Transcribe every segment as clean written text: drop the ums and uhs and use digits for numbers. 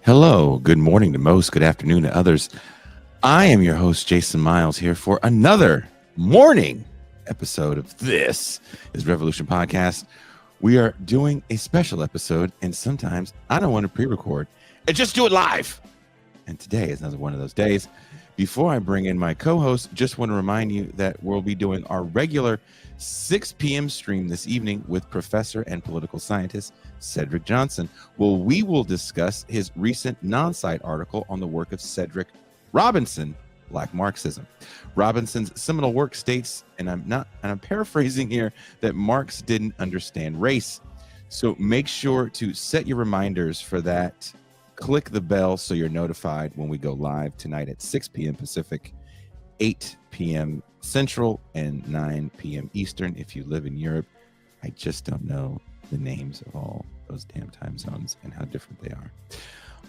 Hello, good morning to most, good afternoon to others. I am your host, Jason Miles, here for another morning episode of This is Revolution Podcast. We are doing a special episode, and sometimes I don't want to pre-record and just do it live. And today is another one of those days. Before I bring in my co-host, just want to remind you that we'll be doing our regular 6 p.m. stream this evening with professor and political scientist Cedric Johnson. Well, we will discuss his recent non-site article on the work of Cedric Robinson, Black Marxism. Robinson's seminal work states, and I'm paraphrasing here, that Marx didn't understand race. So make sure to set your reminders for that. Click the bell so you're notified when we go live tonight at 6 p.m. Pacific, 8 p.m. Central, and 9 p.m. Eastern. If you live in Europe, I just don't know the names of all those damn time zones and how different they are.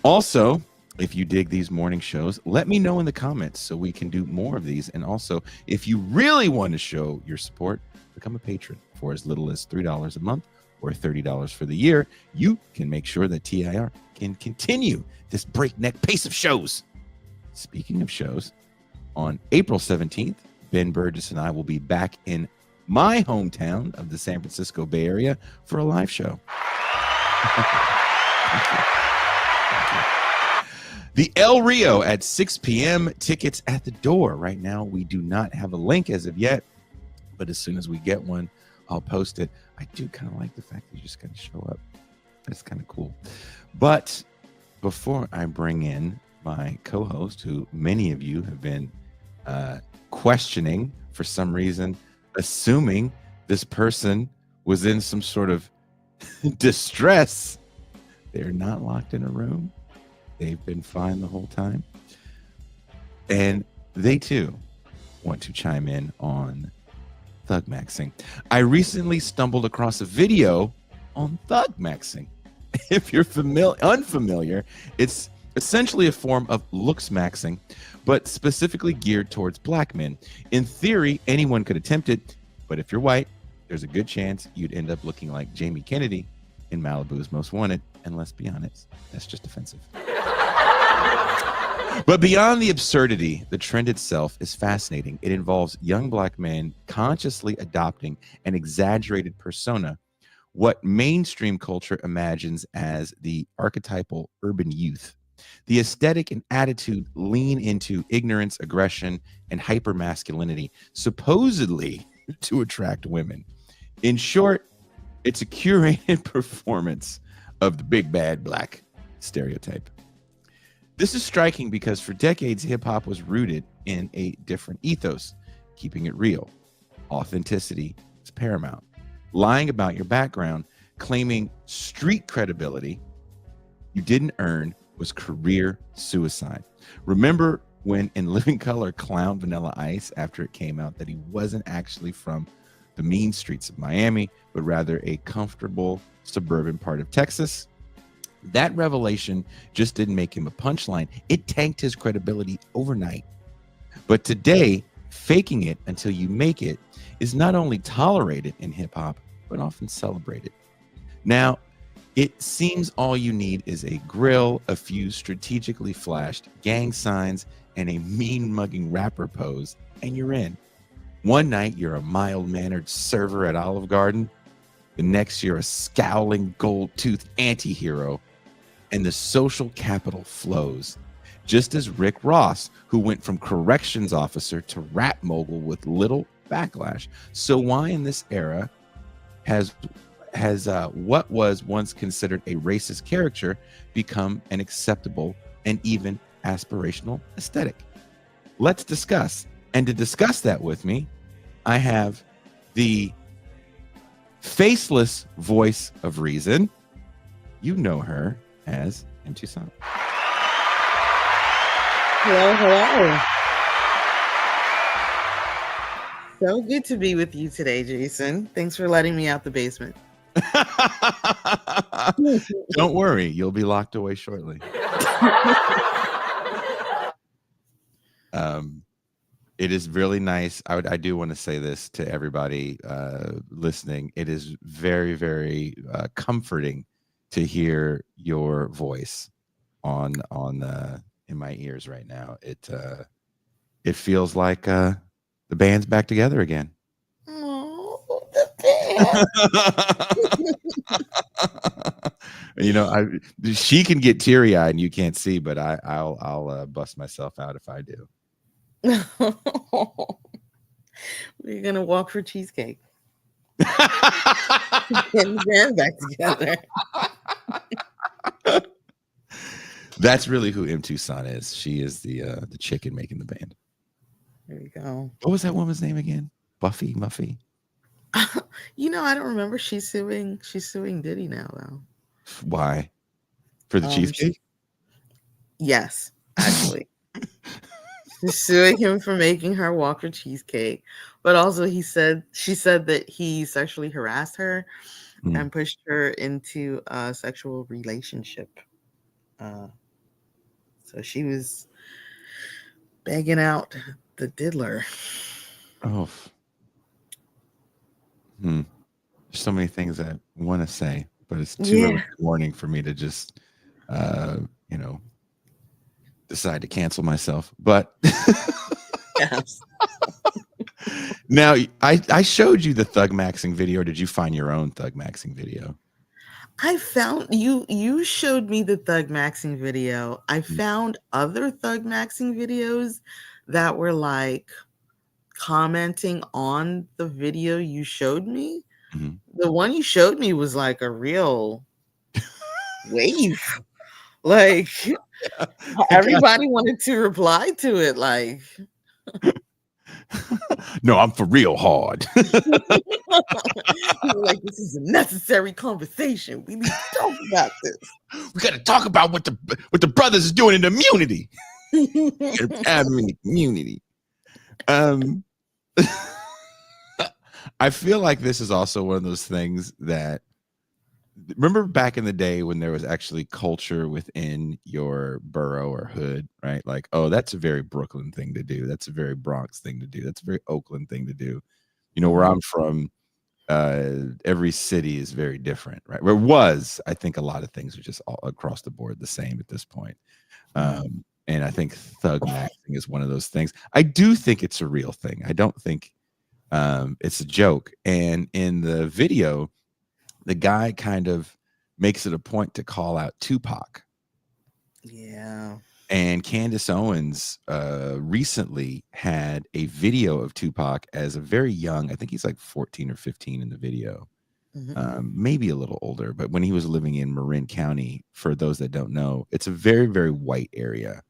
Also, if you dig these morning shows, let me know in the comments so we can do more of these. And also, if you really want to show your support, become a patron for as little as $3 a month or $30 for the year. You can make sure that TIR can continue this breakneck pace of shows. Speaking of shows, on April 17th, Ben Burgess and I will be back in my hometown of the San Francisco Bay Area for a live show. The El Rio at 6 p.m. Tickets at the door. Right now, we do not have a link as of yet, but as soon as we get one, I'll post it. I do kind of like the fact that you just got to show up. That's kind of cool. But before I bring in my co-host, who many of you have been questioning for some reason, assuming this person was in some sort of distress. They're not locked in a room. They've been fine the whole time. And they too want to chime in on thug maxing. I recently stumbled across a video on thug maxing. If you're unfamiliar, it's essentially a form of looks maxing, but specifically geared towards black men. In theory, anyone could attempt it, but if you're white, there's a good chance you'd end up looking like Jamie Kennedy in Malibu's Most Wanted. And let's be honest, that's just offensive. But beyond the absurdity, the trend itself is fascinating. It involves young black men consciously adopting an exaggerated persona, what mainstream culture imagines as the archetypal urban youth. The aesthetic and attitude lean into ignorance, aggression, and hypermasculinity, supposedly to attract women. In short, it's a curated performance of the big bad black stereotype. This is striking because for decades, hip-hop was rooted in a different ethos, keeping it real. Authenticity is paramount. Lying about your background, claiming street credibility you didn't earn was career suicide. Remember when In Living Color clowned Vanilla Ice after it came out that he wasn't actually from the mean streets of Miami, but rather a comfortable suburban part of Texas? That revelation just didn't make him a punchline. It tanked his credibility overnight. But today, faking it until you make it is not only tolerated in hip hop, but often celebrated. Now, it seems all you need is a grill, a few strategically flashed gang signs, and a mean-mugging rapper pose, and you're in. One night, you're a mild-mannered server at Olive Garden. The next, you're a scowling, gold-toothed anti-hero. And the social capital flows. Just as Rick Ross, who went from corrections officer to rap mogul with little backlash. So why in this era has what was once considered a racist caricature become an acceptable and even aspirational aesthetic? Let's discuss. And to discuss that with me, I have the faceless voice of reason. You know her as M. Toussaint. Hello, hello. So good to be with you today, Jason. Thanks for letting me out the basement. Don't worry, you'll be locked away shortly. It is really nice. I do want to say this to everybody listening. It is very, very comforting to hear your voice on in my ears right now. It feels like the band's back together again. Oh, the band. She can get teary eyed and you can't see, but I'll bust myself out if I do. We're gonna walk for cheesecake. Getting the band back together. That's really who M Tucson is. She is the chicken making the band. There we go. What was that woman's name again? Buffy Muffy. I don't remember. She's suing Diddy now though. Why? For the cheesecake? Yes, actually. She's suing him for making her walk for cheesecake. But also she said that he sexually harassed her and pushed her into a sexual relationship. So she was begging out the diddler. Oh. There's so many things I want to say, but it's too early warning for me to just decide to cancel myself. But Yes. Now I showed you the Thug Maxing video, or did you find your own Thug Maxing video? I found you showed me the Thug Maxing video. I found other Thug Maxing videos that were like commenting on the video you showed me. Mm-hmm. The one you showed me was like a real wave. Like everybody wanted to reply to it like no, I'm for real hard. like, this is a necessary conversation. We need to talk about this. We got to talk about what the brothers is doing in the community. Have them in the community. I feel like this is also one of those things that, remember back in the day when there was actually culture within your borough or hood, right? Like, oh, that's a very Brooklyn thing to do. That's a very Bronx thing to do. That's a very Oakland thing to do. Where I'm from, every city is very different, right? Where it was, I think a lot of things are just all across the board the same at this point. And I think Thug Maxing is one of those things. I do think it's a real thing. I don't think it's a joke. And in the video, the guy kind of makes it a point to call out Tupac. Yeah. And Candace Owens recently had a video of Tupac as a very young, I think he's like 14 or 15 in the video, maybe a little older, but when he was living in Marin County, for those that don't know, it's a very, very white area.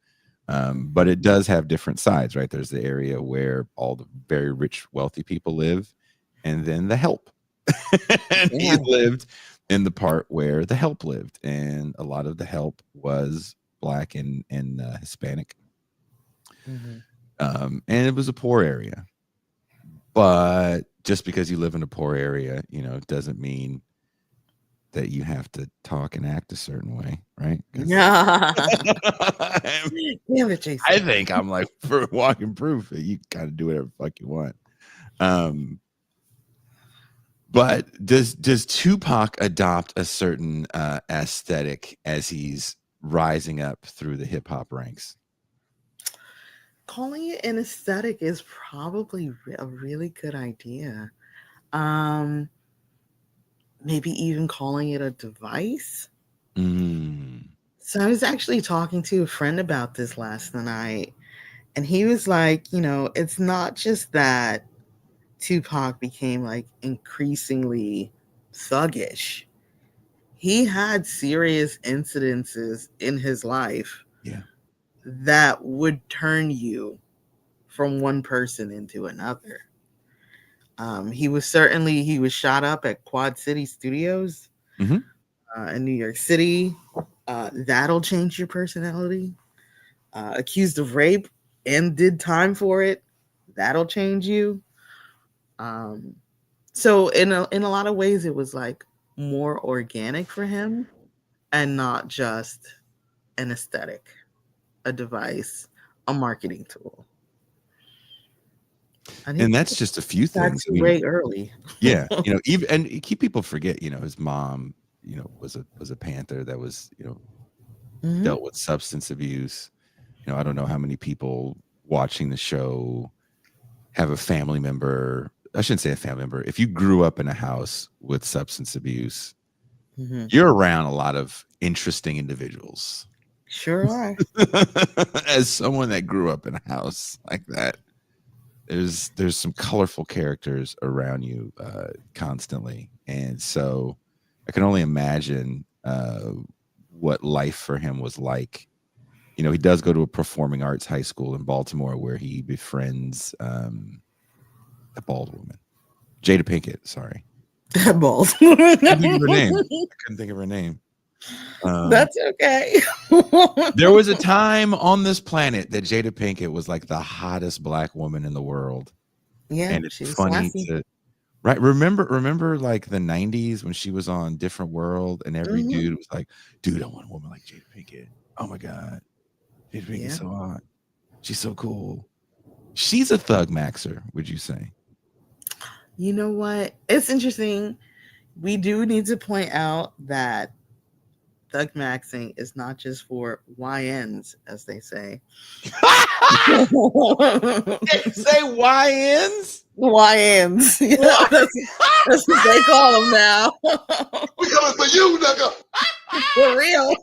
But it does have different sides, right? There's the area where all the very rich, wealthy people live, and then the help. And he lived in the part where the help lived, and a lot of the help was Black and Hispanic. And it was a poor area. But just because you live in a poor area, doesn't mean that you have to talk and act a certain way, right? Yeah. Damn it, Jason. I think I'm like for walking proof that you kind of do whatever the fuck you want. But does Tupac adopt a certain aesthetic as he's rising up through the hip hop ranks? Calling it an aesthetic is probably a really good idea. Maybe even calling it a device. So I was actually talking to a friend about this last night, and he was like, it's not just that Tupac became like increasingly thuggish. He had serious incidences in his life that would turn you from one person into another. He was shot up at Quad City Studios in New York City. That'll change your personality. Accused of rape and did time for it. That'll change you. So in a lot of ways, it was like more organic for him and not just an aesthetic, a device, a marketing tool. And that's just a few things. Way early. Yeah, even and keep people forget, his mom, was a Panther that was, dealt with substance abuse. I don't know how many people watching the show have a family member. I shouldn't say a family member. If you grew up in a house with substance abuse, you're around a lot of interesting individuals. Sure are. As someone that grew up in a house like that, there's some colorful characters around you constantly. And so I can only imagine what life for him was like. He does go to a performing arts high school in Baltimore where he befriends a bald woman. Jada Pinkett, sorry. Bald. I couldn't think of her name. That's okay. There was a time on this planet that Jada Pinkett was like the hottest black woman in the world. Yeah, and it's funny right? Remember like the 90s when she was on Different World and every dude was like, dude, I want a woman like Jada Pinkett. Oh my God. Jada Pinkett's so hot. She's so cool. She's a thug maxer, would you say? You know what? It's interesting. We do need to point out that thug maxing is not just for YNs, as they say. They say YNs? YNs. Yeah, that's what they call them now. We coming for you, nigga. For real.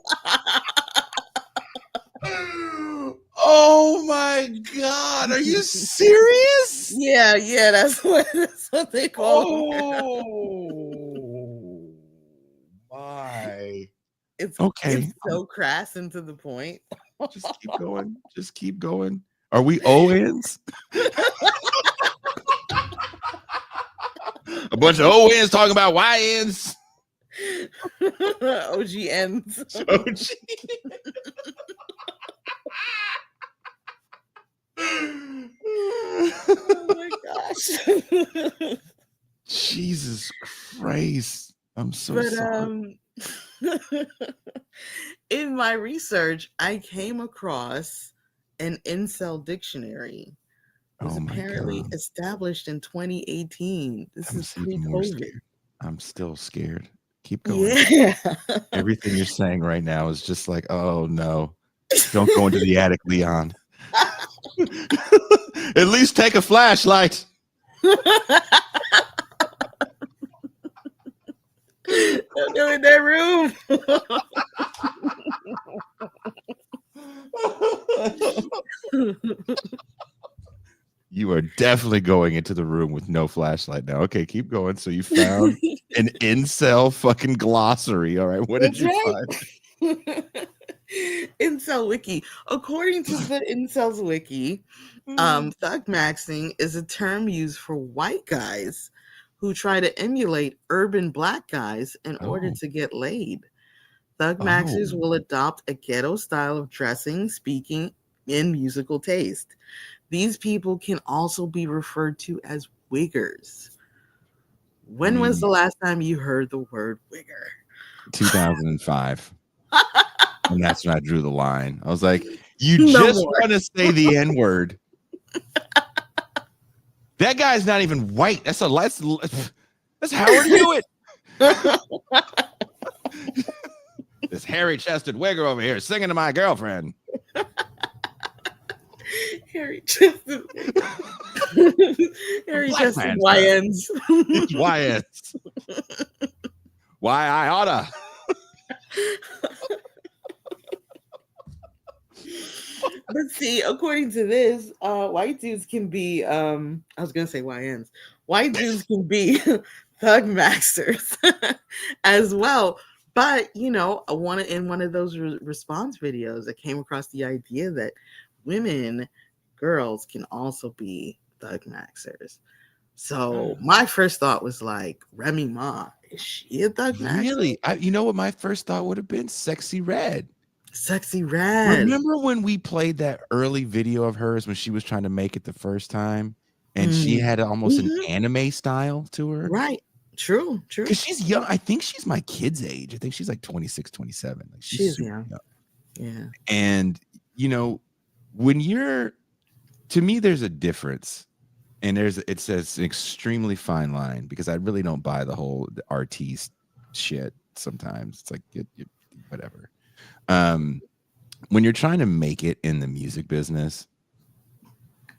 Oh my God. Are you serious? Yeah, that's what they call them. Oh my. It's okay. It's so crass and to the point. Just keep going. Just keep going. Are we ONs? A bunch of ONs talking about YNs. OGNs. OG. Oh my gosh. Jesus Christ. I'm so sorry. In my research, I came across an incel dictionary. It was apparently established in 2018. This is pre-COVID. I'm still scared. Keep going. Yeah. Everything you're saying right now is just like, oh no. Don't go into the attic, Leon. At least take a flashlight. Don't go in that room. You are definitely going into the room with no flashlight now. Okay, keep going. So you found an incel fucking glossary. All right, what did you find? Incel Wiki. According to the Incels Wiki, thug maxing is a term used for white guys who try to emulate urban black guys in order to get laid. Thug maxers will adopt a ghetto style of dressing, speaking, and musical taste. These people can also be referred to as wiggers. When was the last time you heard the word wigger? 2005. And that's when I drew the line. I was like, you just want to say the N-word. That guy's not even white. That's Howard Hewitt. This hairy-chested wigger over here singing to my girlfriend. Hairy-chested YNs. YNs. Why I oughta. But see, according to this, white dudes can be I was gonna say YNs. White dudes can be thug maxers as well. But in one of those response videos, I came across the idea that girls can also be thug maxers. So my first thought was like, Remy Ma, is she a thug maxer? Really? You know what my first thought would have been? Sexy Red. Sexy Red. Remember when we played that early video of hers when she was trying to make it the first time? And she had almost an anime style to her? Right. True. Because she's young. I think she's my kid's age. I think she's like 26, 27. Like she's young. Yeah. And, when to me, there's a difference. And it's an extremely fine line because I really don't buy the whole artiste shit sometimes. It's like, whatever. when you're trying to make it in the music business,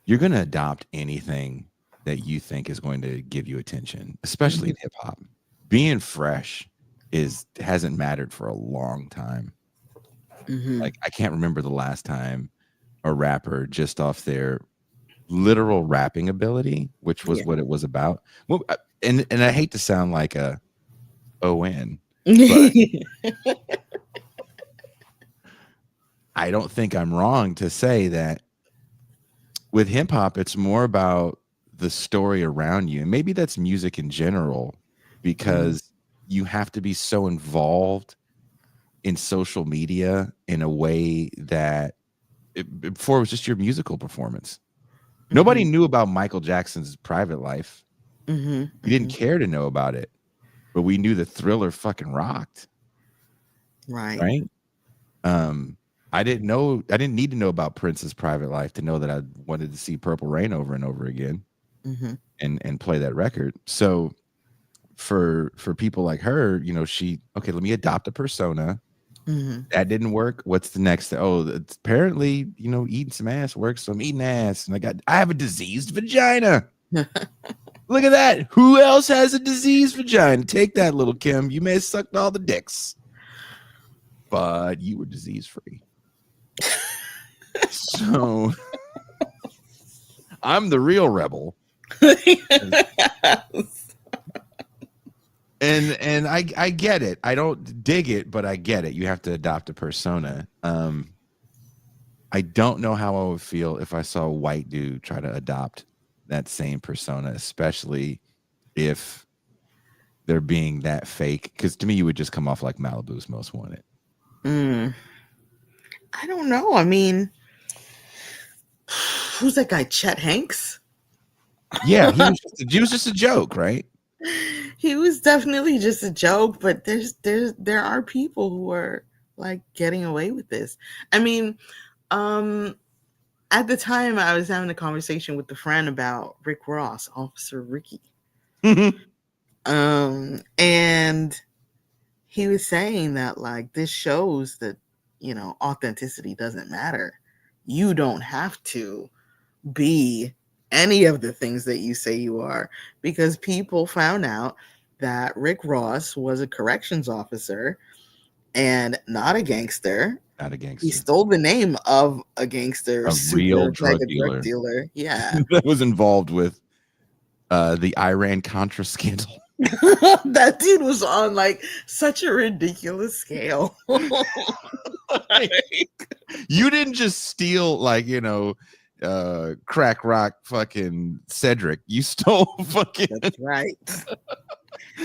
you're going to adopt anything that you think is going to give you attention, especially in hip hop. Being fresh hasn't mattered for a long time. Like, I can't remember the last time a rapper, just off their literal rapping ability, which was what it was about. Well, and I hate to sound like a ON, but I don't think I'm wrong to say that with hip hop, it's more about the story around you. And maybe that's music in general, because you have to be so involved in social media in a way that before it was just your musical performance. Nobody knew about Michael Jackson's private life. We didn't care to know about it, but we knew the Thriller fucking rocked. Right. I didn't need to know about Prince's private life to know that I wanted to see Purple Rain over and over again and play that record. So for people like her, you know, let me adopt a persona. That didn't work. What's the next? Oh, it's apparently, you know, eating some ass works. So I'm eating ass, and I have a diseased vagina. Look at that. Who else has a diseased vagina? Take that, Little Kim. You may have sucked all the dicks, but you were disease free. So I'm the real rebel. And I get it. I don't dig it, but I get it. You have to adopt a persona. I don't know how I would feel if I saw a white dude try to adopt that same persona, especially if they're being that fake. Because to me, you would just come off like Malibu's Most Wanted. I don't know. I mean, who's that guy? Chet Hanks? Yeah, he was just a joke, right? He was definitely just a joke, but there are people who are like getting away with this. I mean, at the time I was having a conversation with a friend about Rick Ross, Officer Ricky. And he was saying that like this shows that, you know, authenticity doesn't matter. You don't have to be any of the things that you say you are, because people found out that Rick Ross was a corrections officer and not a gangster. Not a gangster. He stole the name of a gangster, a real drug dealer. Yeah. That was involved with the Iran-Contra scandal. That dude was on like such a ridiculous scale. You didn't just steal, like, you know, crack rock fucking Cedric. You stole fucking. That's right.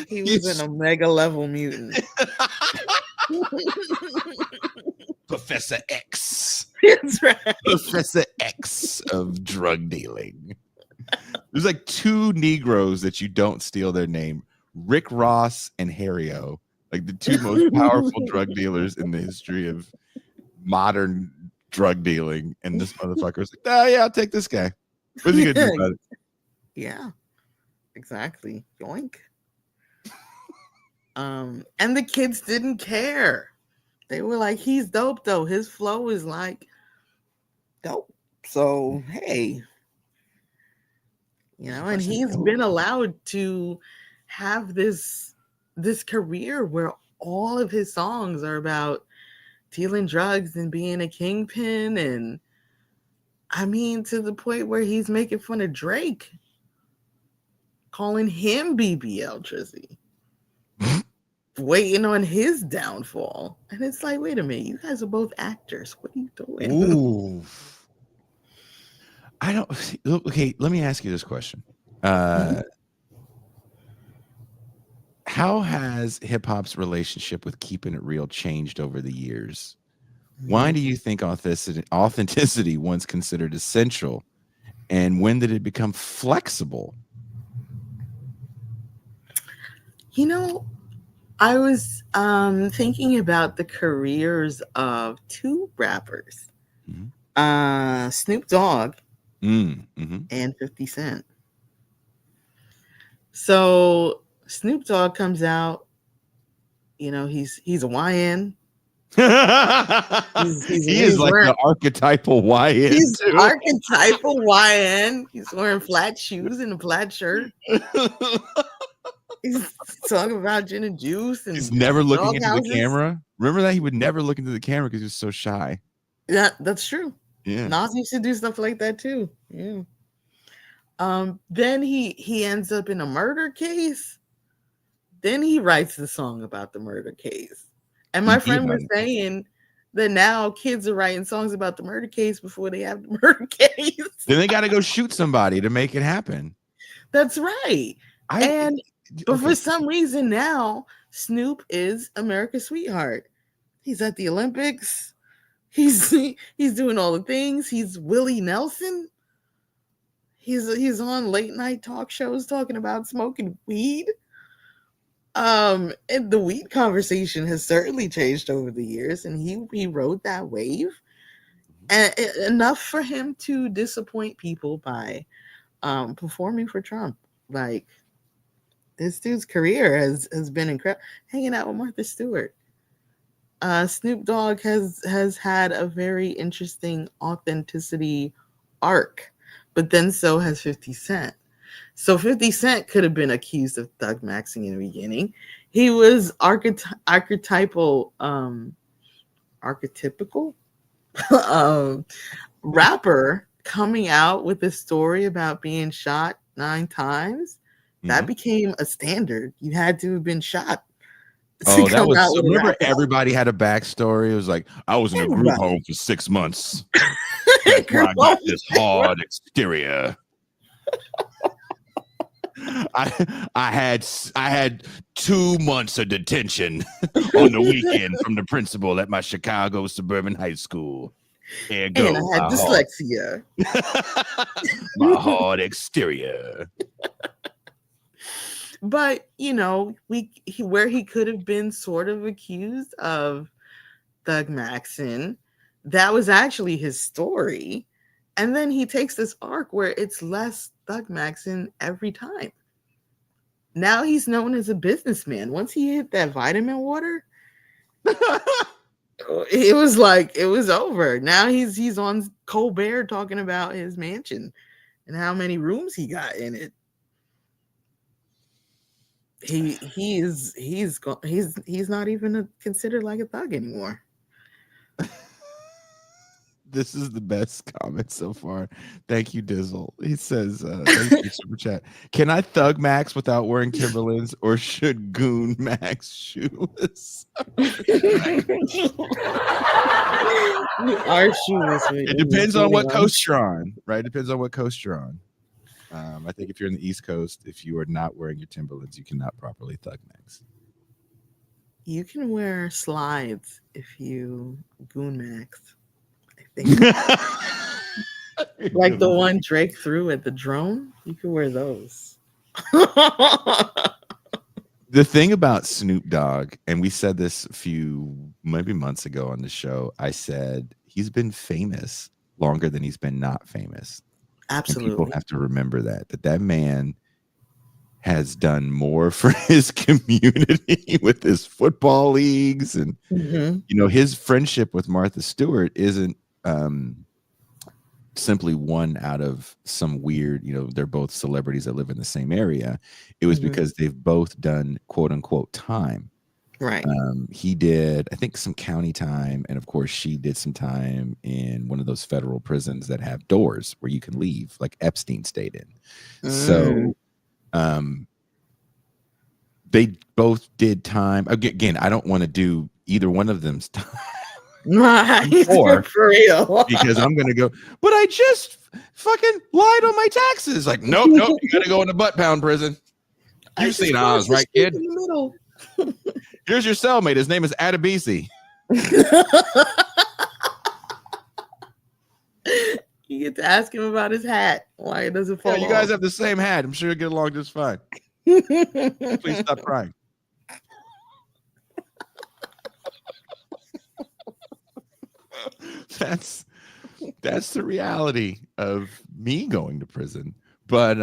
He was an Omega level mutant. Professor X. That's right. Professor X of drug dealing. There's like two Negroes that you don't steal their name: Rick Ross and Harry-O, like the two most powerful drug dealers in the history of modern drug dealing. And this motherfucker's like, oh yeah, I'll take this guy. What's he gonna do about it? Yeah, exactly. Yoink. And the kids didn't care. They were like, he's dope though. His flow is like dope. So hey, you know, and he's been allowed to have this career where all of his songs are about dealing drugs and being a kingpin, and I mean to the point where he's making fun of Drake, calling him BBL Drizzy, waiting on his downfall. And it's like, wait a minute, you guys are both actors. What are you doing? Ooh. I don't. Okay, let me ask you this question. How has hip hop's relationship with keeping it real changed over the years? Why do you think authenticity once considered essential, and when did it become flexible? You know, I was thinking about the careers of two rappers, Snoop Dogg and 50 Cent. So Snoop Dogg comes out, you know, he's a YN, He is like the archetypal YN. He's archetypal YN. He's wearing flat shoes and a plaid shirt. He's talking about gin and juice. And he's never looking into the camera. Remember that? He would never look into the camera because he was so shy. Yeah, that's true. Yeah. Nas used to do stuff like that too. Yeah. Then he ends up in a murder case. Then he writes the song about the murder case. And my friend was saying that now kids are writing songs about the murder case before they have the murder case. Then they got to go shoot somebody to make it happen. That's right. But for some reason now, Snoop is America's sweetheart. He's at the Olympics. He's doing all the things. He's Willie Nelson. He's on late night talk shows talking about smoking weed. And the weed conversation has certainly changed over the years, and he rode that wave, and enough for him to disappoint people by performing for Trump. Like, this dude's career has been incredible. Hanging out with Martha Stewart. Snoop Dogg has had a very interesting authenticity arc, but then so has 50 Cent. So 50 Cent could have been accused of thug maxing in the beginning. He was archetypical rapper coming out with a story about being shot 9 times. That became a standard. You had to have been shot. Oh, that was. Remember, everybody had a backstory. It was like, I was in a group home for 6 months. That's why I got this hard exterior. I had 2 months of detention on the weekend from the principal at my Chicago suburban high school. And I had dyslexia. My hard exterior. But where he could have been sort of accused of thug maxing, that was actually his story. And then he takes this arc where it's less thug maxing every time. Now he's known as a businessman. Once he hit that vitamin water, it was over. Now he's on Colbert talking about his mansion and how many rooms he got in it. He's not even considered like a thug anymore. This is the best comment so far. Thank you, Dizzle. He says, thank you, super chat. Can I thug max without wearing Timberlands, or should goon max shoeless? Our shoeless. It depends on what coast you're on, right? It depends on what coast you're on. I think if you're in the East Coast, if you are not wearing your Timberlands, you cannot properly thug max. You can wear slides if you goon max. I think. Like the one Drake threw at the drone, you can wear those. The thing about Snoop Dogg, and we said this a few maybe months ago on the show, I said he's been famous longer than he's been not famous. Absolutely. And people have to remember that man has done more for his community with his football leagues. And, his friendship with Martha Stewart isn't simply one out of some weird, they're both celebrities that live in the same area. It was because they've both done quote unquote time. Right. He did, I think, some county time, and of course she did some time in one of those federal prisons that have doors where you can leave, like Epstein stayed in. So they both did time. Again, I don't want to do either one of them's time. Right, for real. Because I'm gonna go, but I just fucking lied on my taxes. Like, nope, you gotta go in the butt pound prison. You've seen Oz, right, kid? In the middle. Here's your cellmate. His name is Adebisi. You get to ask him about his hat. Why it doesn't fall off. You guys have the same hat. I'm sure you'll get along just fine. Please stop crying. That's the reality of me going to prison. But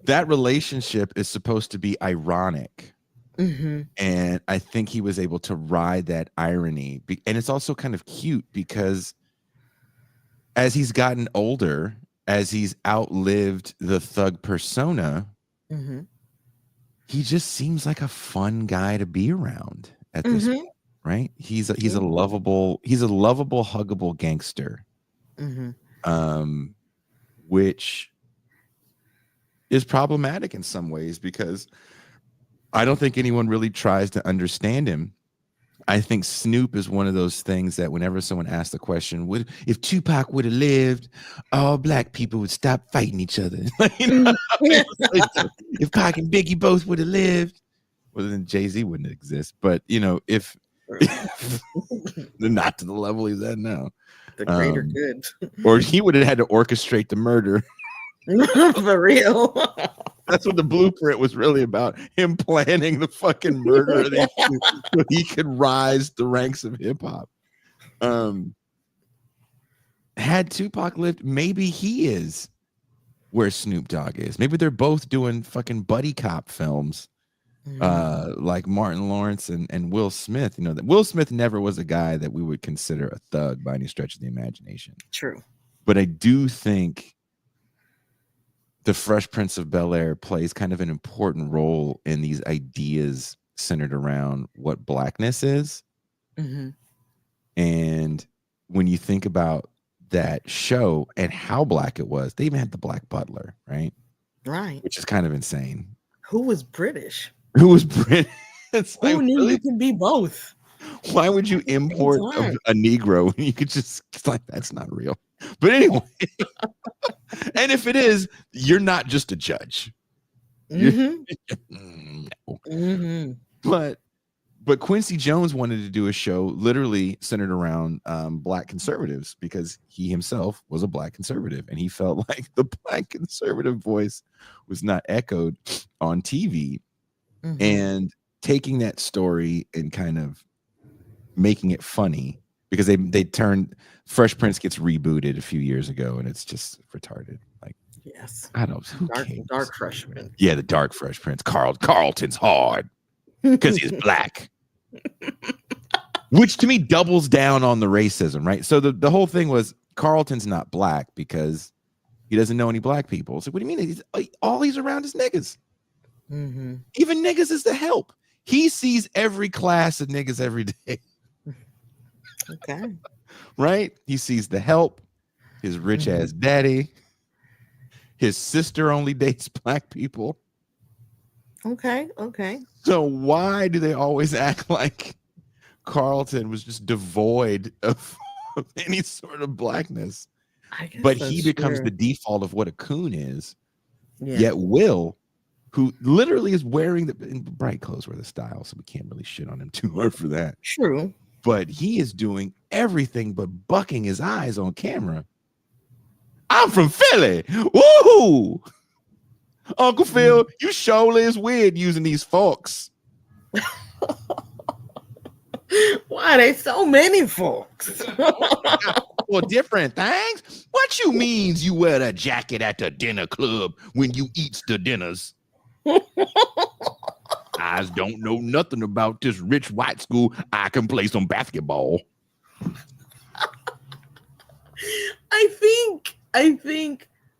that relationship is supposed to be ironic Mm-hmm. And I think he was able to ride that irony. And it's also kind of cute because as he's gotten older, as he's outlived the thug persona, Mm-hmm. he just seems like a fun guy to be around at this Mm-hmm. point, right? He's a lovable, huggable gangster. Mm-hmm. Which is problematic in some ways because I don't think anyone really tries to understand him. I think Snoop is one of those things that whenever someone asks the question, if Tupac would have lived, all black people would stop fighting each other. If Pac and Biggie both would have lived, well, then Jay-Z wouldn't exist. But, if not to the level he's at now. The greater good. Or he would have had to orchestrate the murder. For real. That's what the blueprint was really about. Him planning the fucking murder so he could rise the ranks of hip hop. Had Tupac lived, maybe he is where Snoop Dogg is. Maybe they're both doing fucking buddy cop films, like Martin Lawrence and Will Smith. That Will Smith never was a guy that we would consider a thug by any stretch of the imagination. True. But I do think the Fresh Prince of Bel-Air plays kind of an important role in these ideas centered around what blackness is. Mm-hmm. And when you think about that show and how black it was, they even had the black butler, right? Right. Which is kind of insane. Who was British? Who was British? Who knew you could be both? Why would you import a Negro when you could just, it's like, that's not real. But anyway, and if it is, you're not just a judge. Mm-hmm. No. Mm-hmm. But Quincy Jones wanted to do a show literally centered around black conservatives because he himself was a black conservative and he felt like the black conservative voice was not echoed on TV. Mm-hmm. And taking that story and kind of making it funny because they turned Fresh Prince gets rebooted a few years ago and it's just retarded. Like, yes, I don't know. Dark Freshman. Yeah, the Dark Fresh Prince. Carlton's hard because he's black. Which to me doubles down on the racism, right? So the whole thing was Carlton's not black because he doesn't know any black people. So what do you mean? All he's around is niggas. Mm-hmm. Even niggas is the help. He sees every class of niggas every day. Okay. Right? He sees the help, his rich ass daddy, his sister only dates black people. Okay. So why do they always act like Carlton was just devoid of any sort of blackness? But he becomes the default of what a coon is. Yeah. Yet Will, who literally is wearing the bright clothes were the style, so we can't really shit on him too hard for that. True. But he is doing everything but bucking his eyes on camera. I'm from Philly. Woo! Uncle Phil, you surely is weird using these forks. Why are there so many folks? For different things? What you means you wear a jacket at the dinner club when you eats the dinners? I don't know nothing about this rich white school. I can play some basketball. I think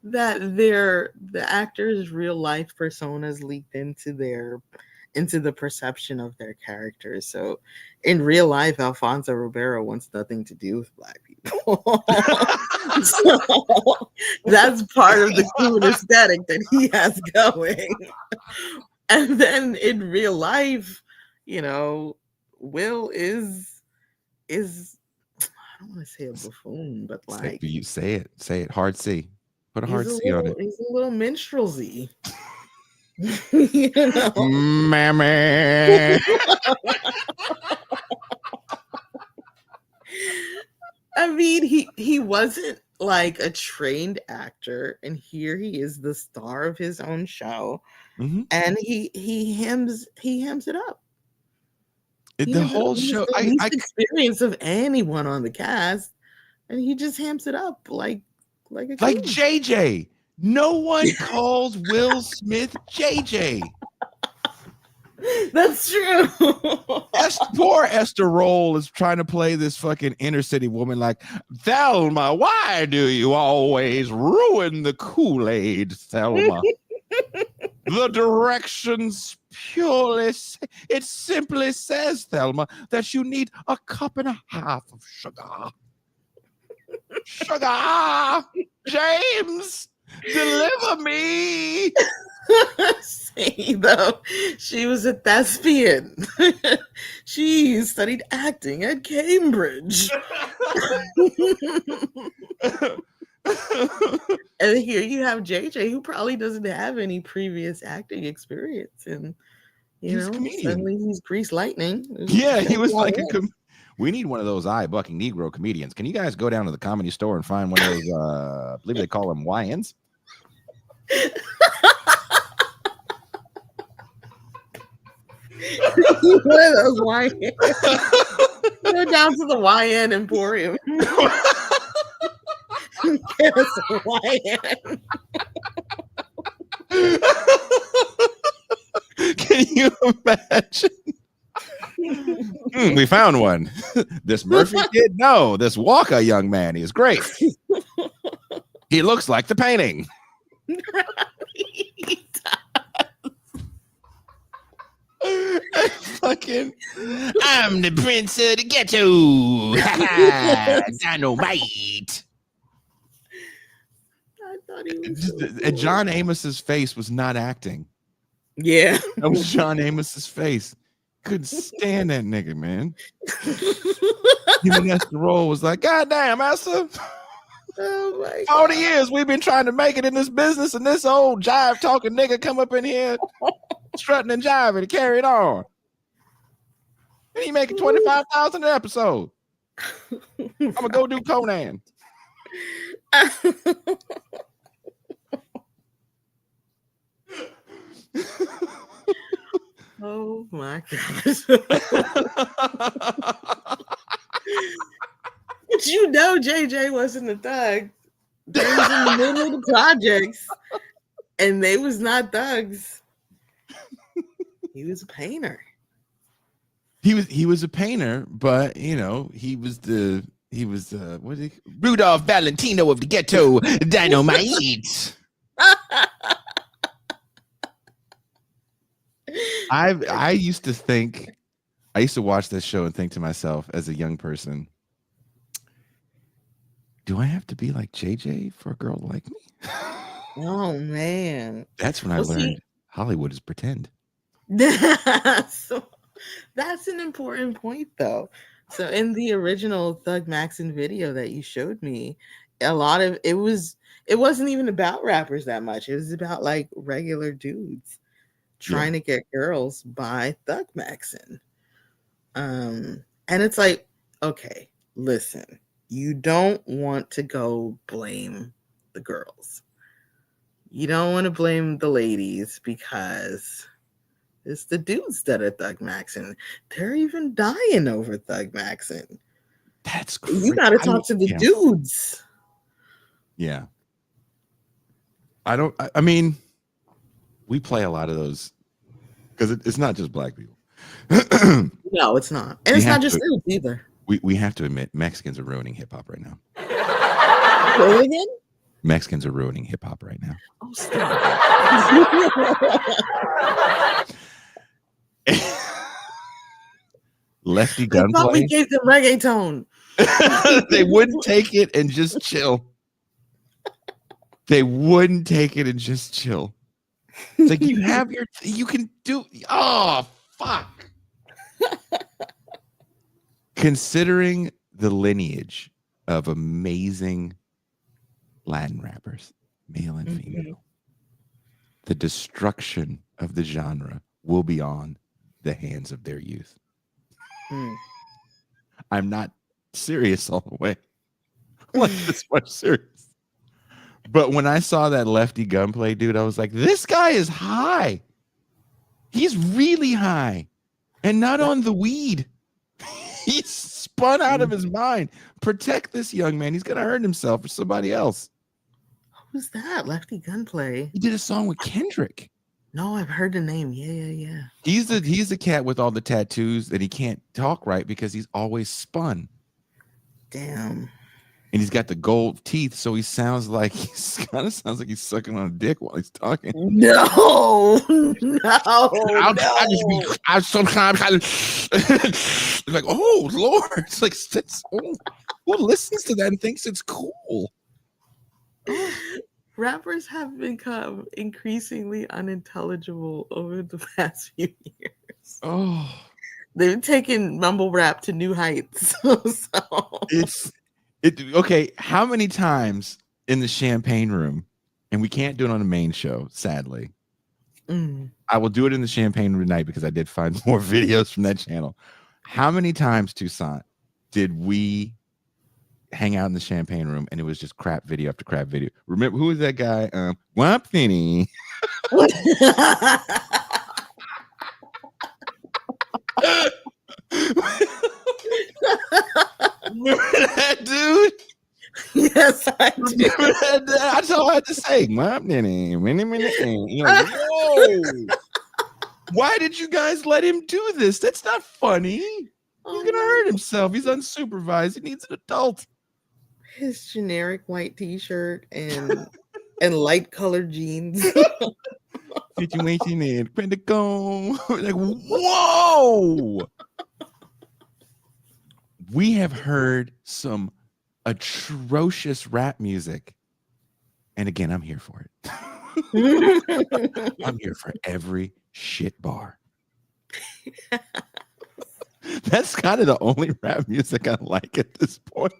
that the actors' real life personas leaked into the perception of their characters. So in real life, Alfonso Ribeiro wants nothing to do with black people. So that's part of the cool aesthetic that he has going. And then in real life, Will is I don't want to say a buffoon, but like you say it hard C. Put a hard C on it. He's a little minstrelsy. Mammy. I mean, he wasn't like a trained actor, and here he is the star of his own show, and he hems it up. The whole show, the least experience of anyone on the cast, and he just hams it up like JJ. No one calls Will Smith JJ. That's true. Poor Esther Roll is trying to play this fucking inner city woman like, Thelma, why do you always ruin the Kool-Aid, Thelma? The directions it simply says, Thelma, that you need a cup and a half of sugar. Sugar! James, deliver me! See, though, she was a thespian. She studied acting at Cambridge. And here you have JJ, who probably doesn't have any previous acting experience, and suddenly he's Grease Lightning. Yeah, he was like we need one of those eye-bucking Negro comedians. Can you guys go down to the Comedy Store and find one of those? I believe they call them YNs. One of those YN. Go down to the YN Emporium. Get us a YN. Can you imagine? We found one. This Murphy kid? No, this Walker young man. He's great. He looks like the painting. Fucking, I'm the prince of the ghetto. Dynamite. I thought he was and John Amos's face was not acting. Yeah, that was John Amos's face. Couldn't stand that nigga, man. Even Esther Roll was like, God damn, Esther. Oh my 40 years we've been trying to make it in this business, and this old jive talking nigga come up in here strutting and jiving and carry it on. And he making $25,000 an episode. I'm gonna go do Conan. Oh my gosh. But JJ wasn't a thug. They was in the middle of the projects, and they was not thugs. He was a painter. He was a painter, but he was Rudolph Valentino of the ghetto, Dynamite. I used to watch this show and think to myself as a young person, do I have to be like JJ for a girl to like me? Oh man. That's when I learned Hollywood is pretend. So that's an important point though. So in the original Thug Maxon video that you showed me, a lot of it wasn't even about rappers that much. It was about like regular dudes trying to get girls by Thug Maxon. And it's like, okay, listen, you don't want to go blame the girls. You don't want to blame the ladies because it's the dudes that are Thug Maxon. They're even dying over Thug Maxon. That's crazy. You got to talk to the dudes. Yeah. I mean, we play a lot of those because it's not just black people. No, it's not. And it's not just dudes either. We have to admit, Mexicans are ruining hip hop right now. Say again? Mexicans are ruining hip hop right now. Oh, stop. Lefty Gunplay. We gave them reggaeton. They wouldn't take it and just chill. They wouldn't take it and just chill. It's like you can do. Oh fuck! Considering the lineage of amazing Latin rappers, male and female, the destruction of the genre will be on the hands of their youth. I'm not serious all the way. Like this much serious. But when I saw that Lefty Gunplay dude, I was like, this guy is high. He's really high. And not on the weed. He's spun out of his mind. Protect this young man. He's going to hurt himself or somebody else. Who's that? Lefty Gunplay. He did a song with Kendrick. No, I've heard the name. Yeah. He's the cat with all the tattoos that he can't talk right because he's always spun. Damn. And he's got the gold teeth, so he sounds like he's sucking on a dick while he's talking. No. I sometimes it's like, oh Lord, it's like who listens to that and thinks it's cool? Rappers have become increasingly unintelligible over the past few years. Oh, they've taken mumble rap to new heights. Okay. How many times in the Champagne Room, and we can't do it on the main show, sadly. I will do it in the Champagne Room tonight because I did find more videos from that channel. How many times, Toussaint, did we hang out in the Champagne Room and it was just crap video after crap video? Remember, who was that guy? Wampini. Remember that dude? Yes, I do. Remember that? That's all I had to say. You're like, whoa. Why did you guys let him do this? That's not funny. He's gonna hurt himself. He's unsupervised. He needs an adult. His generic white t-shirt and light colored jeans. Situation is critical. Like, whoa. We have heard some atrocious rap music. And again, I'm here for it. I'm here for every shit bar. That's kind of the only rap music I like at this point.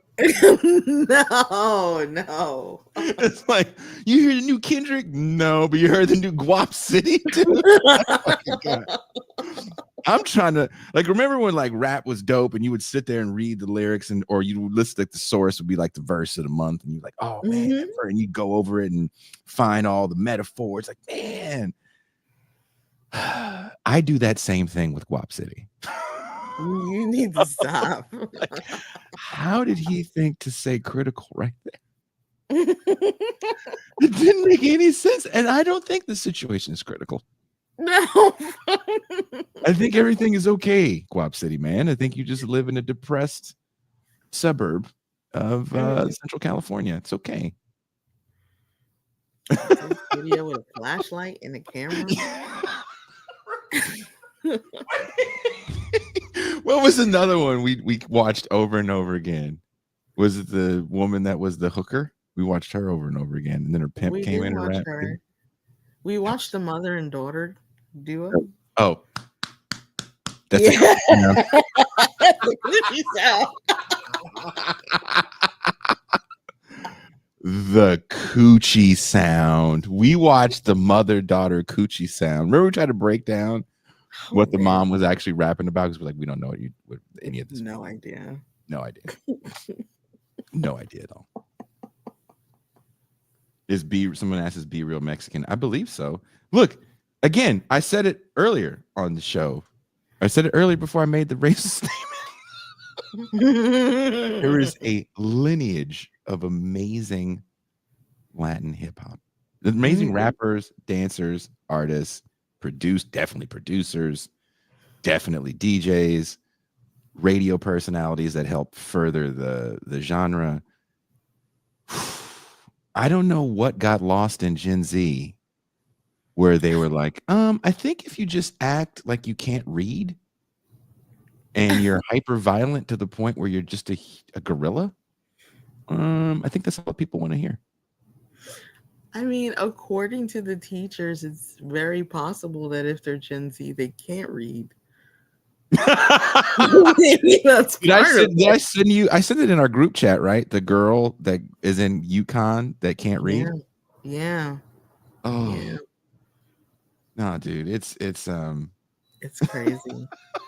No. It's like, you hear the new Kendrick? No, but you heard the new Guap City? I'm trying to, like, remember when like rap was dope and you would sit there and read the lyrics or you would listen, like the source would be like the verse of the month and you're like, oh man, and you go over it and find all the metaphors. Like, man, I do that same thing with Guap City. You need to stop. Like, how did he think to say critical right there? It didn't make any sense. And I don't think the situation is critical. No. I think everything is okay, Guap City, man. I think you just live in a depressed suburb of Central California. It's okay. Video with a flashlight and a camera. What was another one we watched over and over again? Was it the woman that was the hooker? We watched her over and over again, and then her pimp came in and rapped. We watched the mother and daughter duo. Oh, that's it. The coochie sound. We watched the mother-daughter coochie sound. Remember, we tried to break down what the mom was actually rapping about because we're like, we don't know what any of this. No idea. No idea. No idea at all. Someone asked, is B real Mexican? I believe so. Look, again, I said it earlier on the show. I said it earlier before I made the racist statement. There is a lineage of amazing Latin hip hop. Amazing rappers, dancers, artists, definitely producers, definitely DJs, radio personalities that help further the genre. I don't know what got lost in Gen Z where they were like, I think if you just act like you can't read and you're hyper violent to the point where you're just a gorilla, I think that's what people want to hear. I mean, according to the teachers, it's very possible that if they're Gen Z, they can't read. That's did I send you? I sent it in our group chat, right? The girl that is in UConn that can't read. Yeah. Oh. Yeah. No, dude, it's crazy.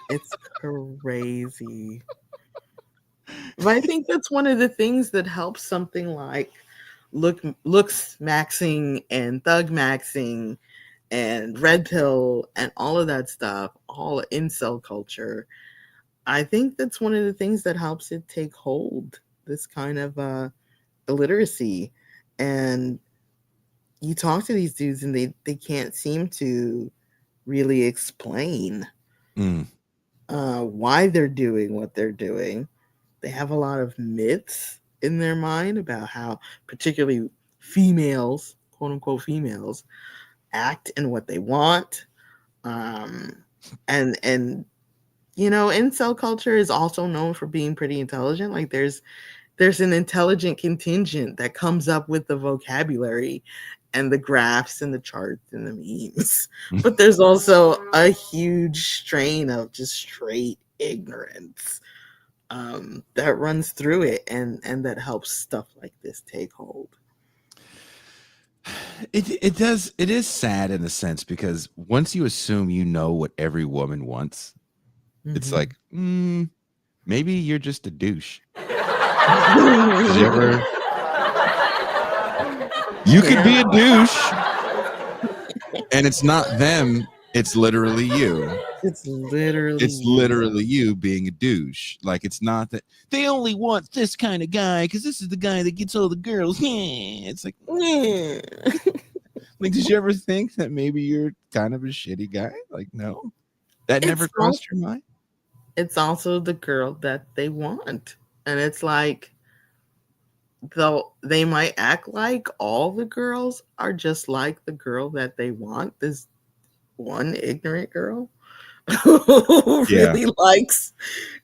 It's crazy. But I think that's one of the things that helps something like looks maxing and thug maxing and red pill and all of that stuff, all incel culture. I think that's one of the things that helps it take hold, this kind of illiteracy. And you talk to these dudes and they can't seem to really explain why they're doing what they're doing. They have a lot of myths in their mind about how particularly females, quote unquote females, act and what they want. And you know, incel culture is also known for being pretty intelligent. Like there's an intelligent contingent that comes up with the vocabulary and the graphs and the charts and the memes. But there's also a huge strain of just straight ignorance that runs through it, and that helps stuff like this take hold. It does. It is sad in a sense, because once you assume you know what every woman wants, it's like, maybe you're just a douche. You could be a douche, and it's not them. It's literally you. It's literally you being a douche. Like, it's not that they only want this kind of guy because this is the guy that gets all the girls. It's like, like, did you ever think that maybe you're kind of a shitty guy? Like, no, that never crossed your mind. It's also the girl that they want, and it's like, though they might act like all the girls are just like the girl that they want, this one ignorant girl who really likes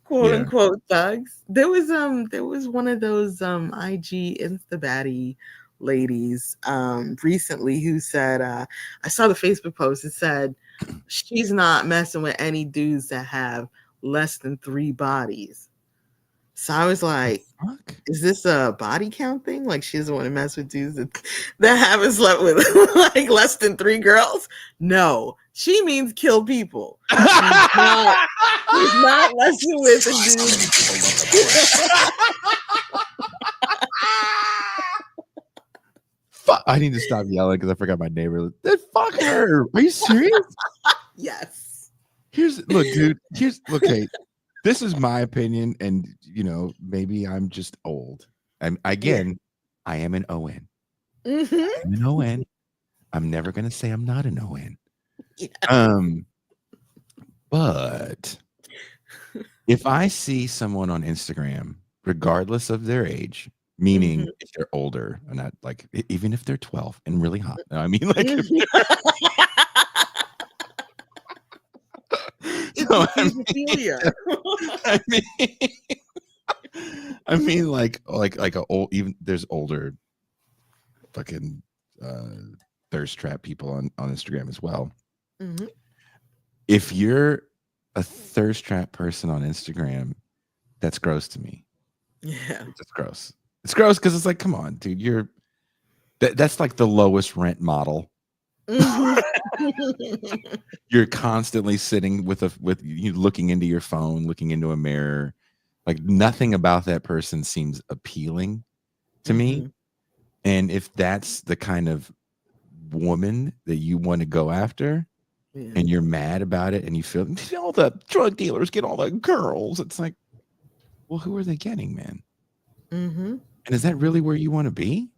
quote unquote thugs. There was one of those IG Insta baddie ladies recently who said, I saw the Facebook post. It said she's not messing with any dudes that have less than 3 bodies. So I was like, is this a body count thing? Like, she doesn't want to mess with dudes that haven't slept with like less than 3 girls? No, she means kill people. He's not messing with a dude. Fuck, I need to stop yelling because I forgot my neighbor. Fuck her. Are you serious? Yes. Look, dude. Hey, this is my opinion, and you know, maybe I'm just old. I am an ON. I'm an ON. I'm never gonna say I'm not an ON. Yeah. But if I see someone on Instagram, regardless of their age, meaning if they're older, and not like, even if they're 12 and really hot, I mean, like. No, I mean, like a old, even there's older fucking thirst trap people on Instagram as well. If you're a thirst trap person on Instagram, that's gross to me. Yeah, it's gross. It's gross because it's like, come on, dude, that's like the lowest rent model. You're constantly sitting with you looking into your phone, looking into a mirror. Like, nothing about that person seems appealing to me. And if that's the kind of woman that you want to go after, and you're mad about it, and you feel all the drug dealers get all the girls, it's like, well, who are they getting, man? And is that really where you want to be?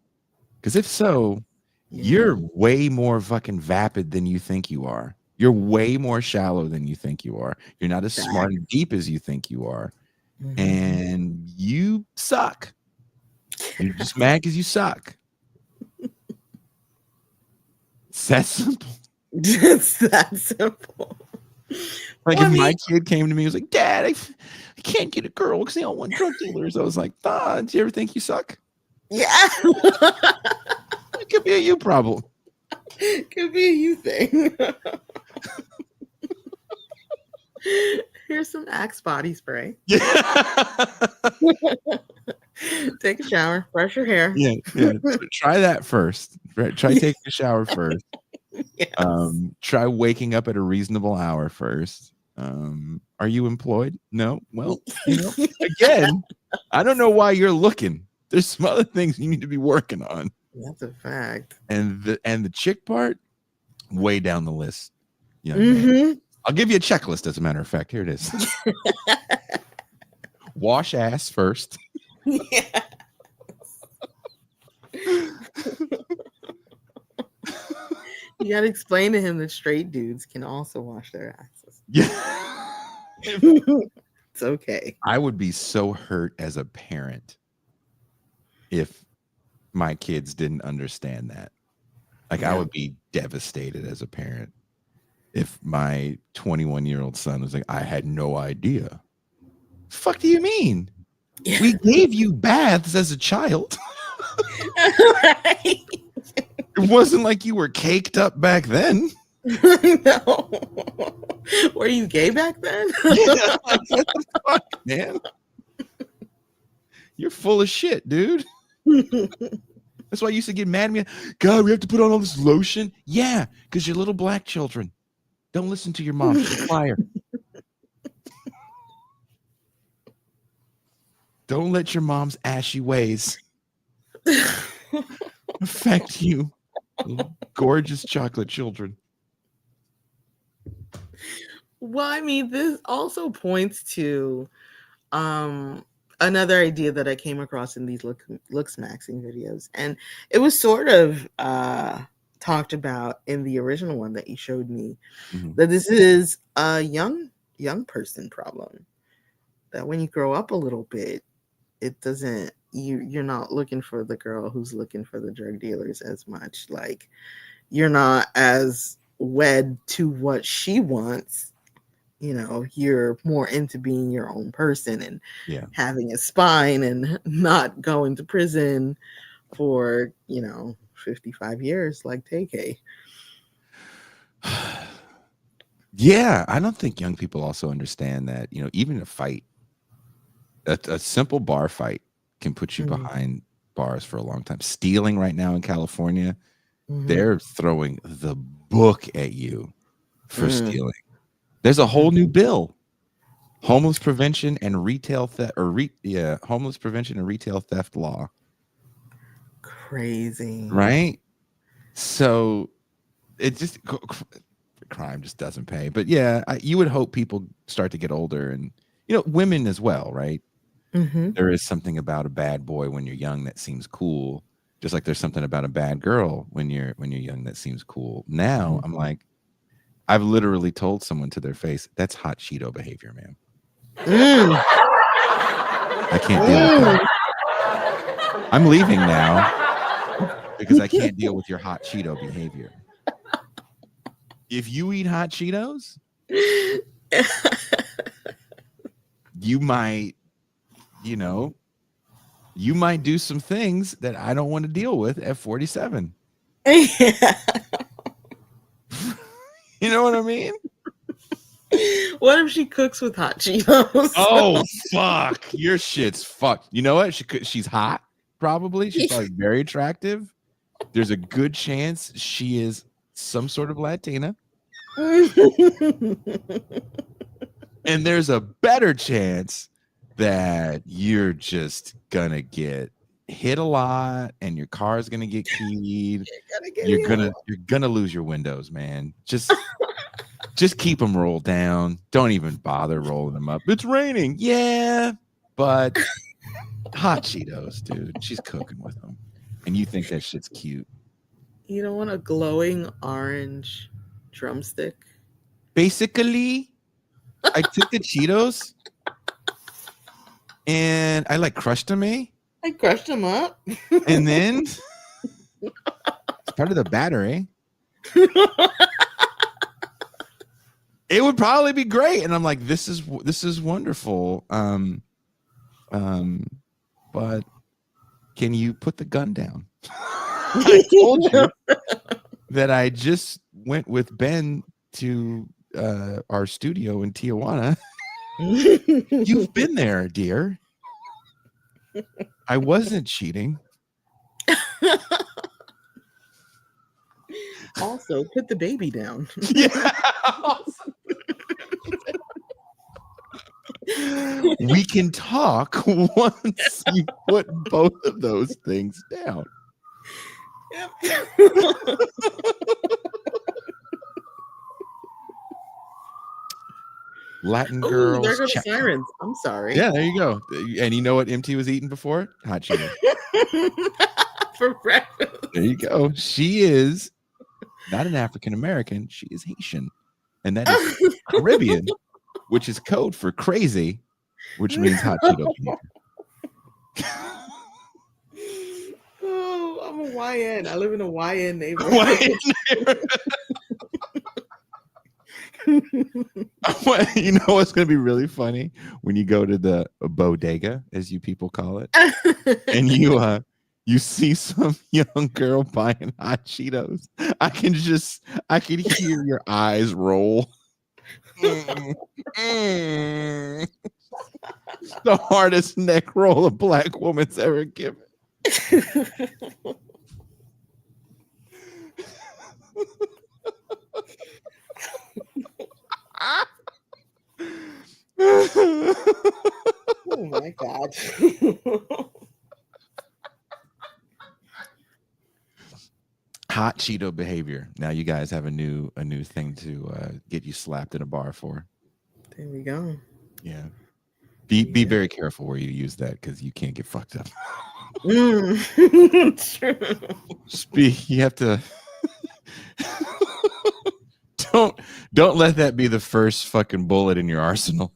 Because if so, you're way more fucking vapid than you think you are. You're way more shallow than you think you are. You're not as smart and deep as you think you are. And you suck. You're just mad because you suck. It's that simple. It's that simple. Like, if my kid came to me and was like, Dad, I can't get a girl because they all want drug dealers. I was like, do you ever think you suck? Yeah. It could be a you problem. Could be a you thing. Here's some Axe body spray. Take a shower, brush your hair. Yeah. Try that first. Try taking a shower first. Yes. Try waking up at a reasonable hour first. Are you employed? No. Well, again, I don't know why you're looking. There's some other things you need to be working on. That's a fact. And the chick part, way down the list. Man. I'll give you a checklist, as a matter of fact. Here it is. Wash ass first. Yeah. You gotta explain to him that straight dudes can also wash their asses. Yeah. It's okay. I would be so hurt as a parent if my kids didn't understand that. Like, I would be devastated as a parent if my 21-year-old son was like, I had no idea. Fuck do you mean? Yeah. We gave you baths as a child. Right? It wasn't like you were caked up back then. No. Were you gay back then? Yeah, like, what the fuck, man? You're full of shit, dude. That's why I used to get mad at me. God, we have to put on all this lotion. Yeah, because you're little black children. Don't listen to your mom. She's a liar. Don't let your mom's ashy ways affect you, gorgeous chocolate children. Well, I mean, this also points to another idea that I came across in these looks maxing videos, and it was sort of talked about in the original one that you showed me, that this is a young person problem, that when you grow up a little bit, it doesn't, you're not looking for the girl who's looking for the drug dealers as much. Like, you're not as wed to what she wants. You know, you're more into being your own person and having a spine and not going to prison for, 55 years like TK. Yeah, I don't think young people also understand that, even a fight, a simple bar fight can put you behind bars for a long time. Stealing right now in California, they're throwing the book at you for stealing. There's a whole new bill, homeless prevention and retail theft, homeless prevention and retail theft law. Crazy, right? So it just, crime just doesn't pay. But yeah, you would hope people start to get older, and women as well, right? There is something about a bad boy when you're young that seems cool, just like there's something about a bad girl when you're young that seems cool. Now I'm like, I've literally told someone to their face, that's hot Cheeto behavior, man. I can't deal with that. I'm leaving now because I can't deal with your hot Cheeto behavior. If you eat hot Cheetos, you might, you might do some things that I don't want to deal with at 47. You know what I mean? What if she cooks with hot Cheetos? Oh, fuck. Your shit's fucked. You know what? She's hot, probably. She's probably very attractive. There's a good chance she is some sort of Latina. And there's a better chance that you're just gonna get hit a lot and your car's gonna get keyed. You're gonna lose your windows, man. Just keep them rolled down. Don't even bother rolling them up. It's raining. Yeah, but hot Cheetos, dude. She's cooking with them. And you think that shit's cute. You don't want a glowing orange drumstick? Basically, I took the Cheetos and I crushed them, I crushed them up. And then it's part of the batter, It would probably be great. And I'm like, this is wonderful. But can you put the gun down? I told you that I just went with Ben to our studio in Tijuana. You've been there, dear. I wasn't cheating. Also, put the baby down. Yeah. We can talk once you put both of those things down. Latin girls. There go the sirens. I'm sorry. Yeah, there you go. And you know what MT was eating before? Hot Cheetos. For breakfast. There you go. She is not an African American. She is Haitian, and that is Caribbean, which is code for crazy, which means hot Cheeto behavior. Oh, I'm a YN. I live in a YN neighborhood. You know what's going to be really funny when you go to the bodega, as you people call it, and you see some young girl buying hot Cheetos. I can hear your eyes roll. The hardest neck roll a black woman's ever given. Oh my God. Hot Cheeto behavior. Now you guys have a new thing to get you slapped in a bar for. There we go. Yeah. Be very careful where you use that, because you can't get fucked up. True. You have to don't let that be the first fucking bullet in your arsenal.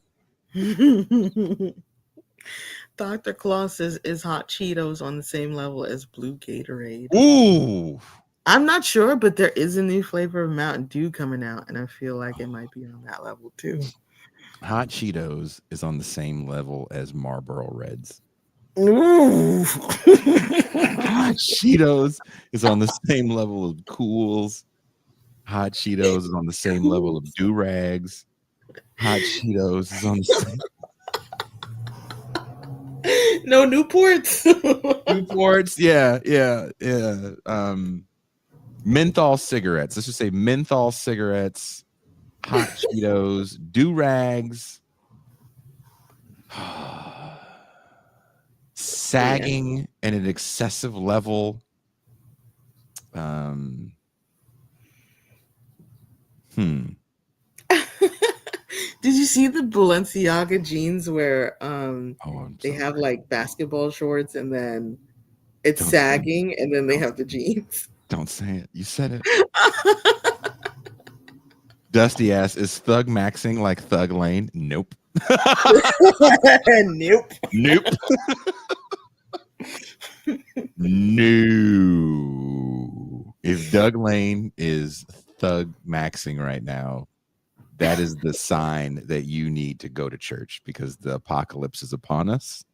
Dr. Claus says, is hot Cheetos on the same level as blue Gatorade? Ooh. I'm not sure, but there is a new flavor of Mountain Dew coming out, and I feel like it might be on that level too. Hot Cheetos is on the same level as Marlboro Reds. Ooh. Hot Cheetos is on the same level of Cools. Hot Cheetos is on the same level of Do-Rags. Hot Cheetos is on the same. No Newports. Newports, yeah. Menthol cigarettes. Let's just say menthol cigarettes, hot Cheetos, Do-Rags, sagging at an excessive level. Did you see the Balenciaga jeans where they have like basketball shorts and then it's sagging and then they have the jeans? Don't say it. You said it. Dusty ass, is Thug maxing like Thug Lane? Nope. Nope. No. If Doug Lane is Thug maxing right now, that is the sign that you need to go to church, because the apocalypse is upon us.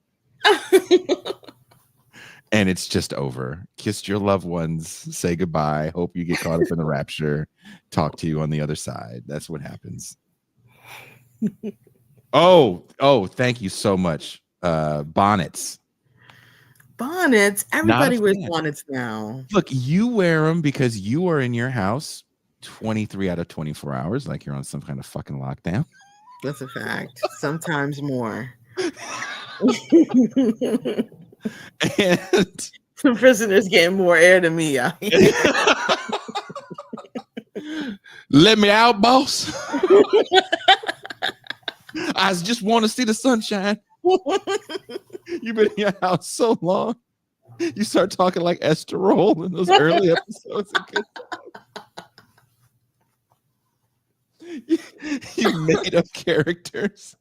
And it's just over. Kiss your loved ones, say goodbye, hope you get caught up in the rapture, talk to you on the other side. That's what happens. Oh, thank you so much. Bonnets. Everybody wears bonnets now. Look, you wear them because you are in your house 23 out of 24 hours, like you're on some kind of fucking lockdown. That's a fact. Sometimes more. And the prisoners getting more air than me. Let me out, boss. I just want to see the sunshine. You've been in your house so long. You start talking like Esther Roll in those early episodes. You made up characters.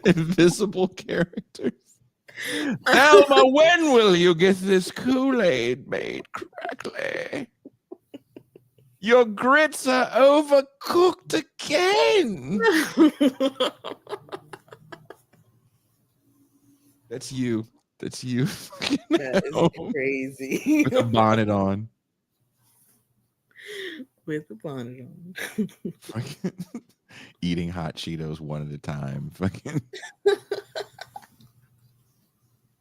Invisible characters. Alma, when will you get this Kool-Aid made correctly? Your grits are overcooked again. That's you. That is crazy. With a bonnet on. With the bonnet on. Fucking eating hot Cheetos one at a time. Fucking.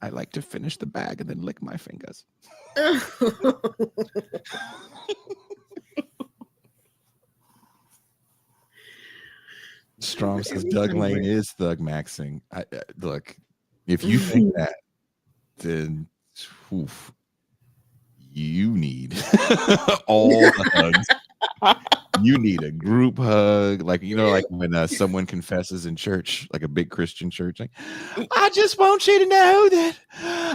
I like to finish the bag and then lick my fingers. Strom says Doug Lane is Thug maxing. Look, if you think that, then you need all the hugs You need a group hug, like like when someone confesses in church, like a big Christian church. Like, I just want you to know that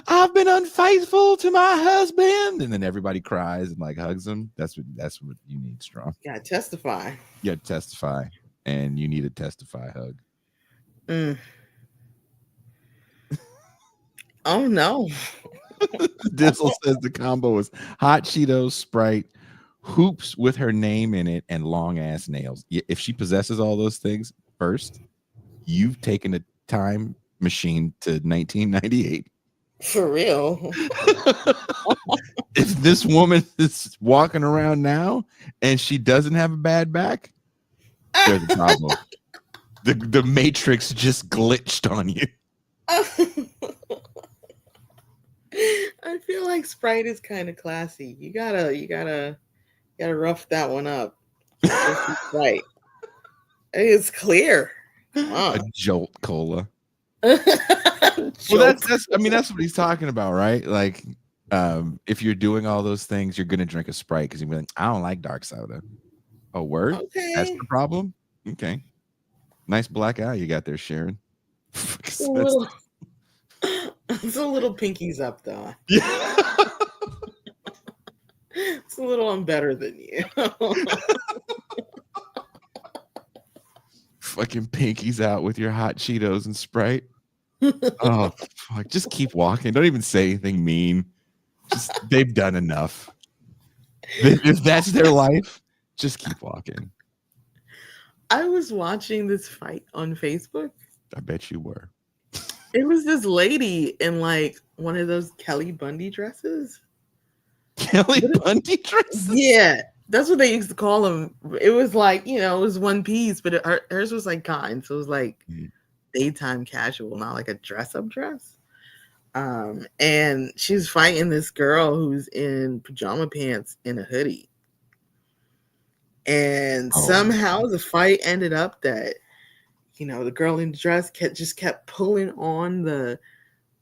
I've been unfaithful to my husband, and then everybody cries and like hugs them. That's what you need, Strong. Yeah, testify. Yeah, testify, and you need a testify hug. Oh no. Dizzle says the combo is hot Cheetos, Sprite, hoops with her name in it, and long ass nails. If she possesses all those things, first, you've taken a time machine to 1998. For real. If this woman is walking around now and she doesn't have a bad back, there's a problem. The Matrix just glitched on you. I feel like Sprite is kind of classy. You gotta rough that one up. Right. It's clear. A Jolt Cola. Jolt. Well, that's what he's talking about, right? Like, if you're doing all those things, you're gonna drink a Sprite because you're like, I don't like dark soda. Oh, word? Okay. That's the problem? Okay. Nice black eye you got there, Sharon. It's a little pinkies up though. Yeah. It's a little I'm better than you. Fucking pinkies out with your hot Cheetos and Sprite. Oh, fuck. Just keep walking. Don't even say anything mean. Just they've done enough. If that's their life, just keep walking. I was watching this fight on Facebook. I bet you were. It was this lady in like one of those Kelly Bundy dresses. Kelly Bundy dresses? Yeah, that's what they used to call them. It was like, it was one piece, but hers was like cotton. So it was like daytime casual, not like a dress-up dress. And she's fighting this girl who's in pajama pants and a hoodie. And somehow the fight ended up that, the girl in the dress kept pulling on the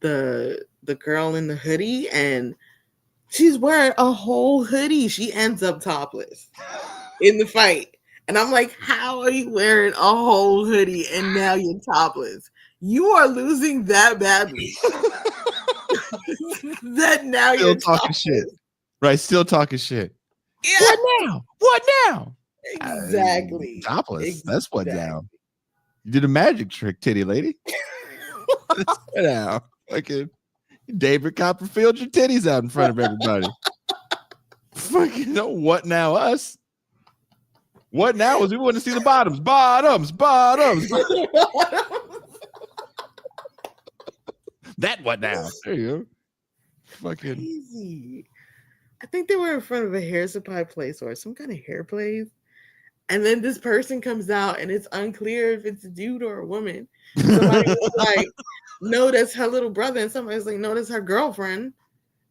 girl in the hoodie, and she's wearing a whole hoodie. She ends up topless in the fight. And I'm like, how are you wearing a whole hoodie and now you're topless? You are losing that badly. That now still you're talking topless. shit. Right, still talking shit. Yeah. What now? What now? Exactly. Topless. Exactly. That's what now. You did a magic trick, titty lady. Now, fucking David Copperfield, your titties out in front of everybody. Fucking what now? Us? What now? Is we want to see the bottoms. That what now? There you go. Fucking crazy. I think they were in front of a hair supply place or some kind of hair place. And then this person comes out and it's unclear if it's a dude or a woman. Somebody was like, no, that's her little brother. And somebody was like, no, that's her girlfriend.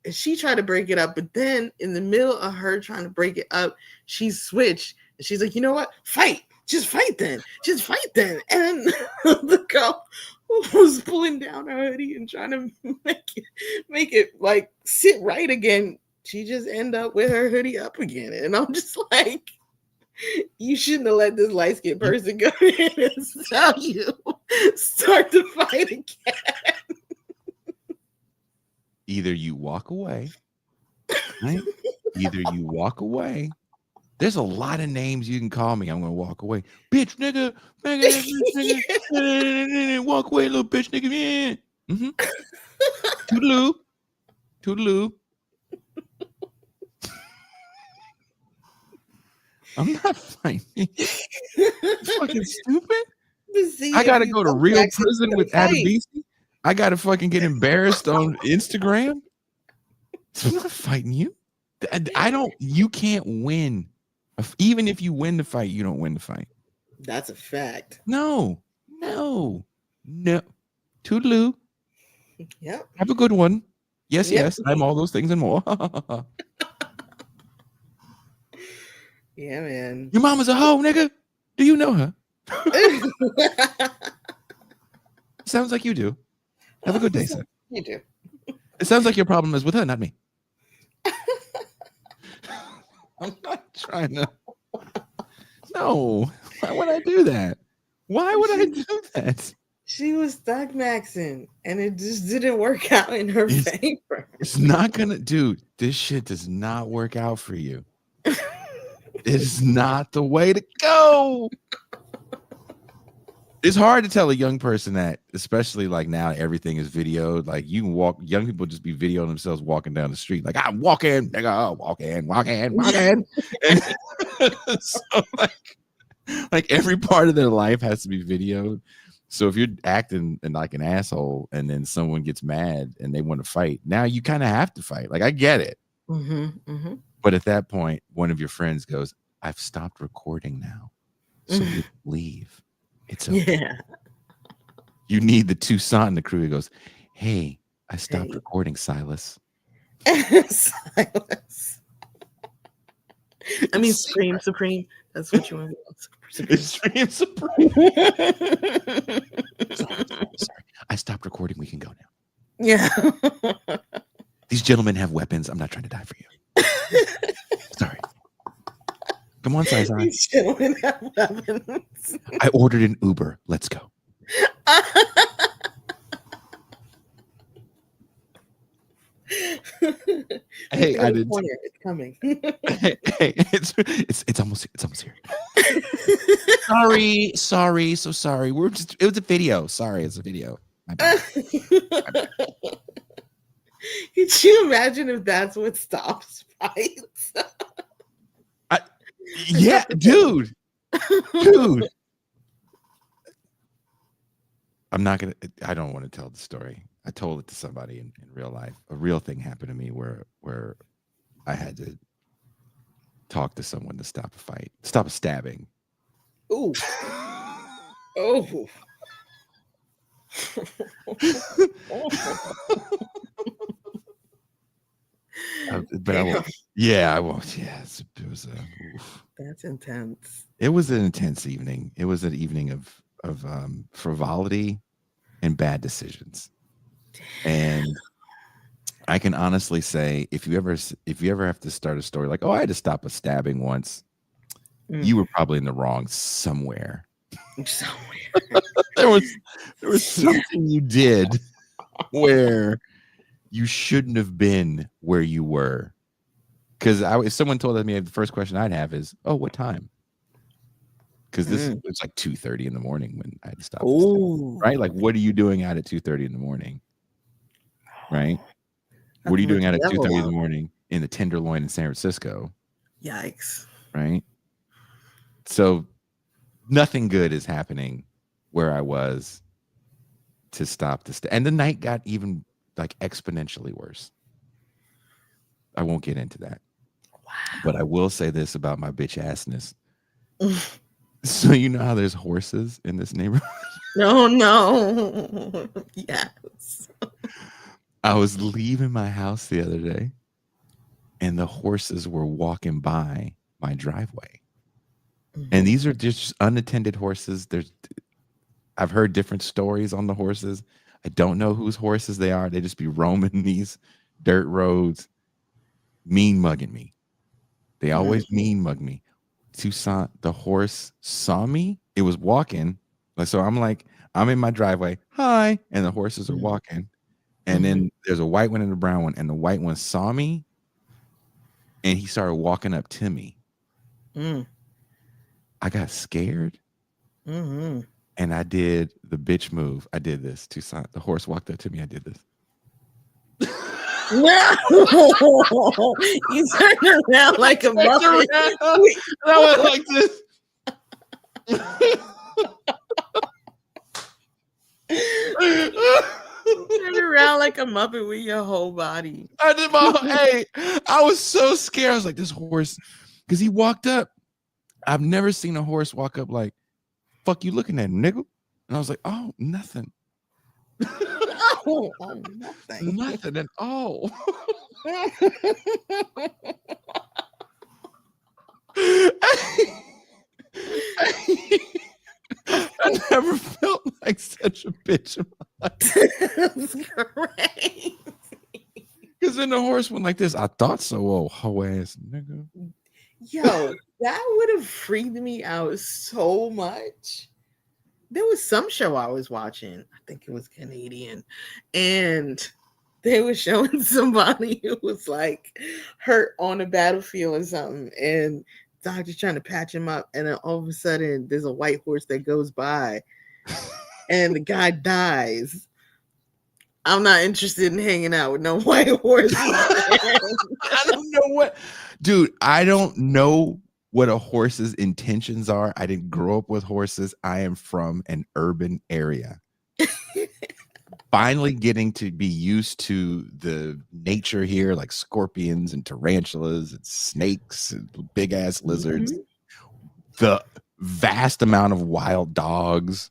And she tried to break it up. But then in the middle of her trying to break it up, she switched. And she's like, you know what? Fight. Just fight then. Just fight then. And the girl was pulling down her hoodie and trying to make it like sit right again. She just ended up with her hoodie up again. And I'm just like, you shouldn't have let this light-skinned person go in and start the fight again. Either you walk away, right? Either you walk away. There's a lot of names you can call me. I'm gonna walk away, bitch, nigga, nigga. Walk away, little bitch, nigga. Yeah. Toodaloo, toodaloo. I'm not fighting. Fucking stupid. I gotta go to real prison with Adebisi. I gotta fucking get embarrassed on Instagram. I'm not fighting you. You can't win. Even if you win the fight, you don't win the fight. That's a fact. No. Toodaloo. Yep. Have a good one. Yes, Yep. yes. I'm all those things and more. Yeah, man. Your mama's a hoe, nigga. Do you know her? Sounds like you do. Have a good day, sir. You do. It sounds like your problem is with her, not me. I'm not trying to. No. Why would I do that? Why would I do that? She was thug maxing, and it just didn't work out in her favor. It's not gonna, dude. This shit does not work out for you. It is not the way to go. It's hard to tell a young person that, especially like now everything is videoed. Like you can walk, young people just be videoing themselves walking down the street. Like I'm walking, nigga, walking. And so like every part of their life has to be videoed. So if you're acting like an asshole and then someone gets mad and they want to fight, now you kind of have to fight. Like I get it. But at that point, one of your friends goes, I've stopped recording now. So you leave. It's okay. Yeah. You need the Toussaint in the crew. He goes, hey, I stopped recording, Silas. Silas. I mean, Scream Supreme. That's what you want. It's Scream Supreme. Sorry. I stopped recording. We can go now. Yeah. These gentlemen have weapons. I'm not trying to die for you. Sorry. Come on, Sai. These gentlemen have weapons. I ordered an Uber. Let's go. Hey, I didn't. It's coming. Hey, it's almost here. Sorry, so sorry. It was a video. Sorry, it's a video. My bad. Could you imagine if that's what stops fights? Yeah, dude. I don't want to tell the story. I told it to somebody in real life. A real thing happened to me where I had to talk to someone to stop a fight, stop a stabbing. Ooh. Oh. But I won't. Yeah, I won't. Yeah, it was that's intense. It was an intense evening. It was an evening of frivolity and bad decisions. And I can honestly say, if you ever have to start a story like, oh, I had to stop a stabbing once, you were probably in the wrong somewhere. there was something you did where you shouldn't have been where you were. Because if someone told me, the first question I'd have is, oh, what time? Because it was like 2:30 in the morning when I had to stop. Right? Like, what are you doing out at 2:30 in the morning? Right? What are you doing out at 2:30 in the morning in the Tenderloin in San Francisco? Yikes. Right? So nothing good is happening where I was to stop this. And the night got even like exponentially worse. I won't get into that. Wow. But I will say this about my bitch assness. So you know how there's horses in this neighborhood? No. Yes. I was leaving my house the other day and the horses were walking by my driveway. And these are just unattended horses. I've heard different stories on the horses. I don't know whose horses they are. They just be roaming these dirt roads, mean mugging me. They always mean mug me. Toussaint, the horse saw me. It was walking. So I'm in my driveway. Hi. And the horses are walking. And then there's a white one and a brown one. And the white one saw me. And he started walking up to me. I got scared. And I did the bitch move. I did this. Toussaint, the horse walked up to me. I did this. No, you turned around like a muppet. I went like this. Turn around like a muppet with your whole body. I did I was so scared. I was like, this horse, because he walked up. I've never seen a horse walk up like, fuck you looking at, nigga. And I was like, oh, nothing. Nothing. Nothing at all. I never felt like such a bitch in my life. That's great. Because then the horse went like this. I thought so. Oh, hoe ass nigga. Yo, That would have freaked me out so much. There was some show I was watching. I think it was Canadian, and they were showing somebody who was like hurt on a battlefield or something, and doctor's trying to patch him up, and then all of a sudden there's a white horse that goes by, and the guy dies. I'm not interested in hanging out with no white horse. I don't know what, dude. I don't know what a horse's intentions are. I didn't grow up with horses. I am from an urban area. Finally getting to be used to the nature here, like scorpions and tarantulas and snakes and big ass lizards, the vast amount of wild dogs.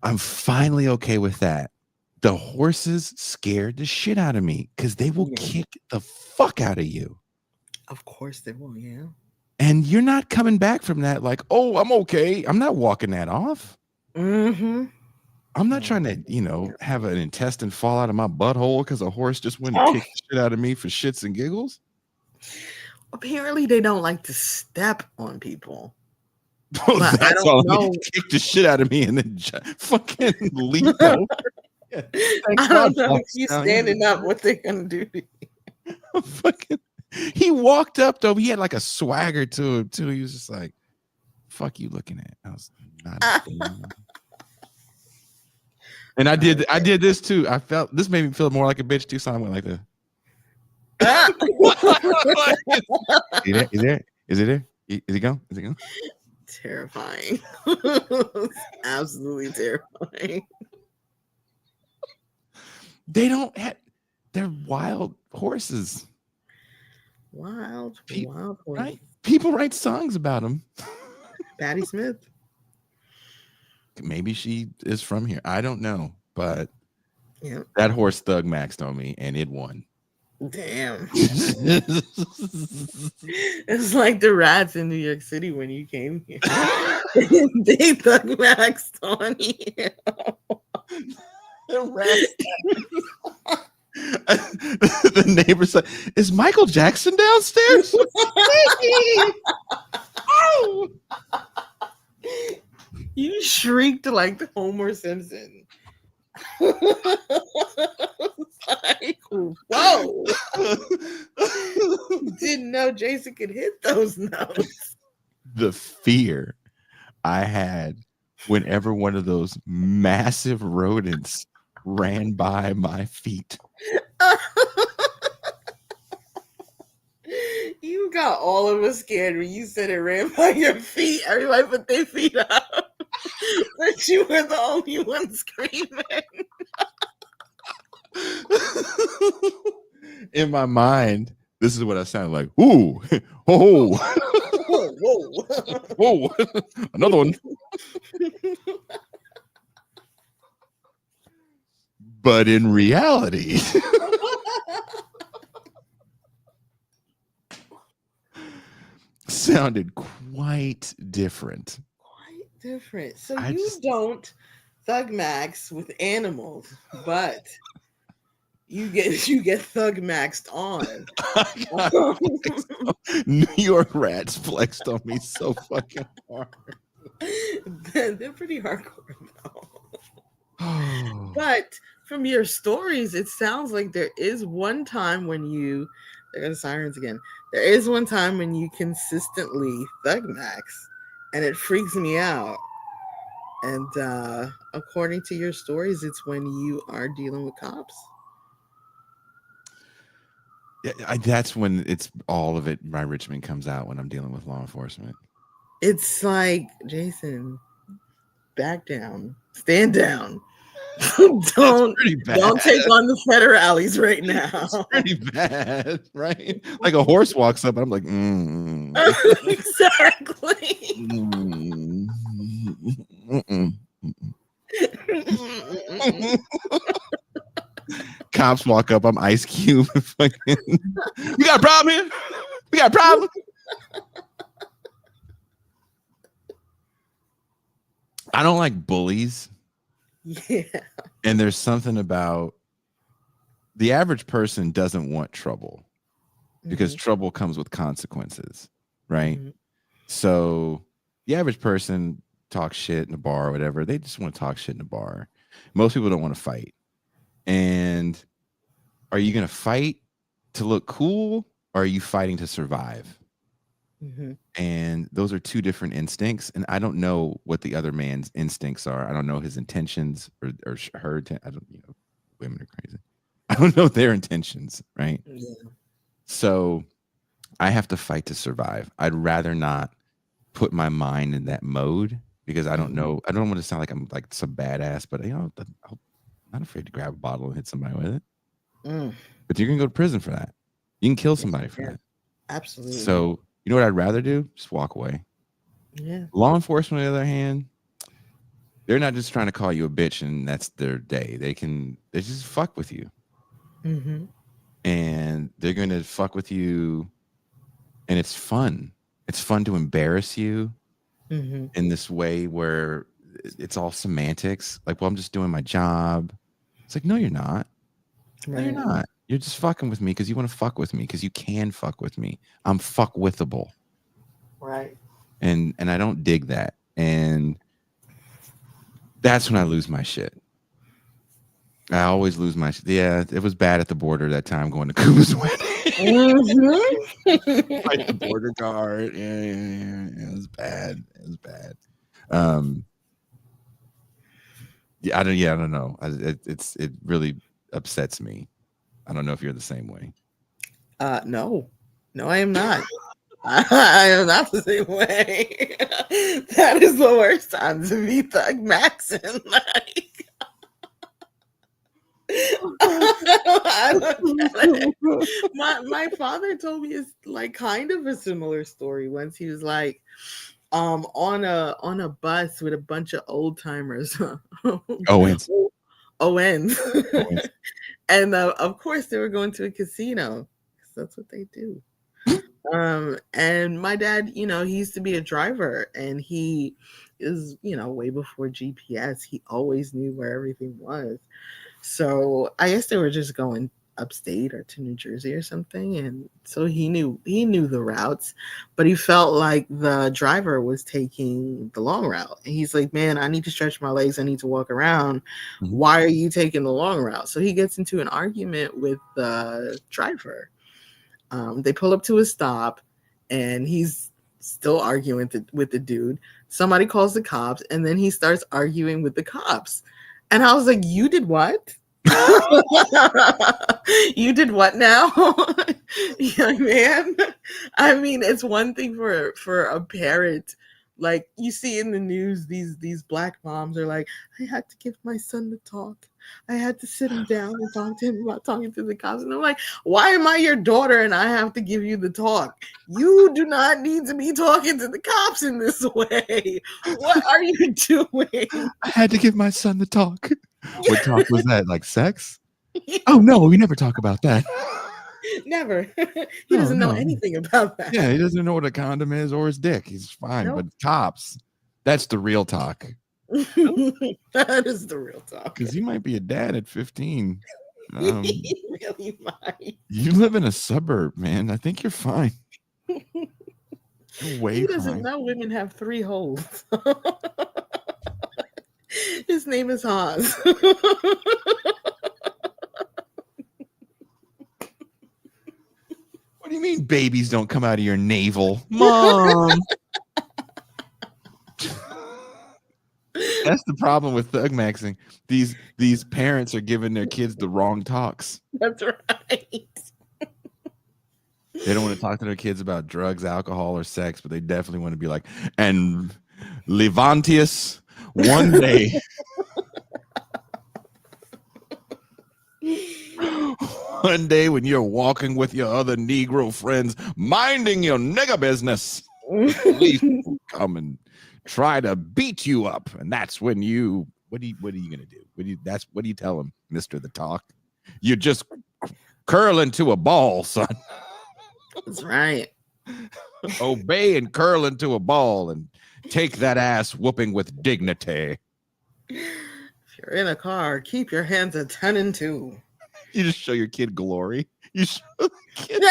I'm finally okay with that. The horses scared the shit out of me because they will kick the fuck out of you. Of course they will, yeah. And you're not coming back from that like, oh, I'm okay. I'm not walking that off. I'm not trying to, have an intestine fall out of my butthole because a horse just went and kicked the shit out of me for shits and giggles. Apparently they don't like to step on people. Oh, that's all. Kick the shit out of me and then fucking leap over. Yeah. I don't know if he's standing up, what they're gonna do to you. Fucking, he walked up though. He had like a swagger to him too. He was just like, "Fuck you looking at?" I was not. And I did this too. I felt this made me feel more like a bitch too. So I went like this. Is it there? Is it going? Is it going? Terrifying. Absolutely terrifying. They don't have, they're wild horses. Wild horses. Right? People write songs about them. Patti Smith. Maybe she is from here. I don't know, but that horse thug maxed on me and it won. Damn. It's like the rats in New York City when you came here. They thug maxed on you. The rats. The neighbor's like, is Michael Jackson downstairs? Oh! You shrieked like Homer Simpson. Like, whoa. Didn't know Jason could hit those notes. The fear I had whenever one of those massive rodents ran by my feet. You got all of us scared when you said it ran by your feet. Everybody put their feet up. But you were the only one screaming. In my mind, this is what I sounded like. Ooh, oh, whoa, whoa, another one. But in reality, sounded quite different. Quite different. So don't thug max with animals, but you get thug maxed on. New York rats flexed on me so fucking hard. They're pretty hardcore though. But from your stories, it sounds like there is one time when there are the sirens again. There is one time when you consistently thug max, and it freaks me out. And according to your stories, it's when you are dealing with cops. Yeah, that's when it's all of it. My Richmond comes out when I'm dealing with law enforcement. It's like, Jason, back down, stand down. Don't take on the federales right now. It's pretty bad, right? Like a horse walks up, and I'm like, exactly. Cops walk up, I'm Ice Cube. We got a problem here. We got a problem. I don't like bullies. Yeah. And there's something about the average person doesn't want trouble because trouble comes with consequences. right? Mhm. So the average person talks shit in a bar or whatever. They just want to talk shit in a bar. Most people don't want to fight. And are you going to fight to look cool, or are you fighting to survive? Mhm. And those are two different instincts. And I don't know what the other man's instincts are. I don't know his intentions or her. I don't, women are crazy. I don't know their intentions, right? Yeah. So I have to fight to survive. I'd rather not put my mind in that mode because I don't know. I don't want to sound like I'm like some badass, but I'm not afraid to grab a bottle and hit somebody with it. Mm. But you're gonna go to prison for that. You can kill Yes, somebody for yeah. that. Absolutely. So you know what I'd rather do? Just walk away. Yeah. Law enforcement, on the other hand, they're not just trying to call you a bitch and that's their day. They just fuck with you. Mm-hmm. And they're gonna fuck with you, and it's fun. It's fun to embarrass you in this way where it's all semantics. Like, well, I'm just doing my job. It's like, no, you're not. No, you're Right. not. You're just fucking with me because you want to fuck with me because you can fuck with me. I'm fuck withable. Right. And I don't dig that. And that's when I lose my shit. I always lose my shit. Yeah, it was bad at the border that time going to Kuba's wedding. Like the border guard. Yeah, it was bad. It was bad. I don't know. It really upsets me. I don't know if you're the same way. No, I am not. I am not the same way. That is the worst time to be Thug Maxon. Like, I don't get it. My father told me it's like kind of a similar story. Once he was like, on a bus with a bunch of old timers. Owens. Owens. Owens. And of course they were going to a casino because that's what they do. And my dad, he used to be a driver, and he is, way before GPS. He always knew where everything was. So I guess they were just going upstate or to New Jersey or something, and so he knew the routes, but he felt like the driver was taking the long route, and he's like, man, I need to stretch my legs, I need to walk around. Why are you taking the long route? So he gets into an argument with the driver. They pull up to a stop, and he's still arguing with the dude. Somebody calls the cops, and then he starts arguing with the cops, and I was like, you did what? You did what now? Young man. I mean, it's one thing for a parent, like you see in the news, these black moms are like, I had to give my son the talk. I had to sit him down and talk to him about talking to the cops. And I'm like, why am I your daughter and I have to give you the talk? You do not need to be talking to the cops in this way. What are you doing? I had to give my son the talk. What talk was that? Like sex? Oh no, we never talk about that. Never. He doesn't know anything about that. Yeah, he doesn't know what a condom is or his dick. He's fine. But cops, that's the real talk. That is the real talk. Because you might be a dad at 15. He really might. You live in a suburb, man. I think you're fine. He doesn't know women have 3 holes. His name is Haas. What do you mean babies don't come out of your navel? Mom. That's the problem with Thug Maxing. These parents are giving their kids the wrong talks. That's right. They don't want to talk to their kids about drugs, alcohol, or sex, but they definitely want to be like, and Levantius, one day. One day when you're walking with your other Negro friends, minding your nigga business, police will come and try to beat you up, and that's when you. What are you gonna do? What do you tell him, Mister the Talk? You just curl into a ball, son. That's right. Obey and curl into a ball and take that ass whooping with dignity. If you're in a car, keep your hands at 10 and 2. You just show your kid glory. You show the kid.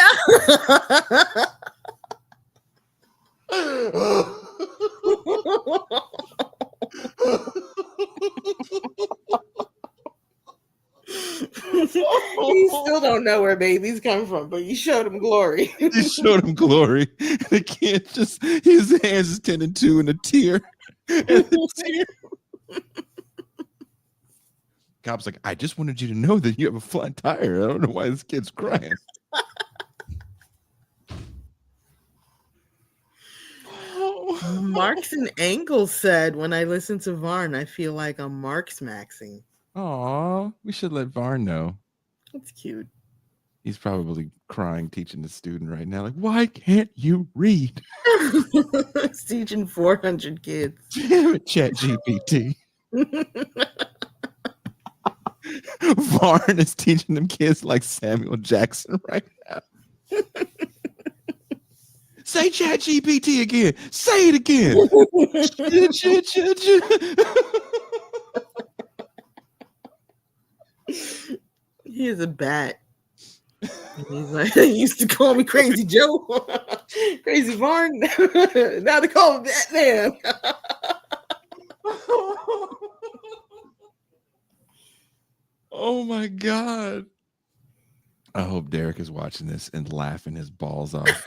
You still don't know where babies come from, but you showed him glory. He showed him glory. And the kid just, his hands is 10 and 2 in a tear. And the tear. Cop's like, I just wanted you to know that you have a flat tire. I don't know why this kid's crying. Marks and Angles said, when I listen to Varn, I feel like I'm Marks maxing. Aw, we should let Varn know. That's cute. He's probably crying, teaching the student right now. Like, why can't you read? He's teaching 400 kids. Damn it, ChatGPT. Varn is teaching them kids like Samuel Jackson right now. Say ChatGPT again. Say it again. He is a bat. He's like, they used to call me Crazy Joe. Crazy Varn. Now they call me Batman. Oh my God. I hope Derek is watching this and laughing his balls off.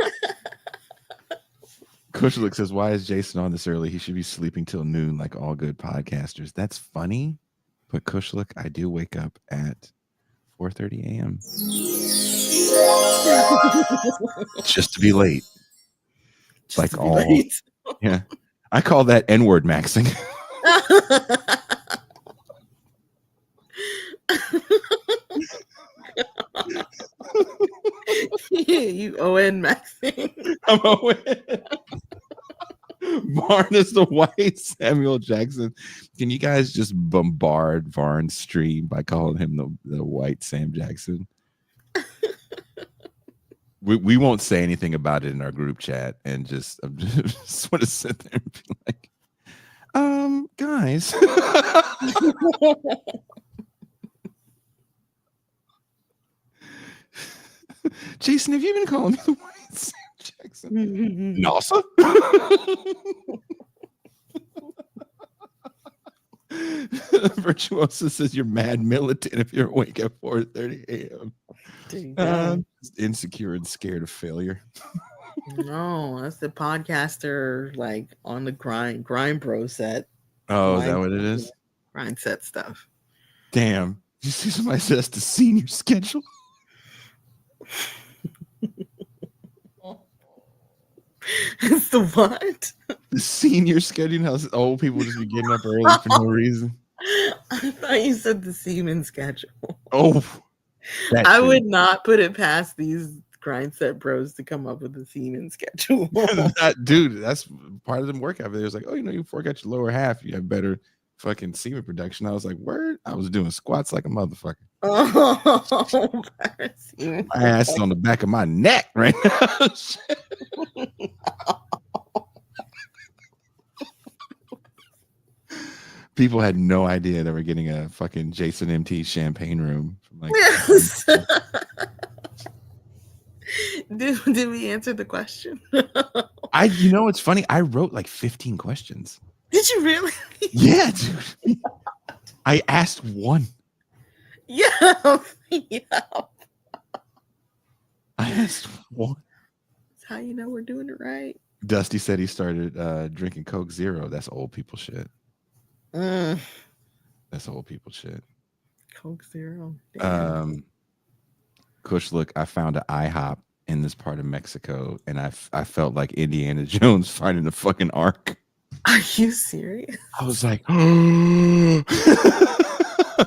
Kushlik says, why is Jason on this early? He should be sleeping till noon like all good podcasters. That's funny. But Kushlik, I do wake up at 4:30 a.m. just to be late. Just like to be all. late. Yeah. I call that N-word maxing. You ON maxing. I'm ON. Varn is the white Samuel Jackson. Can you guys just bombard Varn's stream by calling him the white Sam Jackson? We won't say anything about it in our group chat, and just want to sit there and be like, guys. Jason, have you been calling me the white Sam Jackson? NASA? Virtuoso says you're mad militant if you're awake at 4:30 a.m. Insecure and scared of failure. No, that's the podcaster like on the grind bro set. Oh, is that what it is? Grind set stuff. Damn. Did you see somebody says the senior schedule? It's the what? The senior schedule. How old people just be getting up early for no reason. I thought you said the semen schedule. Oh, I would not put it past these grind set bros to come up with a semen schedule. Dude, that's part of the workout. It was like, oh, you forgot your lower half, you have better fucking semen production. I was like, word. I was doing squats like a motherfucker. Oh, my ass is on the back of my neck right now. People had no idea they were getting a fucking Jason MT champagne room. From like, yes. Did we answer the question? It's funny. I wrote like 15 questions. Did you really? Yeah, dude. I asked one. Yeah. I asked one. That's how you know we're doing it right. Dusty said he started drinking Coke Zero. That's old people shit. That's old people shit. Coke Zero. Kush, look, I found an IHOP in this part of Mexico, and I felt like Indiana Jones finding the fucking Ark. Are you serious? I was like, I'm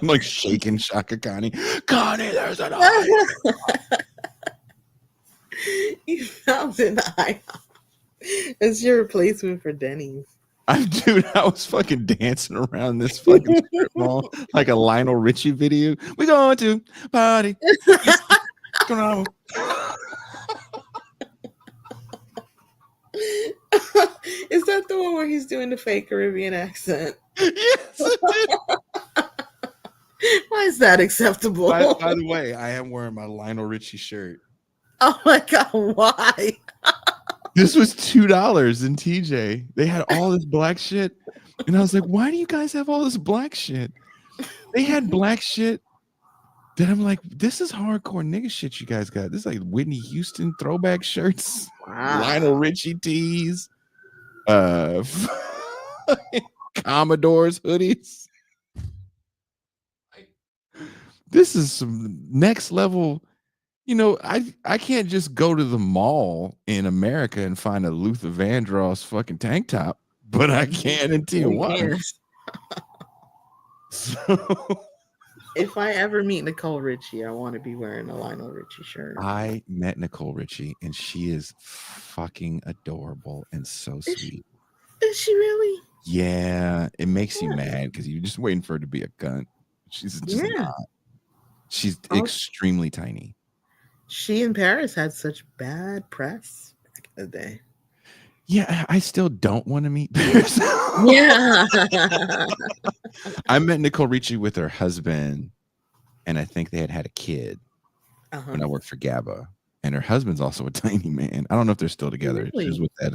like shaking Shaka Connie. Connie, there's an IHOP. You found an IHOP. It's your replacement for Denny's. I was fucking dancing around this fucking strip mall like a Lionel Richie video. We're going to party. Is that the one where he's doing the fake Caribbean accent? Yes. Why is that acceptable? By the way, I am wearing my Lionel Richie shirt. Oh my god, why? This was $2 in TJ. They had all this black shit. And I was like, why do you guys have all this black shit? They had black shit that I'm like, this is hardcore nigga shit you guys got. This is like Whitney Houston throwback shirts, Lionel Richie tees, Commodores hoodies. This is some next level. You know, I can't just go to the mall in America and find a Luther Vandross fucking tank top, but I can in Tijuana. So if I ever meet Nicole Richie, I want to be wearing a Lionel Richie shirt. I met Nicole Richie and she is fucking adorable and so sweet. Is she really? Yeah, it makes you mad because you're just waiting for her to be a cunt. She's just not. She's extremely tiny. She and Paris had such bad press back in the day. Yeah, I still don't want to meet Paris. Yeah. I met Nicole Richie with her husband, and I think they had a kid when I worked for GABA. And her husband's also a tiny man. I don't know if they're still together. Really? She was with that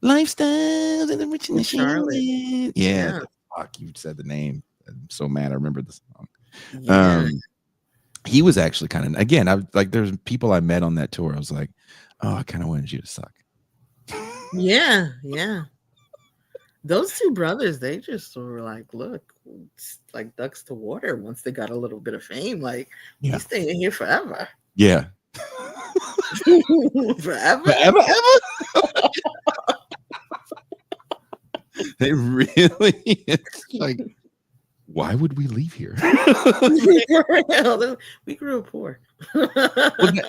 Lifestyles and the Rich and the Charlotte. Yeah. Fuck, you said the name. I'm so mad I remember the song. Yeah. He was actually kind of, again, I like there's people I met on that tour. I was like, oh, I kind of wanted you to suck. Yeah. Those two brothers, they just were like, look, it's like ducks to water once they got a little bit of fame. Like, we stay in here forever. Yeah. Forever? They really, it's like, why would we leave here? We grew up poor. Well,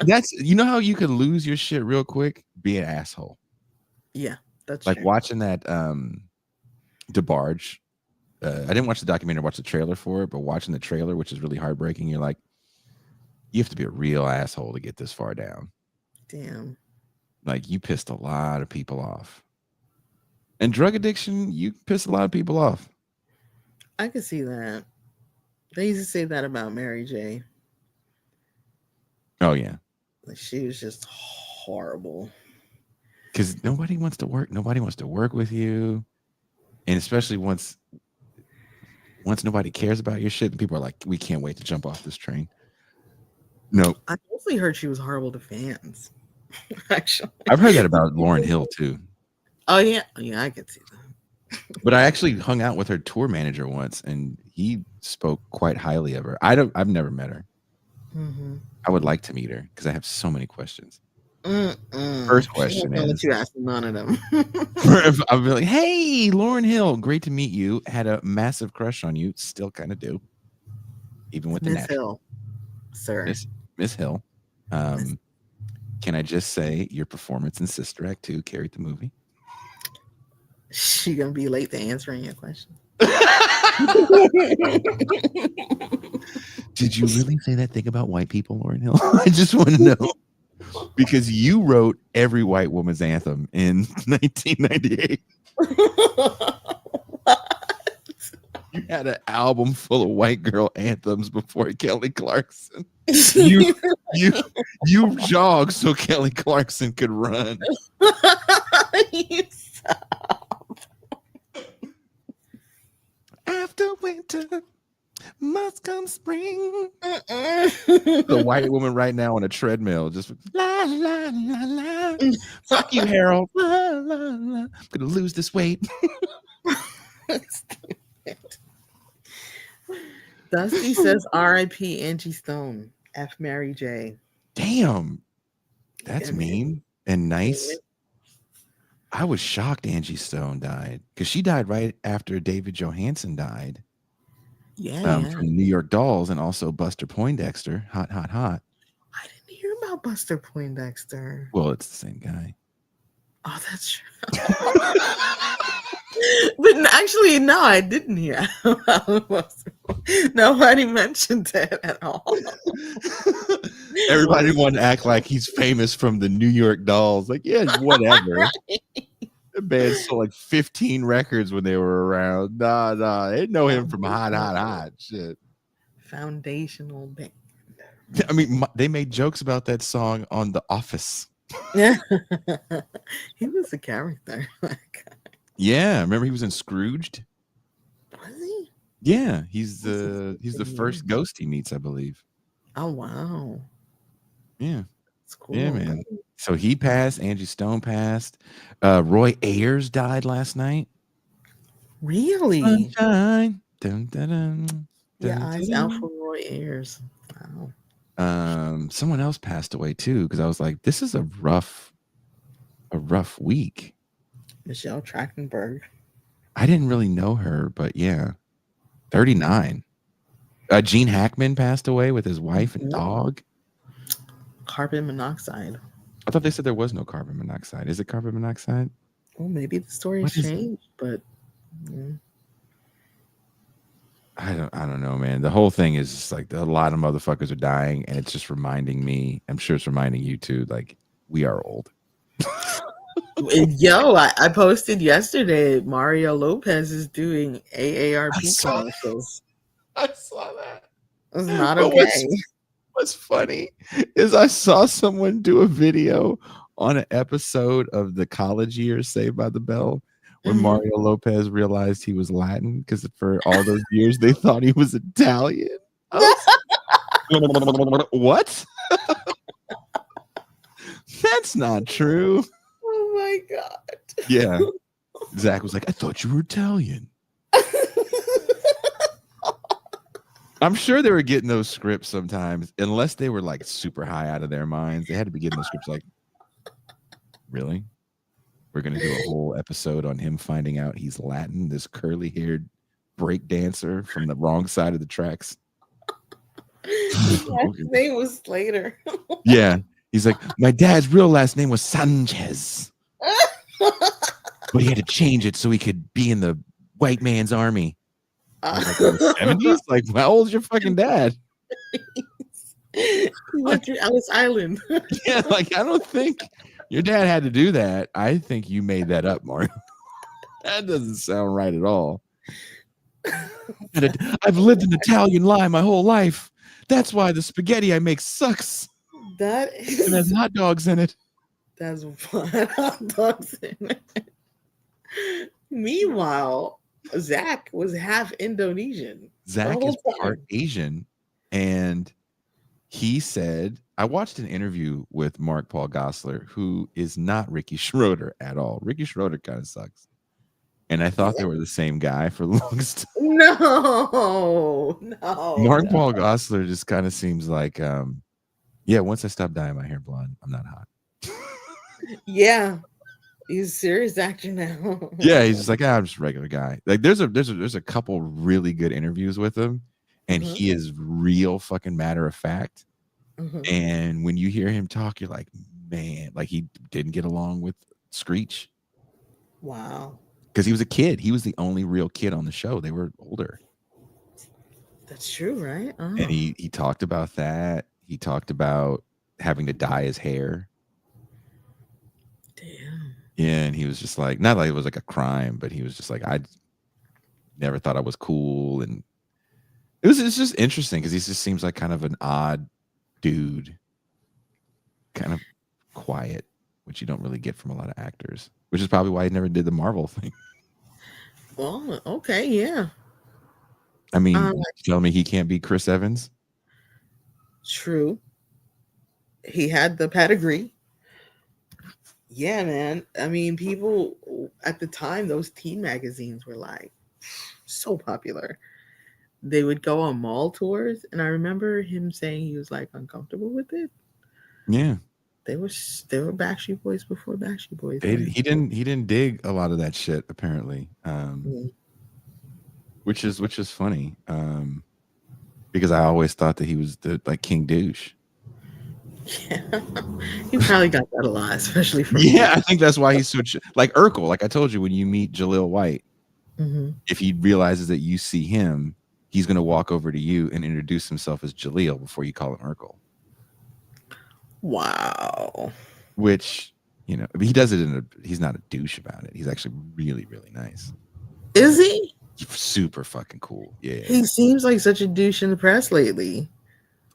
that's, you know how you could lose your shit real quick? Be an asshole. Yeah, that's like true. watching that DeBarge. I didn't watch the documentary, watch the trailer for it, but watching the trailer, which is really heartbreaking, you're like, you have to be a real asshole to get this far down. Damn. Like, you pissed a lot of people off. And drug addiction, you piss a lot of people off. I could see that. They used to say that about Mary J. Oh, yeah. Like, she was just horrible. Because nobody wants to work. Nobody wants to work with you. And especially once nobody cares about your shit and people are like, we can't wait to jump off this train. No. I mostly heard she was horrible to fans. Actually. I've heard that about Lauryn Hill, too. Oh, yeah. Yeah, I could see that. But I actually hung out with her tour manager once, and he spoke quite highly of her. I've never met her. Mm-hmm. I would like to meet her because I have so many questions. First question is, you ask none of them. I'll be like, hey, Lauryn Hill, great to meet you. Had a massive crush on you. Still kind of do. Even with Miss Hill, sir. Miss Hill. Can I just say your performance in Sister Act 2 carried the movie? She gonna be late to answering your question. Did you really say that thing about white people, Lauryn Hill? I just want to know. Because you wrote every white woman's anthem in 1998. You had an album full of white girl anthems before Kelly Clarkson. You jogged so Kelly Clarkson could run. After winter must come spring. The white woman right now on a treadmill, just la la la la. Fuck you, Harold. La, la, la. I'm gonna lose this weight. Dusty says R.I.P. Angie Stone. F Mary J. Damn, that's mean and nice. I was shocked Angie Stone died because she died right after David Johansen died. Yeah, from New York Dolls and also Buster Poindexter. Hot. I didn't hear about Buster Poindexter. Well, it's the same guy. Oh, that's true. But actually, no, I didn't hear about Buster. Nobody mentioned it at all. Everybody wanted to act like he's famous from the New York Dolls. Like, yeah, whatever. Right. The band sold like 15 records when they were around. Nah. They know him from Hot. Shit. Foundational band. I mean, they made jokes about that song on The Office. Yeah. He was a character. Yeah, remember he was in Scrooged? Was he? Yeah, he's the first ghost he meets, I believe. Oh wow. Yeah. It's cool. Yeah, man. So he passed, Angie Stone passed. Roy Ayers died last night. Really? Sunshine. Dun, dun, dun, Yeah, dun, eyes dun, out dun. for Roy Ayers. Wow. Someone else passed away too, because I was like, this is a rough week. Michelle Trachtenberg. I didn't really know her, but yeah. 39. Gene Hackman passed away with his wife and dog. Carbon monoxide. I thought they said there was no carbon monoxide. Is it carbon monoxide? Well, maybe the story's changed, but yeah. I don't know, man. The whole thing is just like a lot of motherfuckers are dying, and it's just reminding me. I'm sure it's reminding you too. Like, we are old. Yo, I posted yesterday. Mario Lopez is doing AARP commercials. I saw that. It's not okay. What's funny is I saw someone do a video on an episode of the college years Saved by the Bell when Mario Lopez realized he was Latin, because for all those years they thought he was Italian. What? That's not true. Oh my God. Yeah. Zach was like, I thought you were Italian. I'm sure they were getting those scripts sometimes, unless they were like super high out of their minds. They had to be getting those scripts like, really? We're going to do a whole episode on him finding out he's Latin, this curly-haired break dancer from the wrong side of the tracks. His last name was Slater. Yeah. He's like, my dad's real last name was Sanchez. But he had to change it so he could be in the white man's army. Like, in the 70s? Like, how old is your fucking dad? He went to Ellis Island. Yeah, like, I don't think your dad had to do that. I think you made that up, Mario. That doesn't sound right at all. I've lived an Italian lie my whole life. That's why the spaghetti I make sucks. That is. It has hot dogs in it. That's hot dogs in it. Meanwhile, Zach was half Indonesian. Zach is part Asian, and he said, I watched an interview with Mark Paul Gosselaar, who is not Ricky Schroeder at all. Ricky Schroeder kind of sucks. And I thought they were the same guy for the longest time. No. Mark Paul Gosselaar just kind of seems like, yeah, once I stop dyeing my hair blonde, I'm not hot. Yeah. He's a serious actor now. Yeah, he's just like, I'm just a regular guy. Like there's a couple really good interviews with him, and he is real fucking matter of fact. And when you hear him talk, you're like, man, like he didn't get along with Screech. Wow. Because he was a kid. He was the only real kid on the show. They were older. That's true, right? Oh. And he talked about that. He talked about having to dye his hair. Damn. Yeah, and he was just like, not like it was like a crime, but he was just like, I never thought I was cool. And it's just interesting because he just seems like kind of an odd dude, kind of quiet, which you don't really get from a lot of actors, which is probably why he never did the Marvel thing. Well, okay, yeah. I mean, tell me he can't be Chris Evans? True. He had the pedigree. Yeah, man. I mean, people at the time, those teen magazines were like so popular. They would go on mall tours, and I remember him saying he was like uncomfortable with it. Yeah. They were Backstreet Boys before Backstreet Boys. He didn't dig a lot of that shit apparently, which is funny, because I always thought that he was the like King Douche. Yeah, he probably got that a lot, especially from I think that's why he's so like Urkel. Like I told you, when you meet Jaleel White, if he realizes that you see him, he's gonna walk over to you and introduce himself as Jaleel before you call him Urkel. Wow. Which, you know, he does it he's not a douche about it. He's actually really, really nice. Is he? Super fucking cool. Yeah. He seems like such a douche in the press lately.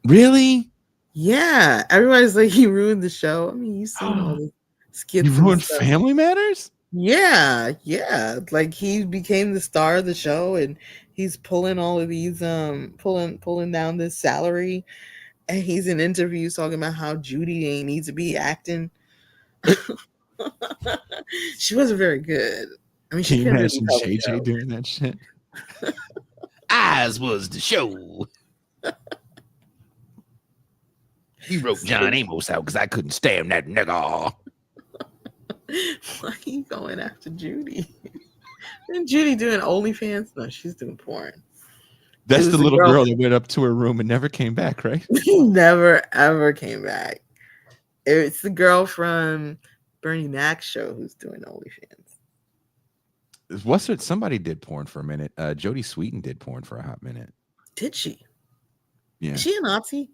Really? Yeah, everybody's like he ruined the show. I mean, you've seen all the You skits and ruined stuff. Family Matters? Yeah, yeah. Like he became the star of the show, and he's pulling all of these pulling down this salary, and he's in interviews talking about how Judy ain't need to be acting. She wasn't very good. I mean, she Can you couldn't really imagine tell the JJ joke. doing that shit? Eyes was the show. You wrote John Amos out because I couldn't stand that nigga. Why are you going after Judy? Isn't Judy doing OnlyFans? No, she's doing porn. That's was the the little girl- girl that went up to her room and never came back, right? Never ever came back. It's the girl from Bernie Mac's show who's doing OnlyFans. What's it? Somebody did porn for a minute. Jodie Sweetin did porn for a hot minute. Did she? Yeah. Is she a Nazi?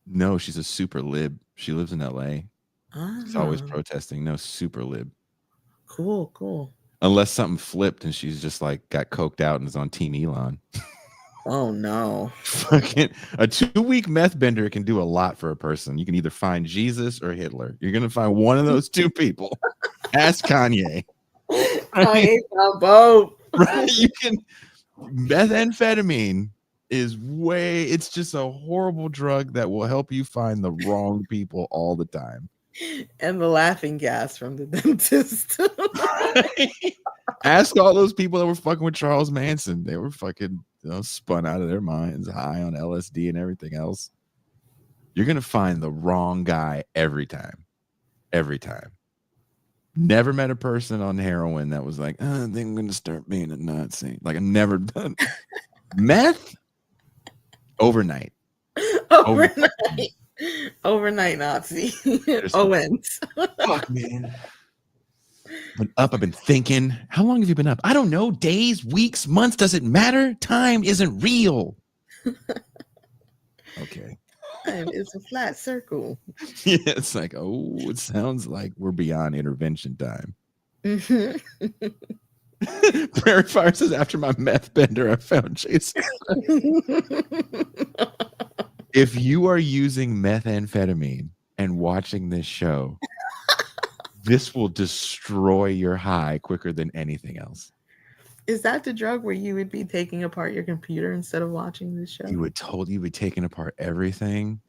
No, she's a super lib. She lives in LA. She's always Ah, protesting. No, super lib. cool. Unless something flipped and she's just like got coked out and is on Team Elon. Oh no. Fucking a 2-week meth bender can do a lot for a person. You can either find Jesus or Hitler. You're gonna find one of those two people. Ask Kanye. I found both. Right? You can methamphetamine is it's just a horrible drug that will help you find the wrong people all the time. And the laughing gas from the dentist. Ask all those people that were fucking with Charles Manson. They were fucking spun out of their minds, high on LSD and everything else. You're gonna find the wrong guy every time. Every time. Never met a person on heroin that was like, I think I'm gonna start being a Nazi. Like, I've never done meth overnight. Overnight Nazi. There's Owens. Fuck, man. Been up. I've been thinking. How long have you been up? I don't know. Days, weeks, months. Does it matter? Time isn't real. Okay. Time is a flat circle. Yeah, it's like, oh, it sounds like we're beyond intervention time. Prairie Fire says, after my meth bender, I found Jason. If you are using methamphetamine and watching this show, this will destroy your high quicker than anything else. Is that the drug where you would be taking apart your computer instead of watching this show? You would be taking apart everything.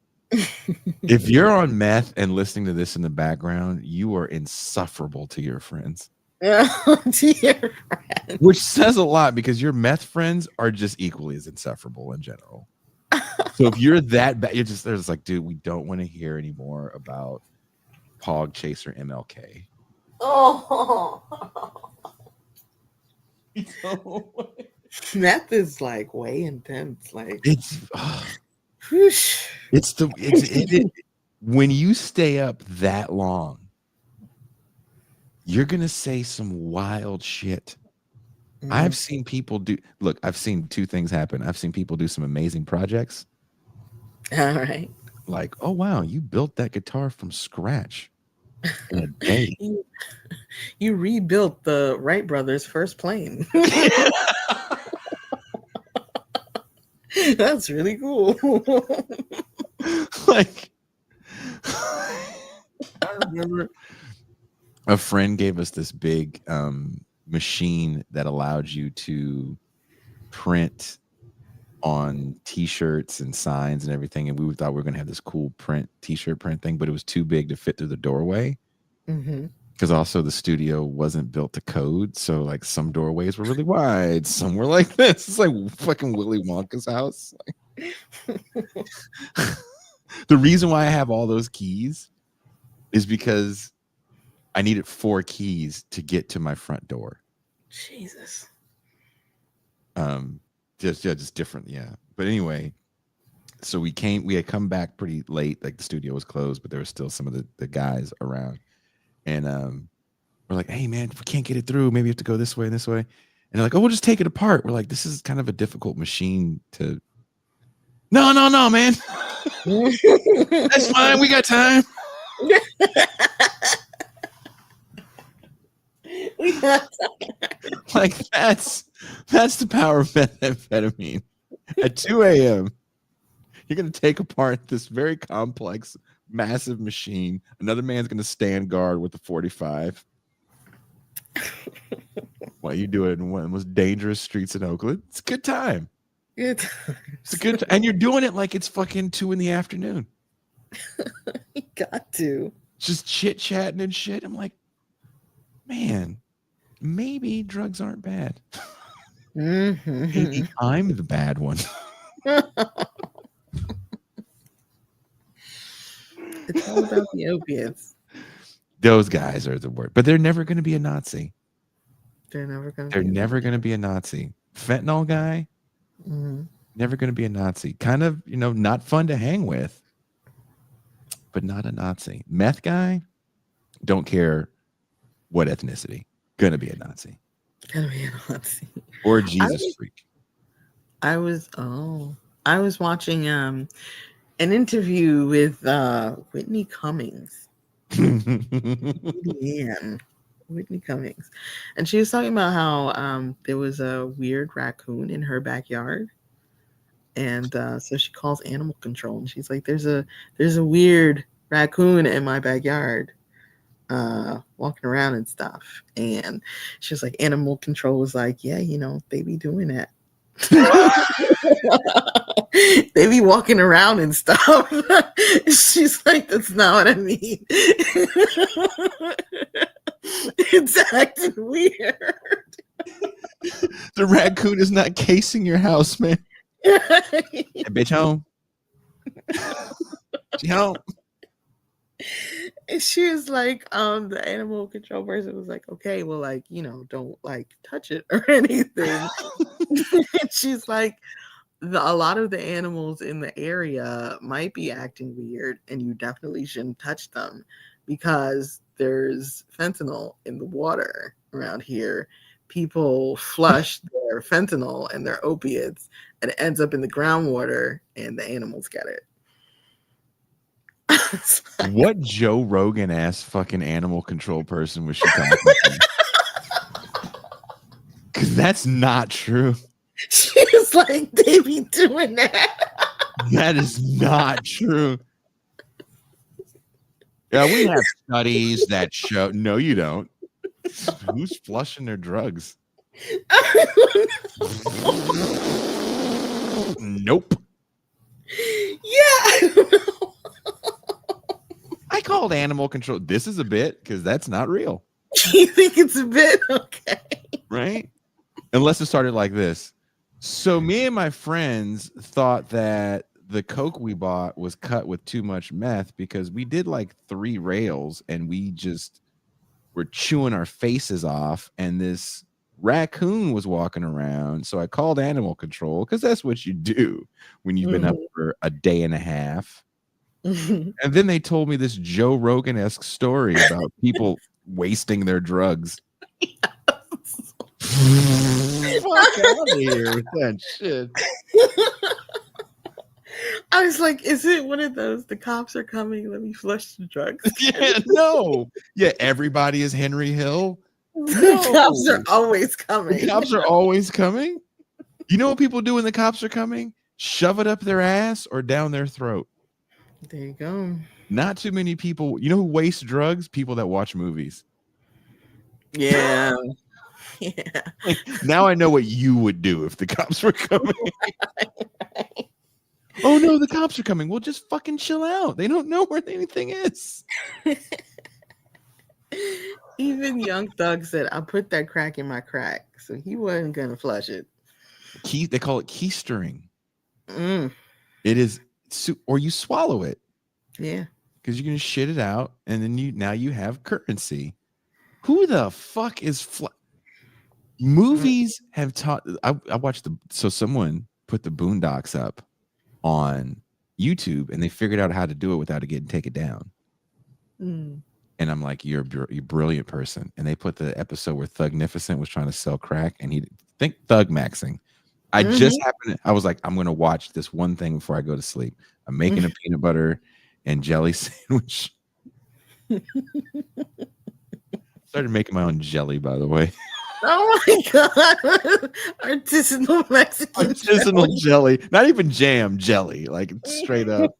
If you're on meth and listening to this in the background, you are insufferable to your friends. Dear friend. Which says a lot because your meth friends are just equally as insufferable in general. So if you're that bad, there's like, dude, we don't want to hear anymore about Pog Chaser MLK. Oh. Meth is like way intense. Like when you stay up that long, you're gonna say some wild shit. I've seen people I've seen two things happen. I've seen people do some amazing projects. All right. Like, oh wow, you built that guitar from scratch in a day. You rebuilt the Wright brothers' first plane. That's really cool. Like, I remember a friend gave us this big machine that allowed you to print on t-shirts and signs and everything, and we thought we were going to have this cool t-shirt print thing, but it was too big to fit through the doorway because also the studio wasn't built to code, so like some doorways were really wide, some were like this. It's like fucking Willy Wonka's house. The reason why I have all those keys is because I needed 4 keys to get to my front door. Jesus. Just different, yeah. But anyway, so we had come back pretty late, like the studio was closed, but there was still some of the guys around. And we're like, hey man, if we can't get it through, maybe we have to go this way and this way. And they're like, oh, we'll just take it apart. We're like, this is kind of a difficult machine to No, man. That's fine, we got time. Like that's the power of methamphetamine. At 2 a.m., You're going to take apart this very complex, massive machine. Another man's going to stand guard with the 45. While you do it in one of the most dangerous streets in Oakland. It's a good time. It's a good time. And you're doing it like it's fucking 2 PM. You got to. Just chit-chatting and shit. I'm like, man, maybe drugs aren't bad. Maybe I'm the bad one. It's all about the opiates. Those guys are the word. But they're never going to be a Nazi. They're never going to be a Nazi. Fentanyl guy, never going to be a Nazi. Kind of, not fun to hang with, but not a Nazi. Meth guy, don't care what ethnicity. Going to be a Nazi. Gonna be a Nazi. Or a Jesus freak. I was watching an interview with Whitney Cummings. Whitney Cummings, and she was talking about how there was a weird raccoon in her backyard, and so she calls animal control, and she's like, "There's a weird raccoon in my backyard, walking around and stuff." And she was like, "Animal control was like, yeah, they be doing that." They be walking around and stuff. She's like, "That's not what I mean." It's acting weird. The raccoon is not casing your house, man. Hey, bitch, home. She home. And she was like, the animal control person was like, "Okay, well, like, don't like touch it or anything." And she's like, a lot of the animals in the area might be acting weird, and you definitely shouldn't touch them because there's fentanyl in the water around here. People flush their fentanyl and their opiates, and it ends up in the groundwater, and the animals get it. What Joe Rogan ass fucking animal control person was she talking to? Because that's not true. She was like, "They be doing that." That is not true. Yeah, we have studies that show. No, you don't. Who's flushing their drugs? Nope. Yeah, I don't know. I called animal control. This is a bit because that's not real. You think it's a bit okay, right? Unless it started like this. So me and my friends thought that the Coke we bought was cut with too much meth because we did like 3 rails and we just were chewing our faces off, and this raccoon was walking around. So I called animal control because that's what you do when you've been up for a day and a half. And then they told me this Joe Rogan-esque story about people wasting their drugs. Fuck out of here with that shit. I was like, "Is it one of those, the cops are coming, let me flush the drugs"? Yeah, no. Yeah, everybody is Henry Hill. The cops are always coming. The cops are always coming. You know what people do when the cops are coming? Shove it up their ass or down their throat. There you go. Not too many people. You know who waste drugs? People that watch movies. Yeah. Yeah. Now I know what you would do if the cops were coming. Oh no, the cops are coming. Well, just fucking chill out. They don't know where anything is. Even Young Thug said, "I put that crack in my crack," so he wasn't gonna flush it. They call it keistering. Mm. It is, or you swallow it. Yeah, because you're gonna shit it out, and then you have currency. Who the fuck is movies have taught? I watched someone put the Boondocks up on YouTube, and they figured out how to do it without it getting taken down. And I'm like, you're a brilliant person. And they put the episode where Thugnificent was trying to sell crack, and he think Thug Maxing. I just happened. I was like, I'm gonna watch this one thing before I go to sleep. I'm making a peanut butter and jelly sandwich. Started making my own jelly, by the way. Oh my god. Artisanal Mexican Artisanal jelly. Not even jam, jelly. Like straight up.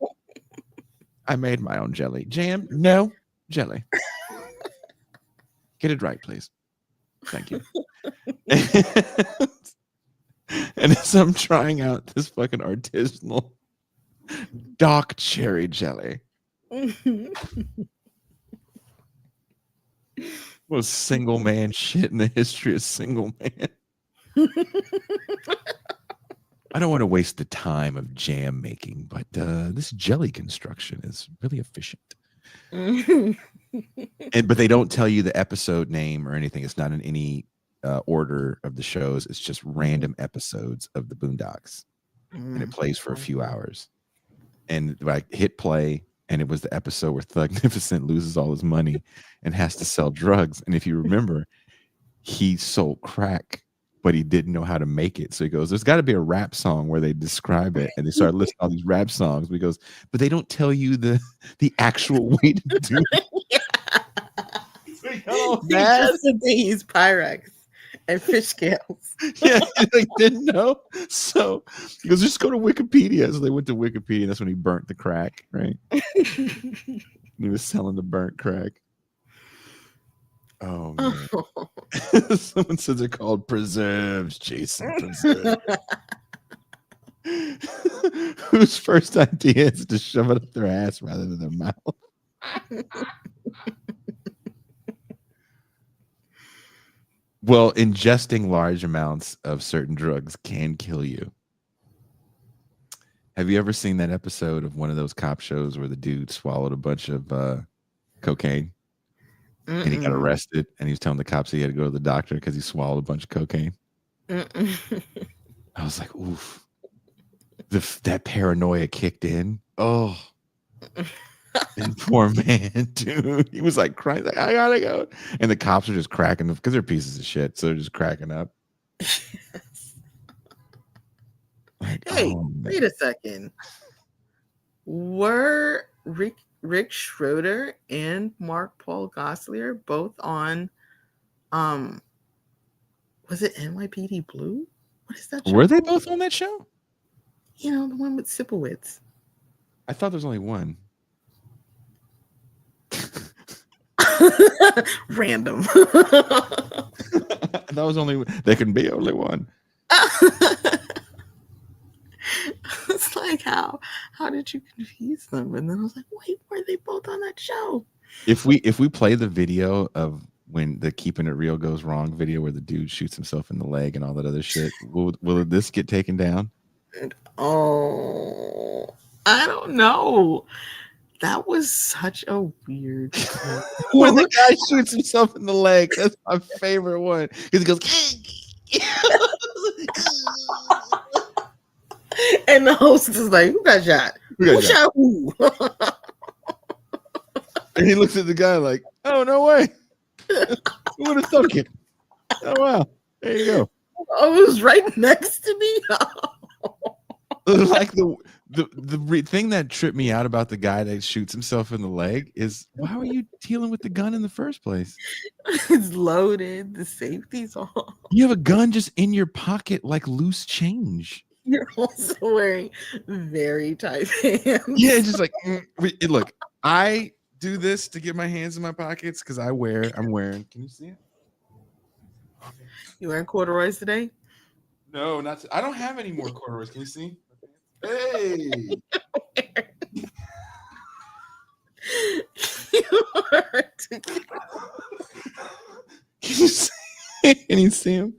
I made my own jelly. Jam? No, jelly. Get it right, please. Thank you. And as I'm trying out this fucking artisanal Doc cherry jelly. Most single man shit in the history of single man. I don't want to waste the time of jam making, but this jelly construction is really efficient. But they don't tell you the episode name or anything. It's not in any order of the shows. It's just random episodes of the Boondocks, and it plays for a few hours. And I hit play, and it was the episode where Thugnificent loses all his money and has to sell drugs. And if you remember, he sold crack, but he didn't know how to make it. So he goes, there's got to be a rap song where they describe it. And they started listing all these rap songs. He goes, but they don't tell you the actual way to do it. He's Pyrex and fish scales. Yeah, he didn't know. So he goes, just go to Wikipedia. So they went to Wikipedia. And that's when he burnt the crack, right? He was selling the burnt crack. Oh man. Someone says they're called preserves, Jason. Preserves. Whose first idea is to shove it up their ass rather than their mouth? Well, ingesting large amounts of certain drugs can kill you. Have you ever seen that episode of one of those cop shows where the dude swallowed a bunch of cocaine? And he got arrested, and he was telling the cops he had to go to the doctor because he swallowed a bunch of cocaine. I was like, oof. That paranoia kicked in. Oh. And poor man, dude. He was like crying, like, I gotta go. And the cops are just cracking up because they're pieces of shit. So they're just cracking up. Like, hey, wait a second. Were Rick Schroeder and Mark Paul Gosselaar both on was it NYPD Blue? What is that show? Were they both on that show? You know, the one with Sipowicz. I thought there was only one. Random. That was only there can be only one. It's like how did you confuse them? And then I was like, wait, were they both on that show? If we play the video of when the Keeping It Real Goes Wrong video where the dude shoots himself in the leg and all that other shit, will this get taken down? Oh, I don't know. That was such a weird when the guy shoots himself in the leg. That's my favorite one. Because he goes and the host is like, who got shot? Who shot who? And he looks at the guy like, oh, no way. Who would have thunk it? Oh, wow. There you go. Oh, it was right next to me. Like the thing that tripped me out about the guy that shoots himself in the leg is, why were you dealing with the gun in the first place? It's loaded. The safety's off. You have a gun just in your pocket like loose change. You're also wearing very tight pants. Yeah, just like, look, I do this to get my hands in my pockets because I'm wearing. Can you see it? You wearing corduroys today? No, not. I don't have any more corduroys. Can you see? Hey. Can you see them?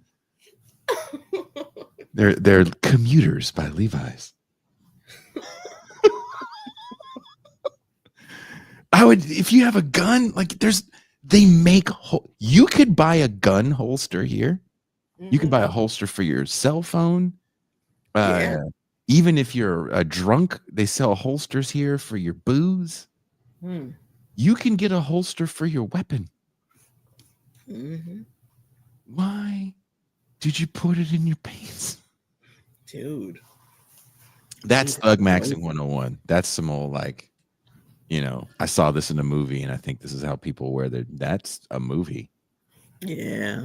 They're Commuters by Levi's. I would, if you have a gun, like they make, you could buy a gun holster here. You can buy a holster for your cell phone. Yeah. Even if you're a drunk, they sell holsters here for your booze. You can get a holster for your weapon. Why did you put it in your pants? Dude. That's Thug Maxing 101. That's some old, like, you know, I saw this in a movie and I think this is how people wear their, that's a movie. Yeah.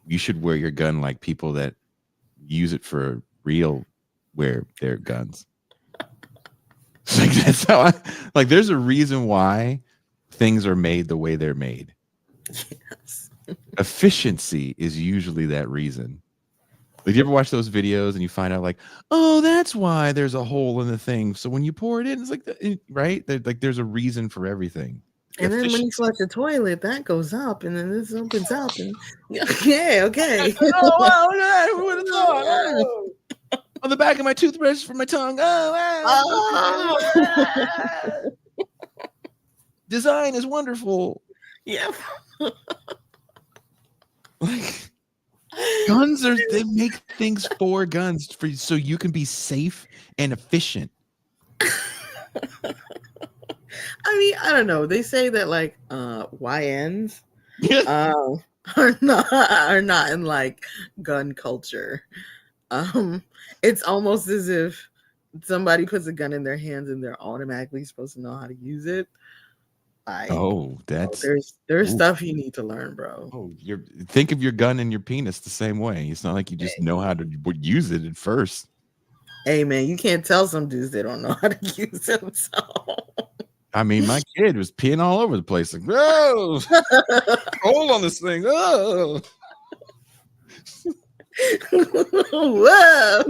you should wear your gun like people that use it for real wear their guns. Like that's how I like. There's a reason why things are made the way they're made. Yes. Efficiency is usually that reason. Like, you ever watch those videos and you find out like, oh, that's why there's a hole in the thing. So when you pour it in, it's like, right? Like there's a reason for everything. And then when you flush the toilet, that goes up, and then this opens up, and okay. Oh, wow, I would have thought. Oh. On the back of my toothbrush for my tongue. Oh, wow. Design is wonderful. Yeah. Like, guns they make things for guns so you can be safe and efficient. I mean, I don't know. They say that like YNs are not in like gun culture. It's almost as if somebody puts a gun in their hands and they're automatically supposed to know how to use it. Like, there's stuff you need to learn, bro. Oh, think of your gun and your penis the same way. It's not like you just know how to use it at first. Hey man, you can't tell some dudes they don't know how to use them. So I mean, my kid was peeing all over the place. Like, whoa, hold on this thing. Oh. Whoa.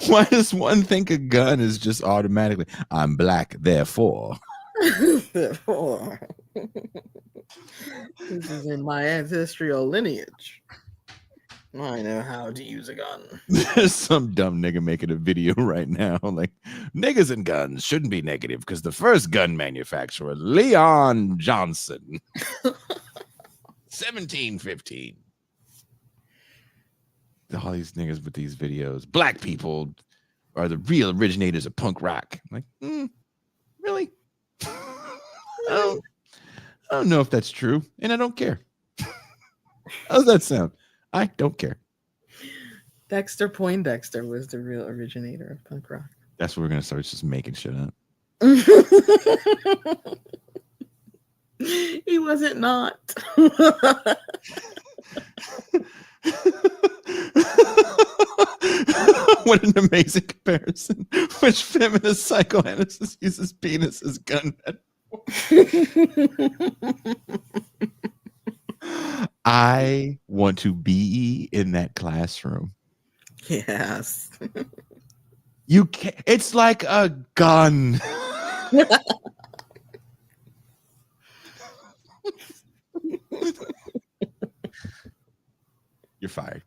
Why does one think a gun is just automatically, I'm black, therefore? This is in my ancestral lineage. I know how to use a gun. There's some dumb nigga making a video right now. Like, niggas and guns shouldn't be negative because the first gun manufacturer, Leon Johnson, 1715. All these niggas with these videos. Black people are the real originators of punk rock. I'm like, really? I don't know if that's true, and I don't care. How's that sound? I don't care. Dexter Poindexter was the real originator of punk rock. That's what we're gonna start just making shit up. He wasn't not. What an amazing comparison. Which feminist psychoanalyst uses penis as gun metaphor? I want to be in that classroom. Yes. You can't, it's like a gun. You're fired.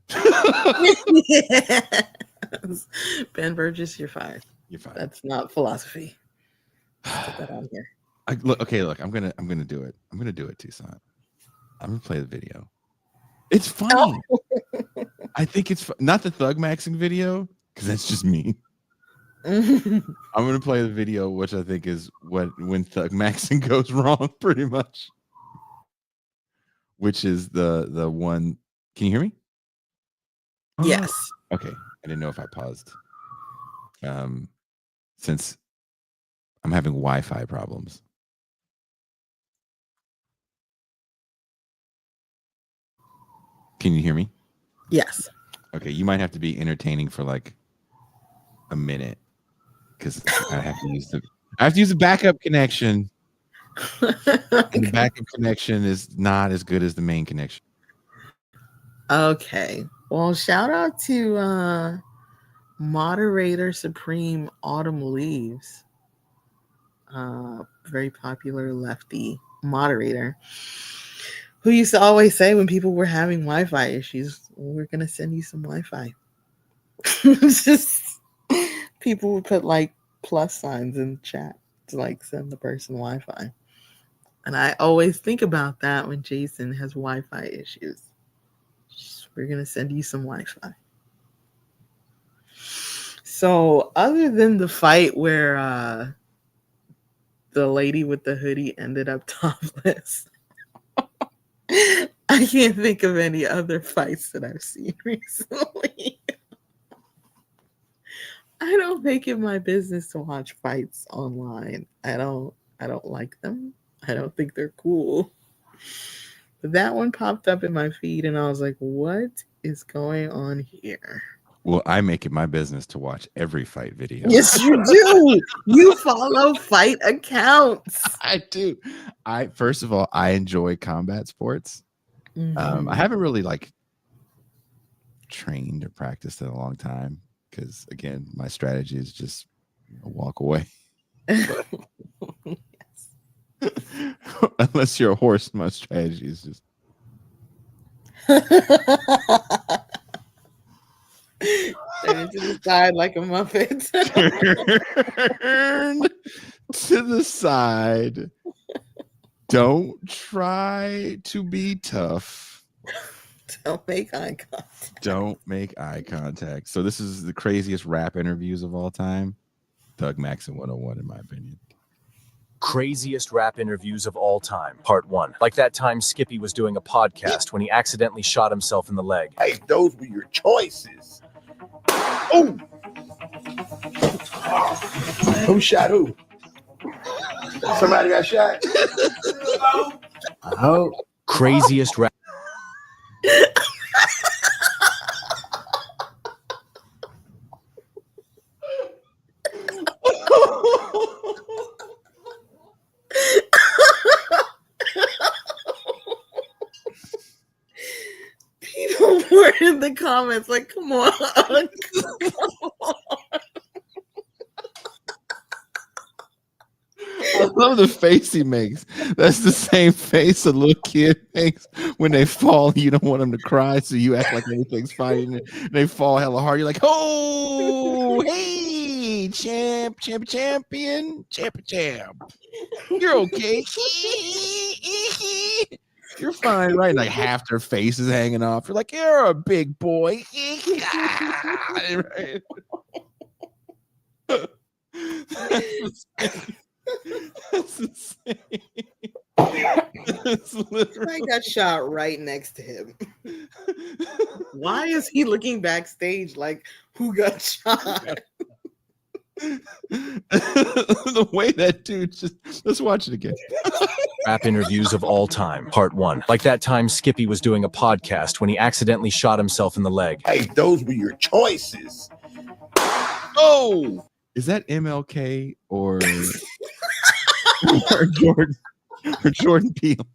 Yes. Ben Burgess, you're fired. You're fired. That's not philosophy. Put that on here. Look, I'm gonna do it. I'm gonna do it, Tucson. I'm gonna play the video. It's funny. Oh. I think it's not the Thug Maxing video because that's just me. I'm gonna play the video, which I think is when Thug Maxing goes wrong, pretty much. Which is the one. Can you hear me? Yes. Okay. I didn't know if I paused. Since I'm having Wi-Fi problems. Can you hear me? Yes. Okay, you might have to be entertaining for like a minute because I have to use the backup connection. And the backup connection is not as good as the main connection. Okay. Well, shout out to Moderator Supreme Autumn Leaves. Very popular lefty moderator who used to always say when people were having Wi-Fi issues, we're going to send you some Wi-Fi. Just people would put like plus signs in chat to like send the person Wi-Fi. And I always think about that when Jason has Wi-Fi issues. We're going to send you some Wi-Fi. So other than the fight where the lady with the hoodie ended up topless, I can't think of any other fights that I've seen recently. I don't make it my business to watch fights online. I don't like them. I don't think they're cool. But that one popped up in my feed, and I was like, "What is going on here?" Well, I make it my business to watch every fight video. Yes, you do. You follow fight accounts. I do. First of all, I enjoy combat sports. Mhm. I haven't really like trained or practiced in a long time because, again, my strategy is just walk away. Unless you're a horse, my strategy is just turn to the side like a muppet. turn to the side. Don't try to be tough. Don't make eye contact. Don't make eye contact. So this is the craziest rap interviews of all time. Thug Maxim 101, in my opinion. Craziest rap interviews of all time, part 1. Like that time Skippy was doing a podcast when he accidentally shot himself in the leg. Hey, those were your choices. Oh! Who shot who? Somebody got shot? I hope. Craziest rap. People were in the comments like, come on. Come on. I love the face he makes. That's the same face a little kid makes when they fall. You don't want them to cry, so you act like everything's fine. And they fall hella hard. You're like, oh, hey, champion. You're okay. You're fine, right? Like half their face is hanging off. You're like, you're a big boy. Right? That's insane. I got shot right next to him. Why is he looking backstage like who got shot? The way that dude just, let's watch it again. Rap interviews of all time, part 1. Like that time Skippy was doing a podcast when he accidentally shot himself in the leg. Hey, those were your choices. Oh, is that MLK or Jordan Peele?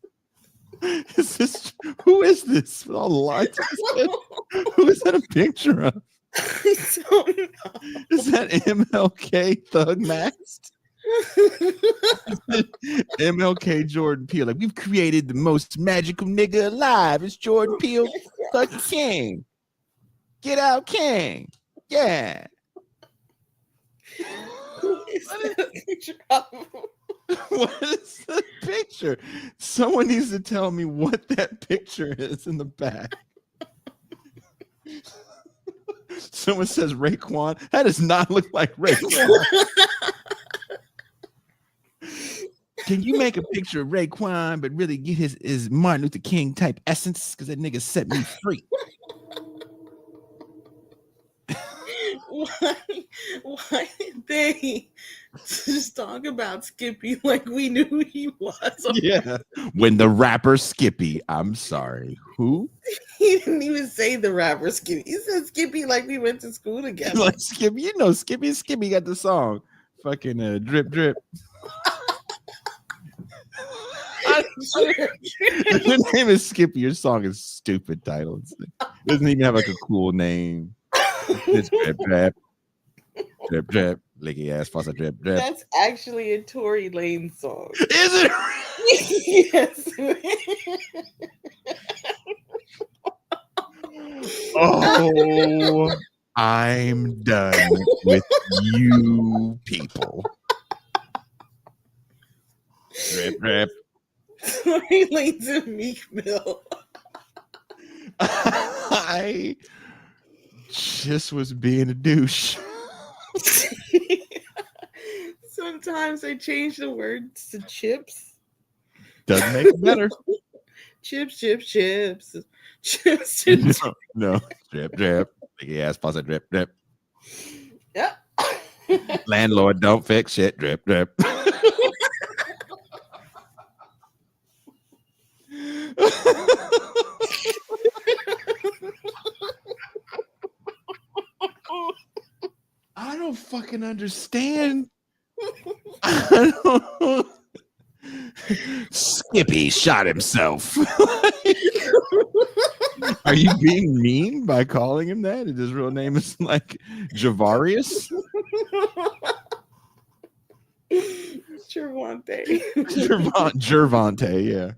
Is this, who is this with all the lights? Who is that a picture of? I don't know. Is that MLK Thug Maxed? MLK Jordan Peele. Like, we've created the most magical nigga alive. It's Jordan Peele, fucking King. Get out, King. Yeah. Who is that picture of? What is the picture? Someone needs to tell me what that picture is in the back. Someone says Raekwon. That does not look like Raekwon. Can you make a picture of Raekwon but really get his Martin Luther King type essence? Because that nigga set me free. Why did they just talk about Skippy like we knew who he was? Yeah. When the rapper Skippy, I'm sorry, who? He didn't even say the rapper Skippy. He said Skippy like we went to school together. Like Skippy, you know Skippy got the song. Fucking drip drip. Your name is Skippy. Your song is stupid title. It doesn't even have like a cool name. It's drip drip. Drip drip. Licky ass faucet drip drip. That's actually a Tory Lane song. Is it? Yes. Oh, I'm done with you people. Drip drip. Tory Lane's a Meek Mill. I just was being a douche. Sometimes I change the words to chips. Doesn't make it better. Chips. Chips. No. Drip, drip. Big ass faucet, drip, drip. Yep. Landlord, don't fix shit. Drip, drip. I don't fucking understand. I don't. Skippy shot himself. Are you being mean by calling him that? His real name is like Javarius? Gervonta, yeah.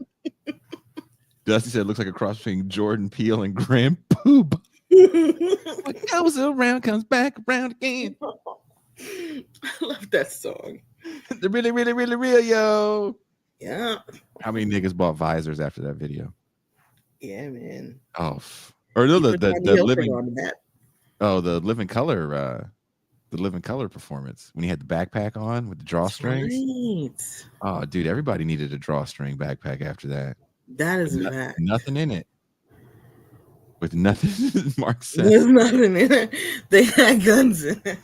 Dusty said it looks like a cross between Jordan Peele and Graham Poop. What goes around comes back around again. I love that song. The really, really, really real, yo. Yeah. How many niggas bought visors after that video? Yeah, man. Oh, or no, the living on that. Oh, the Living Color performance when he had the backpack on with the drawstrings. Right. Oh, dude, everybody needed a drawstring backpack after that. That is a fact. Nothing in it. With nothing, Mark said. There's nothing in it. They had guns in it.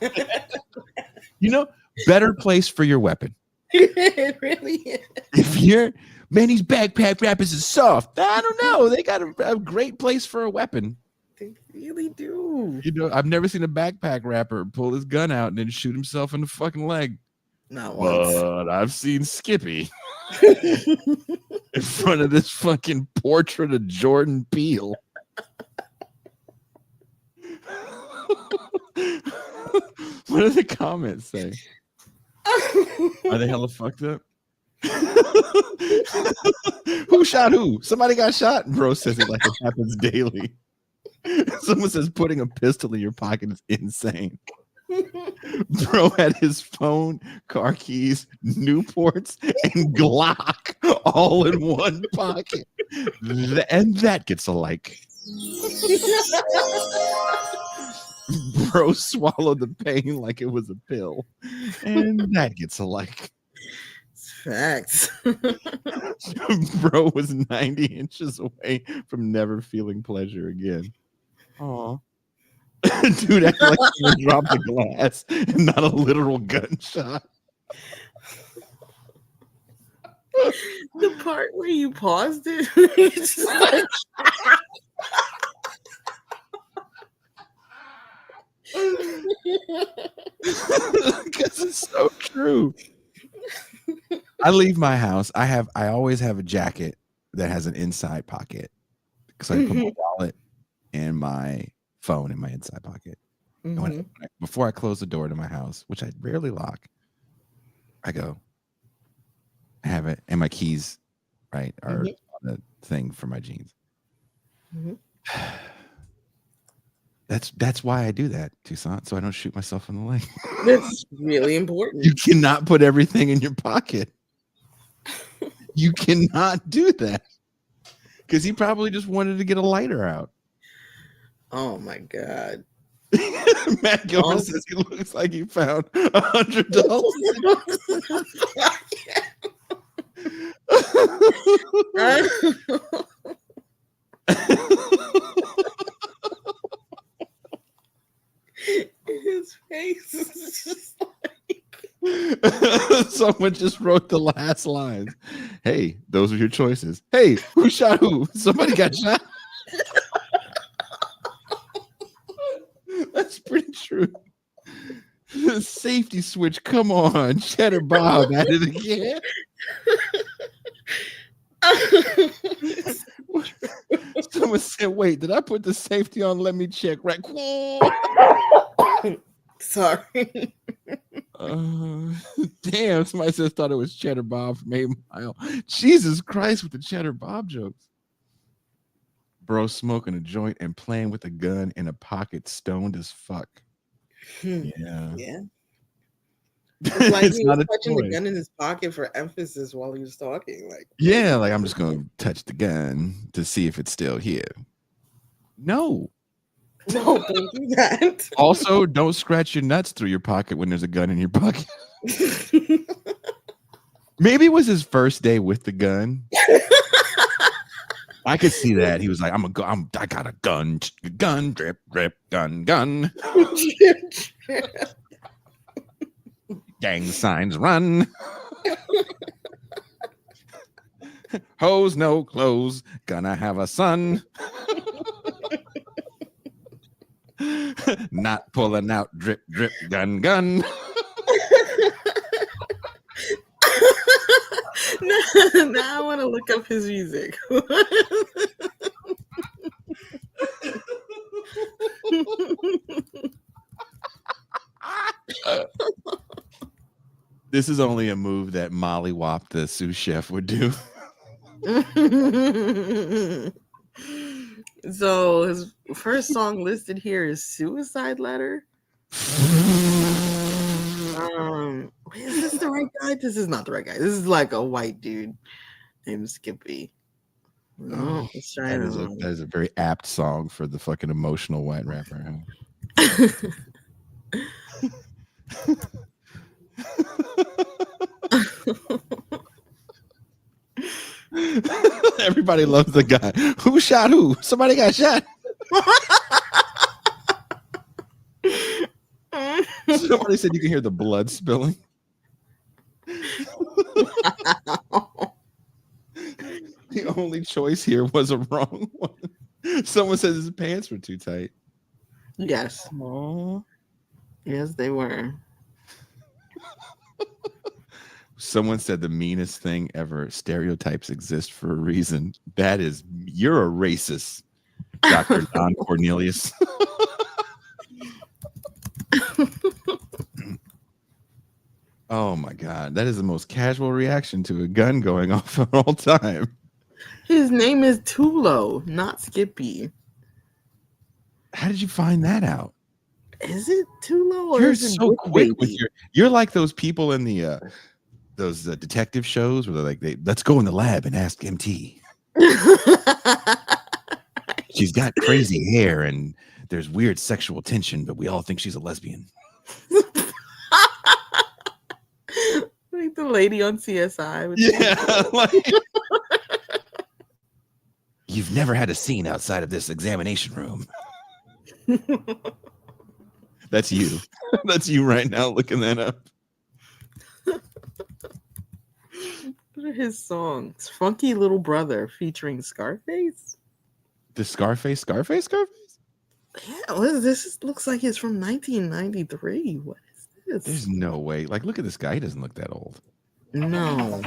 You know, better place for your weapon. It really is. If you're, man, these backpack rappers is soft. I don't know. They got a great place for a weapon. They really do. You know, I've never seen a backpack rapper pull his gun out and then shoot himself in the fucking leg. Not once. But I've seen Skippy in front of this fucking portrait of Jordan Peele. What do the comments say? Are they hella fucked up? Who shot who? Somebody got shot? Bro says it like it happens daily. Someone says putting a pistol in your pocket is insane. Bro had his phone, car keys, Newports, and Glock all in one pocket. And that gets a like. Bro swallowed the pain like it was a pill. And that gets a like. It's facts. Bro was 90 inches away from never feeling pleasure again. Aw. Dude acted like someone dropped a glass and not a literal gunshot. The part where you paused it, it's just like because it's so true. I leave my house. I always have a jacket that has an inside pocket because I put my wallet and my phone in my inside pocket. And before I close the door to my house, which I rarely lock, I go, I have it, and my keys, right, are on the thing for my jeans. That's why I do that, Toussaint, so I don't shoot myself in the leg. That's really important. You cannot put everything in your pocket. You cannot do that. Because he probably just wanted to get a lighter out. Oh my God. Matt Gilbert says he looks like he found $100. His face is just like someone just wrote the last lines. Hey, those are your choices. Hey, who shot who? Somebody got shot. That's pretty true. Safety switch. Come on, Cheddar Bob at it again. Someone said, wait, did I put the safety on? Let me check right. Sorry. Damn, somebody just thought it was Cheddar Bob from 8 Mile. Jesus Christ with the Cheddar Bob jokes. Bro smoking a joint and playing with a gun in a pocket, stoned as fuck. Yeah. Like he was touching the gun in his pocket for emphasis while he was talking. Like, yeah, like I'm just gonna touch the gun to see if it's still here. No, don't do that. Also, don't scratch your nuts through your pocket when there's a gun in your pocket. Maybe it was his first day with the gun. I could see that. He was like, I got a gun, drip, drip, gun. Gang signs run. Hoes, no clothes. gonna have a son. Not pulling out drip, drip, gun, gun. Now I want to look up his music. This is only a move that Molly Wop, the sous chef, would do. So his first song listed here is Suicide Letter. Wait, is this the right guy? This is not the right guy. This is like a white dude named Skippy. No, let's try That is a very apt song for the fucking emotional white rapper. Huh? Everybody loves the guy. Who shot who? Somebody got shot. Somebody said you can hear the blood spilling. The only choice here was a wrong one. Someone says his pants were too tight. Yes. Aww. Yes, they were. Someone said the meanest thing ever. Stereotypes exist for a reason. That is, you're a racist, Dr. Don Cornelius. Oh my God. That is the most casual reaction to a gun going off of all time. His name is Tulo, not Skippy. How did you find that out? Is it Tulo or You're is it so Book quick with Baby? you're like those people in the those detective shows where they're like, let's go in the lab and ask MT. She's got crazy hair and there's weird sexual tension, but we all think she's a lesbian. Like the lady on CSI. You've never had a scene outside of this examination room. That's you. That's you right now looking that up. What are his songs? Funky Little Brother featuring Scarface? The Scarface? Yeah, what is this? This looks like it's from 1993. What is this? There's no way. Like, look at this guy. He doesn't look that old. No.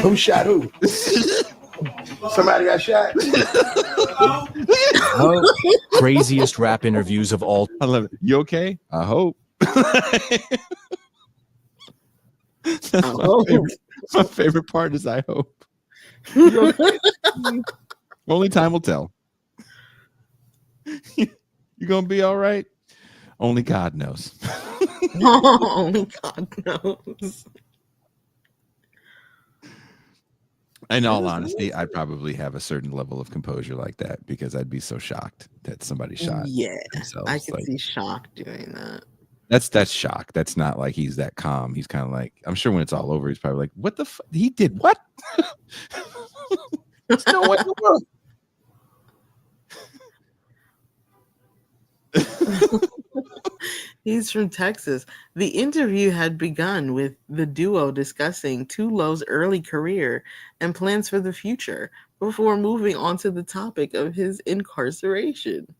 Who shot who? Somebody got shot. Craziest rap interviews of all. I love it. You okay? I hope. That's my favorite part is I hope. Only time will tell. You gonna be all right? Only God knows. Only God knows. In all honesty, I'd probably have a certain level of composure like that because I'd be so shocked that somebody shot themselves. I could see Shock doing that. That's shock. That's not like he's that calm. He's kind of like, I'm sure when it's all over, he's probably like, what the fuck? He did what? There's no way in the world. He's from Texas. The interview had begun with the duo discussing Tulo's early career and plans for the future before moving on to the topic of his incarceration.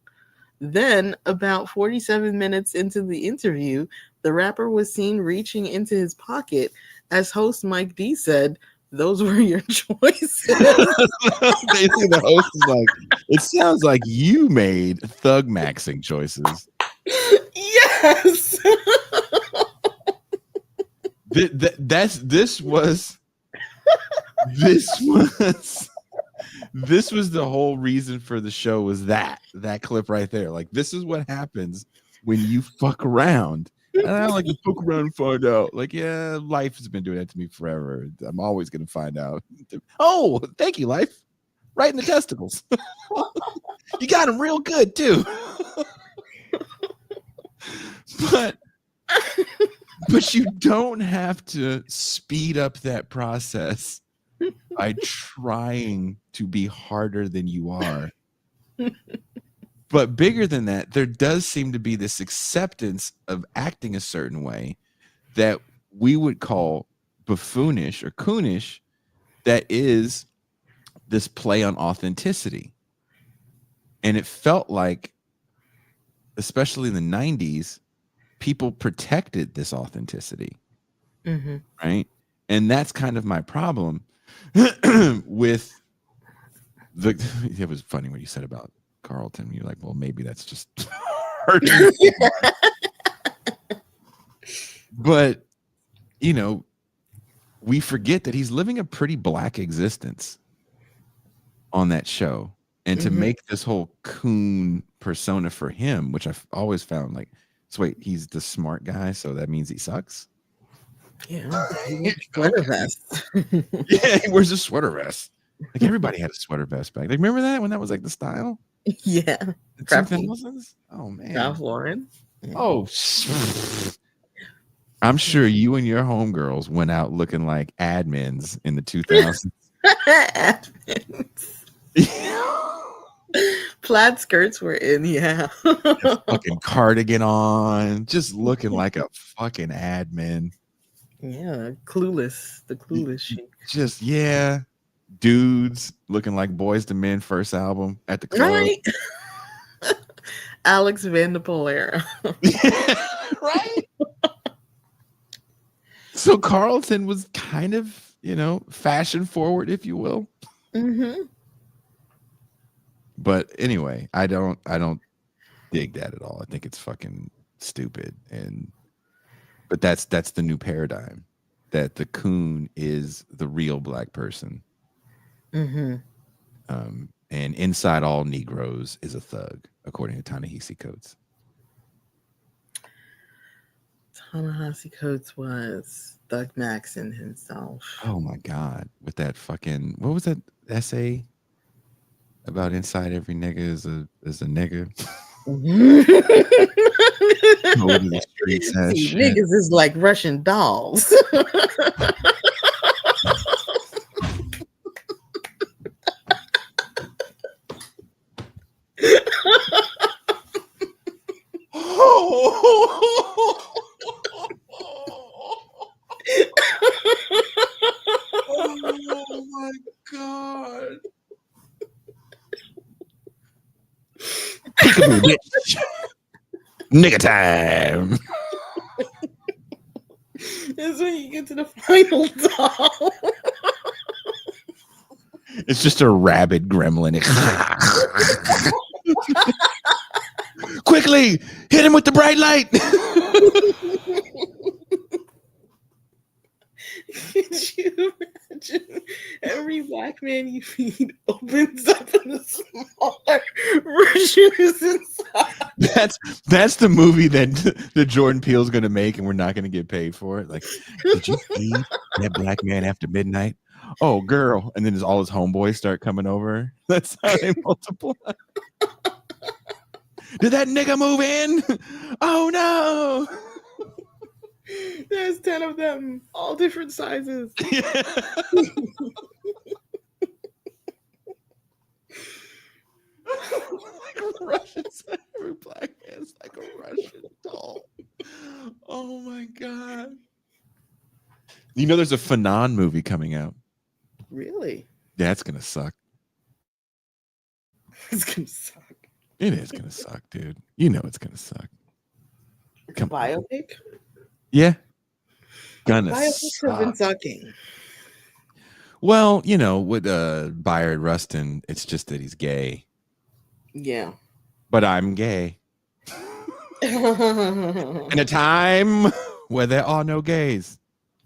Then, about 47 minutes into the interview, the rapper was seen reaching into his pocket as host Mike D said, "Those were your choices." Basically, the host is like, it sounds like you made thug maxing choices. Yes. This was the whole reason for the show was that clip right there. Like, this is what happens when you fuck around. And I don't like to fuck around and find out. Like, yeah, life has been doing that to me forever. I'm always gonna find out. Oh, thank you, life. Right in the testicles. You got him real good too. But you don't have to speed up that process by trying to be harder than you are. But bigger than that, there does seem to be this acceptance of acting a certain way that we would call buffoonish or coonish, that is this play on authenticity. And it felt like, especially in the 90s, people protected this authenticity. Mm-hmm. Right. And that's kind of my problem with it was funny what you said about Carlton. You're like, well, maybe that's just hurting. But, you know, we forget that he's living a pretty black existence on that show. And to make this whole coon persona for him, which I've always found like, so wait, he's the smart guy, so that means he sucks? Yeah. Sweater vest. Yeah, he wears a sweater vest. Like everybody had a sweater vest back. Like, remember that when that was like the style? Yeah. The Preppy. 2000s? Oh man. Ralph Lauren. Yeah. Oh, I'm sure you and your homegirls went out looking like admins in the 2000s. Admins. Plaid skirts were in, yeah. Fucking cardigan on, just looking like a fucking admin. Yeah, Clueless, the Clueless chic. Just dudes looking like Boys to Men first album at the club. Right. Alex Vanderpool era. Right. So Carlton was kind of, you know, fashion forward, if you will. Mm-hmm. But anyway, I don't dig that at all. I think it's fucking stupid. But that's the new paradigm, that the coon is the real black person. Mm-hmm. And inside all Negroes is a thug, according to Ta-Nehisi Coates. Ta-Nehisi Coates was Doug Maxson himself. Oh my God. With that fucking, what was that essay about inside every nigga is a nigga? See, niggas is like Russian dolls. Oh my God. Peekaboo, bitch. Nigga time. That's when you get to the final doll. It's just a rabid gremlin. Quickly, hit him with the bright light. Could you imagine every black man you feed opens up and a smaller version is inside? That's the movie that Jordan Peele's gonna make, and we're not gonna get paid for it. Like, did you feed that black man after midnight? Oh, girl. And then all his homeboys start coming over. That's how they multiply. Did that nigga move in? Oh no. There's 10 of them, all different sizes. Like a Russian, every black man's like a Russian doll. Oh my God. You know, there's a Fanon movie coming out. Really? That's gonna suck. It's gonna suck. It is gonna suck, dude. You know it's gonna suck. It's a biopic? Yeah. Gonna Biopics have been suck. sucking. Well, you know, with Bayard Rustin, it's just that he's gay. Yeah. But I'm gay. In a time where there are no gays.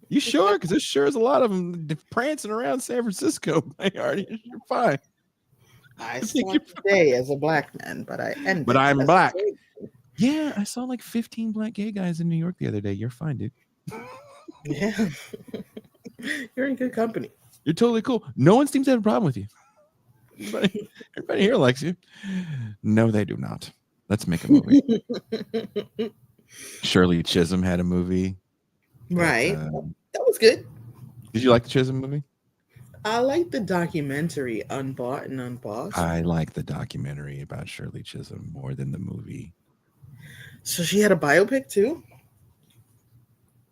You sure? Because there sure is a lot of them prancing around San Francisco. You're fine. I slept today as a black man, but I'm black. Yeah, I saw like 15 black gay guys in New York the other day. You're fine, dude. Yeah. You're in good company. You're totally cool. No one seems to have a problem with you. Everybody here likes you. No, they do not. Let's make a movie. Shirley Chisholm had a movie. Right. That was good. Did you like the Chisholm movie? I like the documentary Unbought and Unbossed. I like the documentary about Shirley Chisholm more than the movie. So she had a biopic too?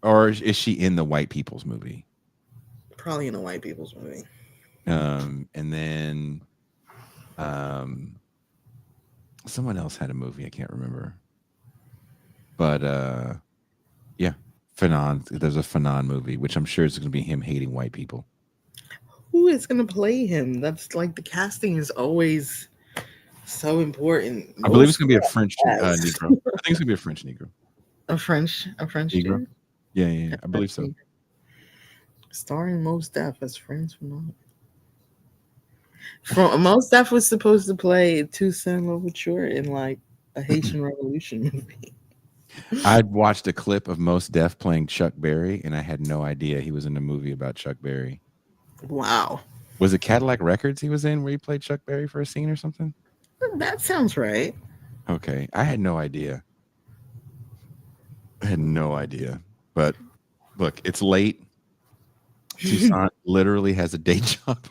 Or is she in the white people's movie? Probably in the white people's movie. And then someone else had a movie. I can't remember. But yeah, Fanon. There's a Fanon movie, which I'm sure is going to be him hating white people. Who is going to play him? That's like the casting is always so important. I believe it's going to be a French Negro. I think it's going to be a French Negro. A French Negro. dude? Yeah. I believe so. Starring Mos Def as Franz Fanon. Mos Def was supposed to play Toussaint Louverture in like a Haitian Revolution movie. I'd watched a clip of Mos Def playing Chuck Berry, and I had no idea he was in a movie about Chuck Berry. Wow. Was it Cadillac Records he was in where he played Chuck Berry for a scene or something? That sounds right. Okay. I had no idea. But look, it's late. Toussaint literally has a day job.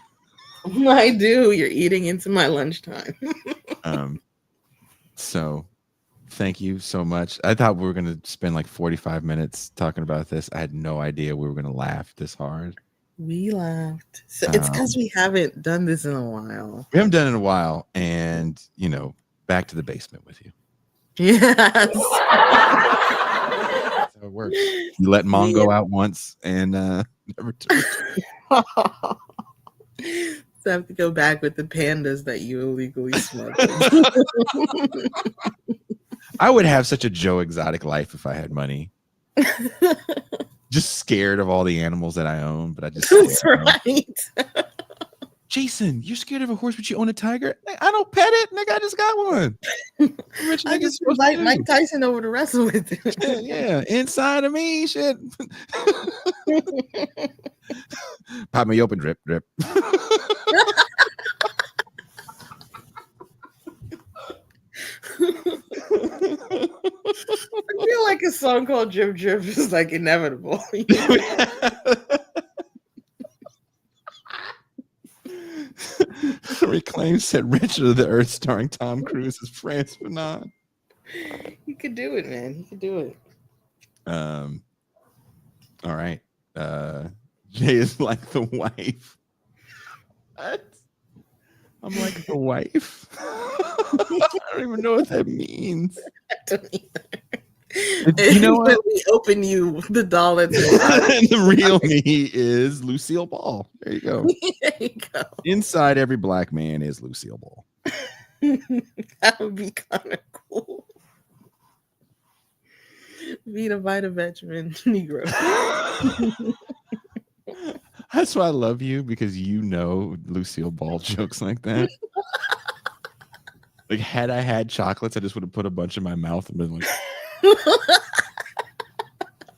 I do. You're eating into my lunchtime. So thank you so much. I thought we were going to spend like 45 minutes talking about this. I had no idea we were going to laugh this hard. We laughed. So it's because we haven't done this in a while. We haven't done it in a while. And, you know, back to the basement with you. Yes. That's how it works. You let Mongo out once and never took. So I have to go back with the pandas that you illegally smuggled. I would have such a Joe Exotic life if I had money. Just scared of all the animals that I own, but I just That's right. Jason, you're scared of a horse, but you own a tiger? I don't pet it, nigga. I just got one. I just invite Mike Tyson over to wrestle with it. Yeah, inside of me, shit. Pop me open, drip. I feel like a song called Drip Drip is like inevitable. Reclaim said Richard of the Earth starring Tom Cruise as Franz Fanon. You could do it, man. You could do it. All right. Jay is like the wife. What? I'm like the wife. I don't even know what that means. I don't either. You know what? We open you the doll. And the real me is Lucille Ball. There you go. There you go. Inside every black man is Lucille Ball. That would be kind of cool. Vita Vita Benjamin Negro. That's why I love you, because you know Lucille Ball jokes like that. Like, had I had chocolates, I just would have put a bunch in my mouth and been like,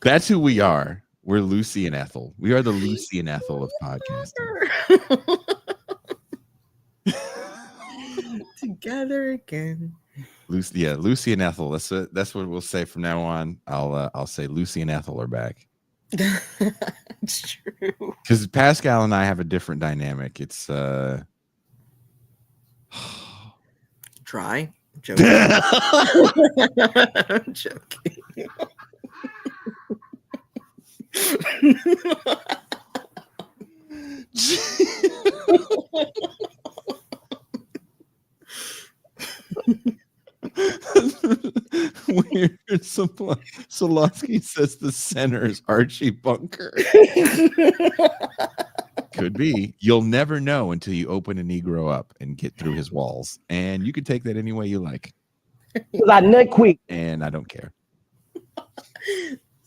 that's who we are. We're Lucy and Ethel. We are the Lucy and Ethel of podcasting. Together again. Lucy and Ethel. That's what we'll say from now on. I'll say Lucy and Ethel are back. It's true. Because Pascal and I have a different dynamic. It's Try. I'm joking. I'm joking. Weird. Solosky says the center is Archie Bunker. Could be. You'll never know until you open a Negro up and get through his walls, and you can take that any way you like. I nut quick, and I don't care.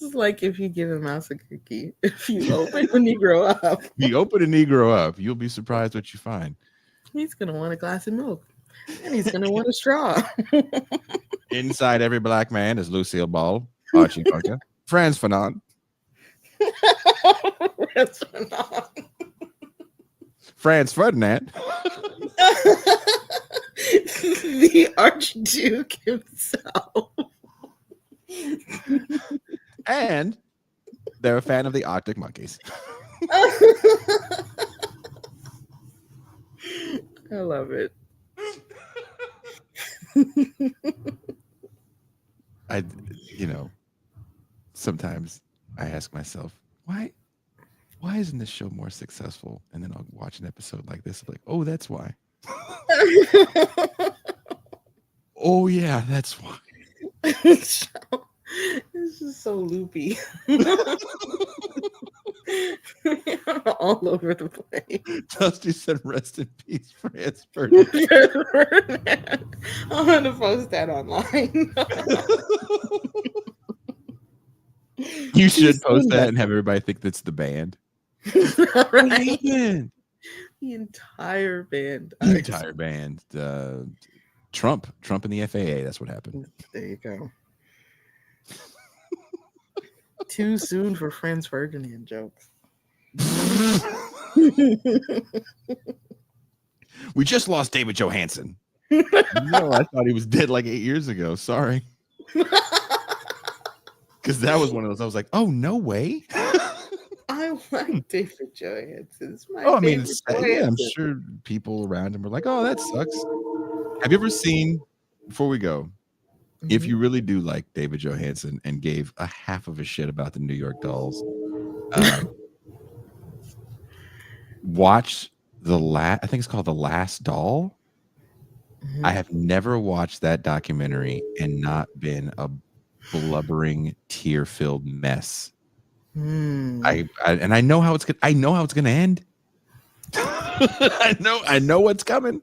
It's like if you give a mouse a cookie. If you open a Negro up, you'll be surprised what you find. He's gonna want a glass of milk, and he's gonna want a straw. Inside every black man is Lucille Ball, Archie Bunker, Franz Fanon. Franz Ferdinand. The Archduke himself. And they're a fan of the Arctic Monkeys. I love it. Sometimes I ask myself, why why isn't this show more successful? And then I'll watch an episode like this, like, oh, that's why. Oh yeah, that's why. This is so loopy. All over the place. Dusty said, "Rest in peace, Franz Ferdinand." I'm gonna post that online. You should post that and have everybody think that's the band. Right? The entire band. entire band. Trump in the FAA. That's what happened. There you go. Too soon for Franz Ferdinand jokes. We just lost David Johansen. No, I thought he was dead like 8 years ago. Sorry. Because that was one of those. I was like, oh, no way. I like David Johansen. It's my I mean, favorite I'm Johansen. sure people around him are like, oh, that sucks. Have you ever seen, before we go, if you really do like David Johansen and gave a half of a shit about the New York Dolls, watch I think it's called The Last Doll. I have never watched that documentary and not been a blubbering, tear-filled mess. I know how it's gonna. I know how it's gonna end. I know what's coming.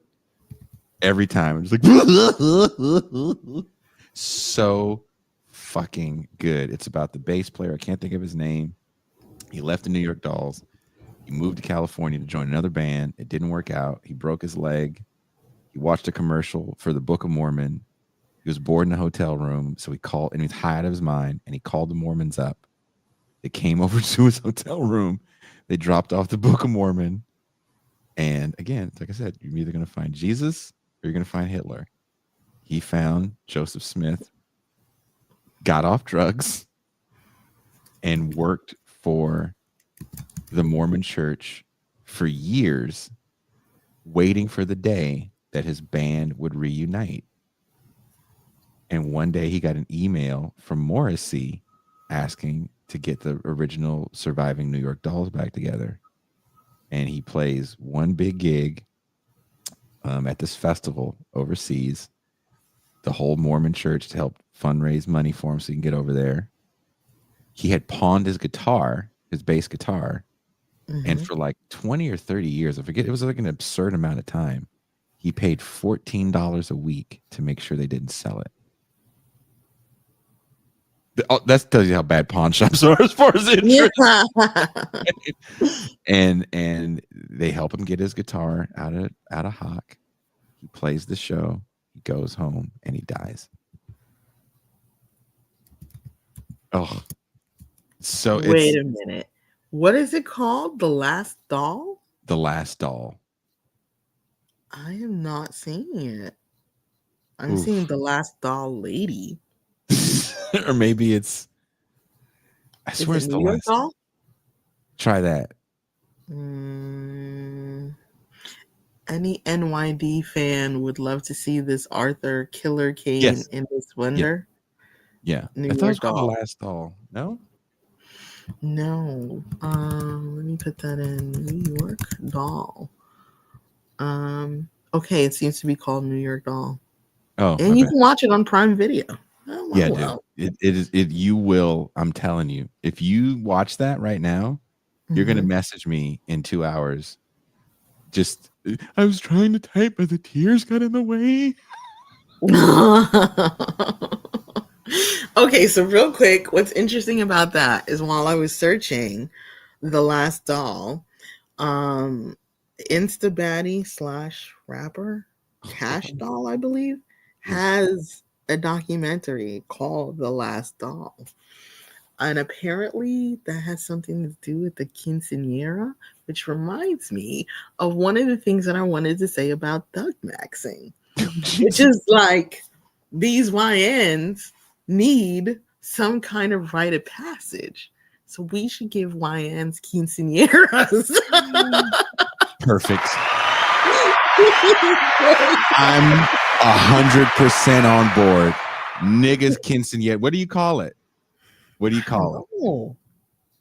Every time I'm just like, so fucking good. It's about the bass player. I can't think of his name. He left the New York Dolls. He moved to California to join another band. It didn't work out. He broke his leg. He watched a commercial for the Book of Mormon. He was bored in a hotel room, so he called, and he was high out of his mind, and he called the Mormons up. They came over to his hotel room. They dropped off the Book of Mormon. And again, like I said, you're either going to find Jesus or you're going to find Hitler. He found Joseph Smith, got off drugs, and worked for the Mormon Church for years, waiting for the day that his band would reunite. And one day he got an email from Morrissey asking to get the original surviving New York Dolls back together. And he plays one big gig at this festival overseas. The whole Mormon church to help fundraise money for him so he can get over there. He had pawned his guitar, his bass guitar, and for like 20 or 30 years, I forget, it was like an absurd amount of time, he paid $14 a week to make sure they didn't sell it. That tells you how bad pawn shops are as far as interest. Yeah. and they help him get his guitar out of hock. He plays the show. He goes home and he dies. Oh, so wait a minute. What is it called? The Last Doll? The Last Doll. I am not seeing it. I'm seeing The Last Doll Lady. Or maybe it's, I swear it's the Last Doll. Try that. Any NYD fan would love to see this Arthur Killer Kane in the Splendor. Yeah. New I thought it was York called Doll. The Last Doll. No? No. Let me put that in. New York Doll. Okay, it seems to be called New York Doll. Oh, and you can watch it on Prime Video. Oh, yeah, well. dude. You will, I'm telling you, if you watch that right now, you're gonna message me in 2 hours. Just, I was trying to type, but the tears got in the way. Okay, so real quick, what's interesting about that is while I was searching The Last Doll, Instabaddie / rapper Cash Doll, I believe, has a documentary called The Last Doll. And apparently that has something to do with the quinceañera, which reminds me of one of the things that I wanted to say about Doug Maxing, which is like these YNs need some kind of rite of passage. So we should give YNs quinceañeras. Perfect. I'm 100% on board. Niggas quinceañera. What do you call it? What do you call it?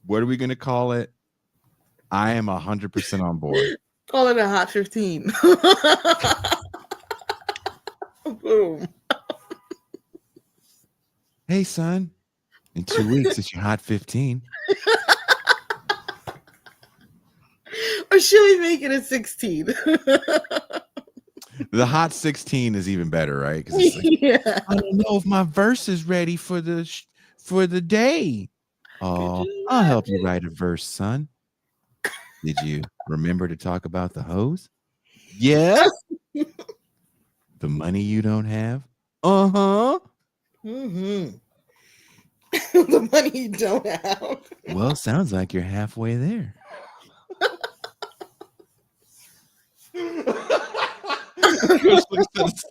What are we going to call it? I am 100% on board. Call it a hot 15. Boom. Hey, son, in 2 weeks, it's your hot 15. Or should we make it a 16? The hot 16 is even better, right? Because it's like, Yeah. I don't know if my verse is ready for the day. Oh, I'll help you write a verse, son. Did you remember to talk about the hose? Yeah. The money you don't have? Uh-huh. Mm-hmm. The money you don't have. Well, sounds like you're halfway there.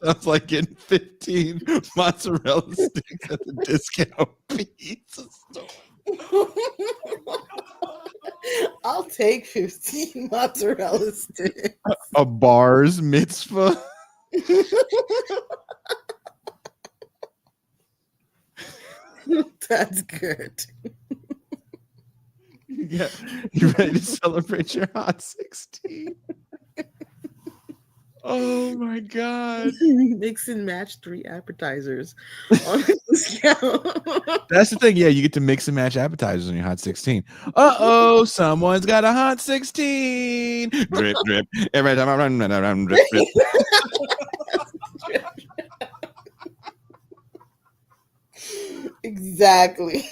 Sounds like getting 15 mozzarella sticks at the discount pizza store. I'll take 15 mozzarella sticks. A bar's mitzvah. That's good. Yeah, you ready to celebrate your hot 16? Oh my God. Mix and match 3 appetizers on a discount. That's the thing. Yeah, you get to mix and match appetizers on your hot 16. Uh-oh, someone's got a hot 16. Drip, drip. Every time I run, drip, drip. Exactly.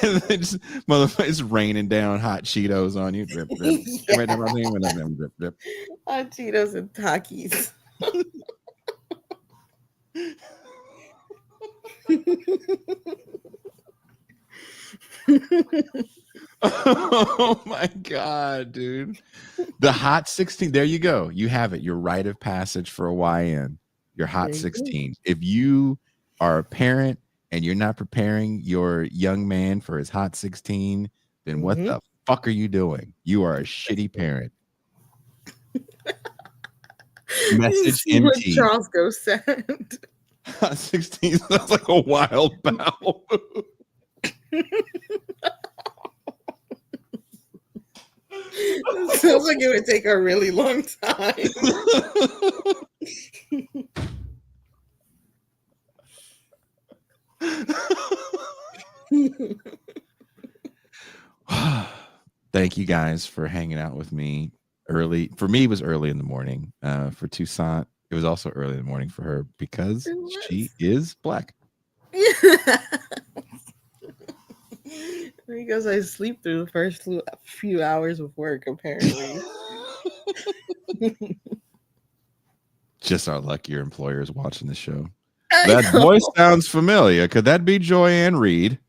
And then just, motherfucker, it's raining down hot Cheetos on you. Drip, drip. Every time I run, drip, drip. Hot Cheetos and Takis. Oh my God, dude. The hot 16. There you go. You have it. Your rite of passage for a YN. Your hot 16. If you are a parent and you're not preparing your young man for his hot 16, then what the fuck are you doing? You are a shitty parent. Message MT. Charles Ghost said. Hot 16 sounds like a wild bowel. It sounds like it would take a really long time. Thank you guys for hanging out with me early. For me, it was early in the morning. For Toussaint, it was also early in the morning for her because she is black. Because I sleep through the first few hours of work, apparently. Just our luck your employer is watching the show. That voice sounds familiar. Could that be Joyanne Reed?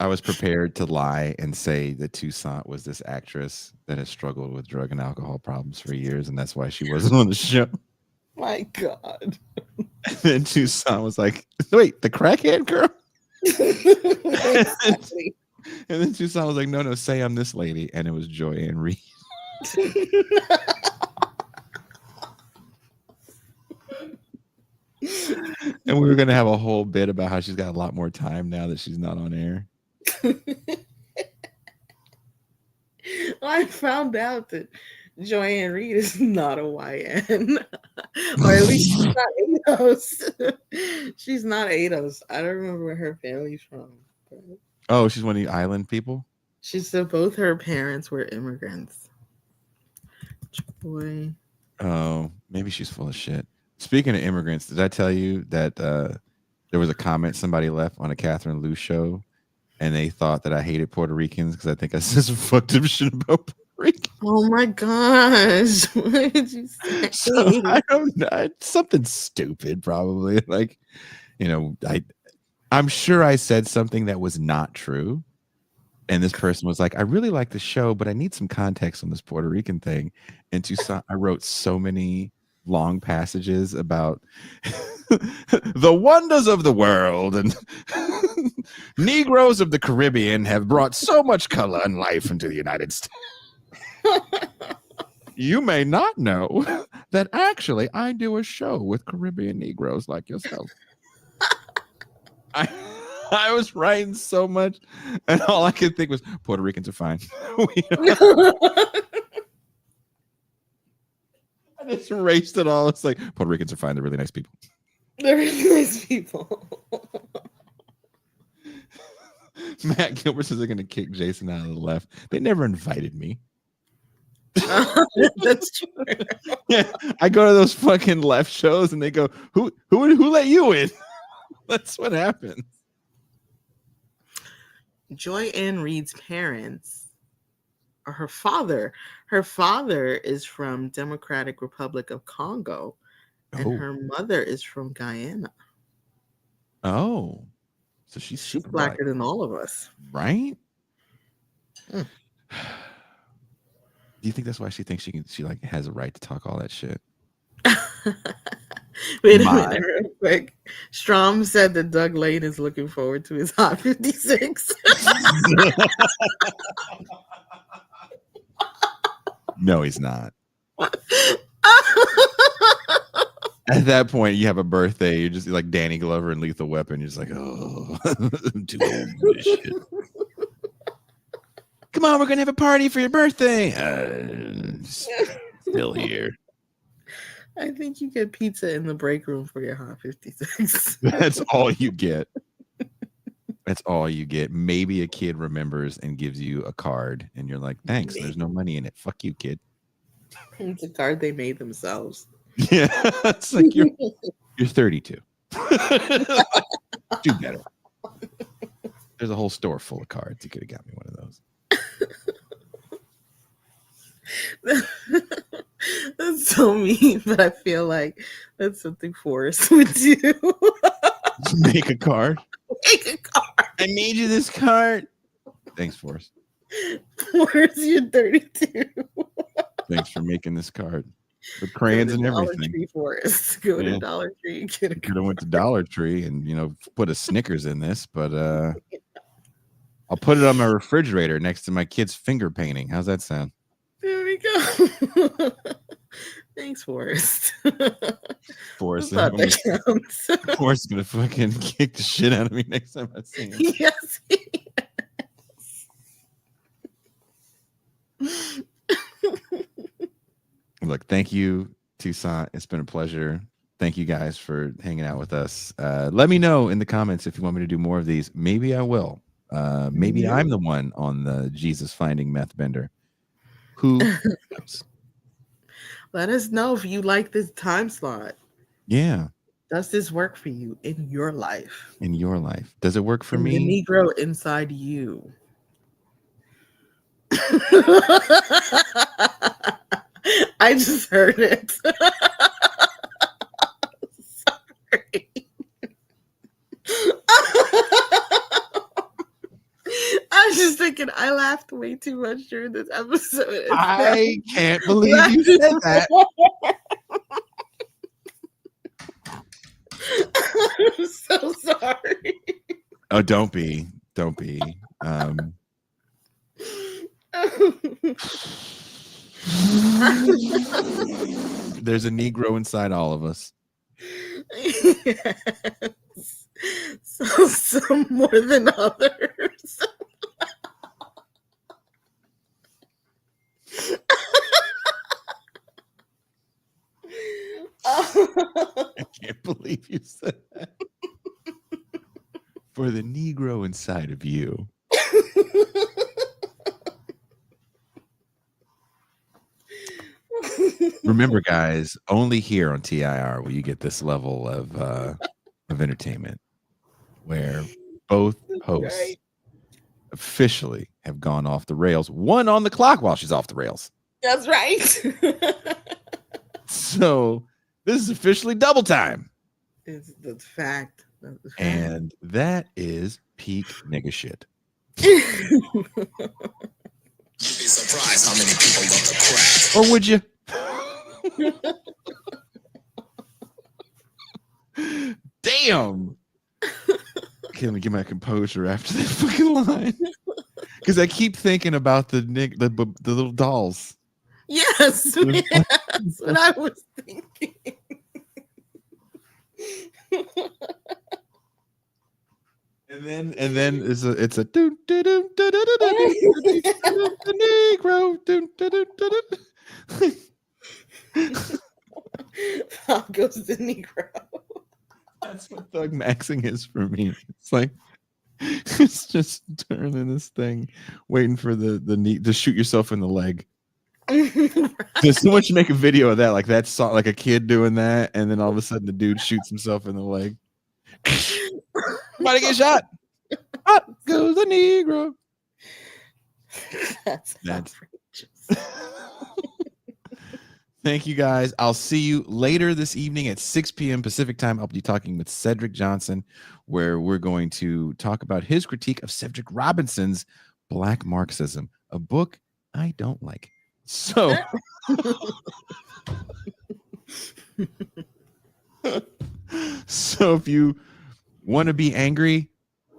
I was prepared to lie and say that Toussaint was this actress that has struggled with drug and alcohol problems for years, and that's why she wasn't on the show. My God. And then Toussaint was like, wait, the crackhead girl? Exactly. And then Toussaint was like, no, say I'm this lady. And it was Joyanne Reed. And we were going to have a whole bit about how she's got a lot more time now that she's not on air. I found out that Joyanne Reed is not a YN. Or at least she's not ADOS. She's not ADOS. I don't remember where her family's from. Oh, she's one of the island people? She said both her parents were immigrants. Boy. Oh, maybe she's full of shit. Speaking of immigrants, did I tell you that there was a comment somebody left on a Catherine Lou show, and they thought that I hated Puerto Ricans because I think I said some fucked up shit about Puerto Rican. Oh my gosh. What did you say? So, I don't know. Something stupid, probably. Like, I'm sure I said something that was not true. And this person was like, I really like the show, but I need some context on this Puerto Rican thing. And Toussaint, I wrote so many long passages about the wonders of the world and Negroes of the Caribbean have brought so much color and life into the United States. You may not know that actually I do a show with Caribbean Negroes like yourself. I was writing so much, and all I could think was Puerto Ricans are fine. I just erased it all. It's like Puerto Ricans are fine. They're really nice people. They're really nice people. Matt Gilbert says they're going to kick Jason out of the left. They never invited me. That's true. Yeah, I go to those fucking left shows, and they go, "Who let you in?" That's what happens. Joy Ann Reid's parents, or her father is from Democratic Republic of Congo, and her mother is from Guyana. Oh, so she's blacker than all of us, right? Do you think that's why she thinks she like has a right to talk all that shit? Wait a minute, real quick. Strom said that Doug Lane is looking forward to his Hot 56. No, he's not. At that point, you have a birthday. You're just like Danny Glover and Lethal Weapon. You're just like, oh, I'm too old for this shit. Come on, we're gonna have a party for your birthday. Still here. I think you get pizza in the break room for your Hot 56. That's all you get. That's all you get. Maybe a kid remembers and gives you a card, and you're like, thanks. There's no money in it. Fuck you, kid. It's a card they made themselves. Yeah, it's like you're 32. Do better. There's a whole store full of cards. You could have got me one of those. That's so mean, but I feel like that's something Forrest would do. Make a card. Make a card. I made you this card. Thanks, Forrest. Forrest, you're 32. Thanks for making this card. With crayons and everything. Dollar Tree, Forrest. Go to Dollar Tree. Get a could have went to Dollar Tree and put a Snickers in this, but I'll put it on my refrigerator next to my kid's finger painting. How's that sound? There we go. Thanks, Forrest. Forrest is gonna fucking kick the shit out of me next time I see him. Yes. Look, thank you, Toussaint. It's been a pleasure. Thank you guys for hanging out with us. Let me know in the comments if you want me to do more of these. Maybe I will. Maybe I'm the one on the Jesus finding meth bender. Who knows? Let us know if you like this time slot. Yeah. Does this work for you in your life? In your life. Does it work for me? The Negro inside you. I just heard it. Sorry. I was just thinking I laughed way too much during this episode. I can't believe you said that. I'm so sorry. Oh, don't be. There's a Negro inside all of us. Yes. Some more than others. I can't believe you said that. For the Negro inside of you. Remember, guys, only here on TIR will you get this level of entertainment where both hosts officially have gone off the rails. One on the clock while she's off the rails. That's right. So this is officially double time. That's fact. And that is peak nigga shit. You'd be surprised how many people love the crack. Or would you? Damn. Can we get my composure after that fucking line? Because I keep thinking about the little dolls. Yes, that's what I was thinking. And then it's a do do do do do do Negro. Out goes the Negro. That's what thug maxing is for me. It's like it's just turning this thing, waiting for the knee to shoot yourself in the leg. Someone should make a video of that, like that song, like a kid doing that, and then all of a sudden the dude shoots himself in the leg. Somebody get shot. Out goes the Negro. That's outrageous. Thank you guys. I'll see you later this evening at 6 p.m. Pacific time. I'll be talking with Cedric Johnson, where we're going to talk about his critique of Cedric Robinson's Black Marxism, a book I don't like. So, so if you want to be angry,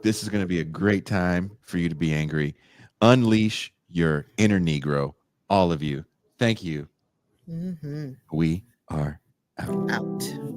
this is going to be a great time for you to be angry. Unleash your inner Negro, all of you. Thank you. Mm-hmm. We are out. Out.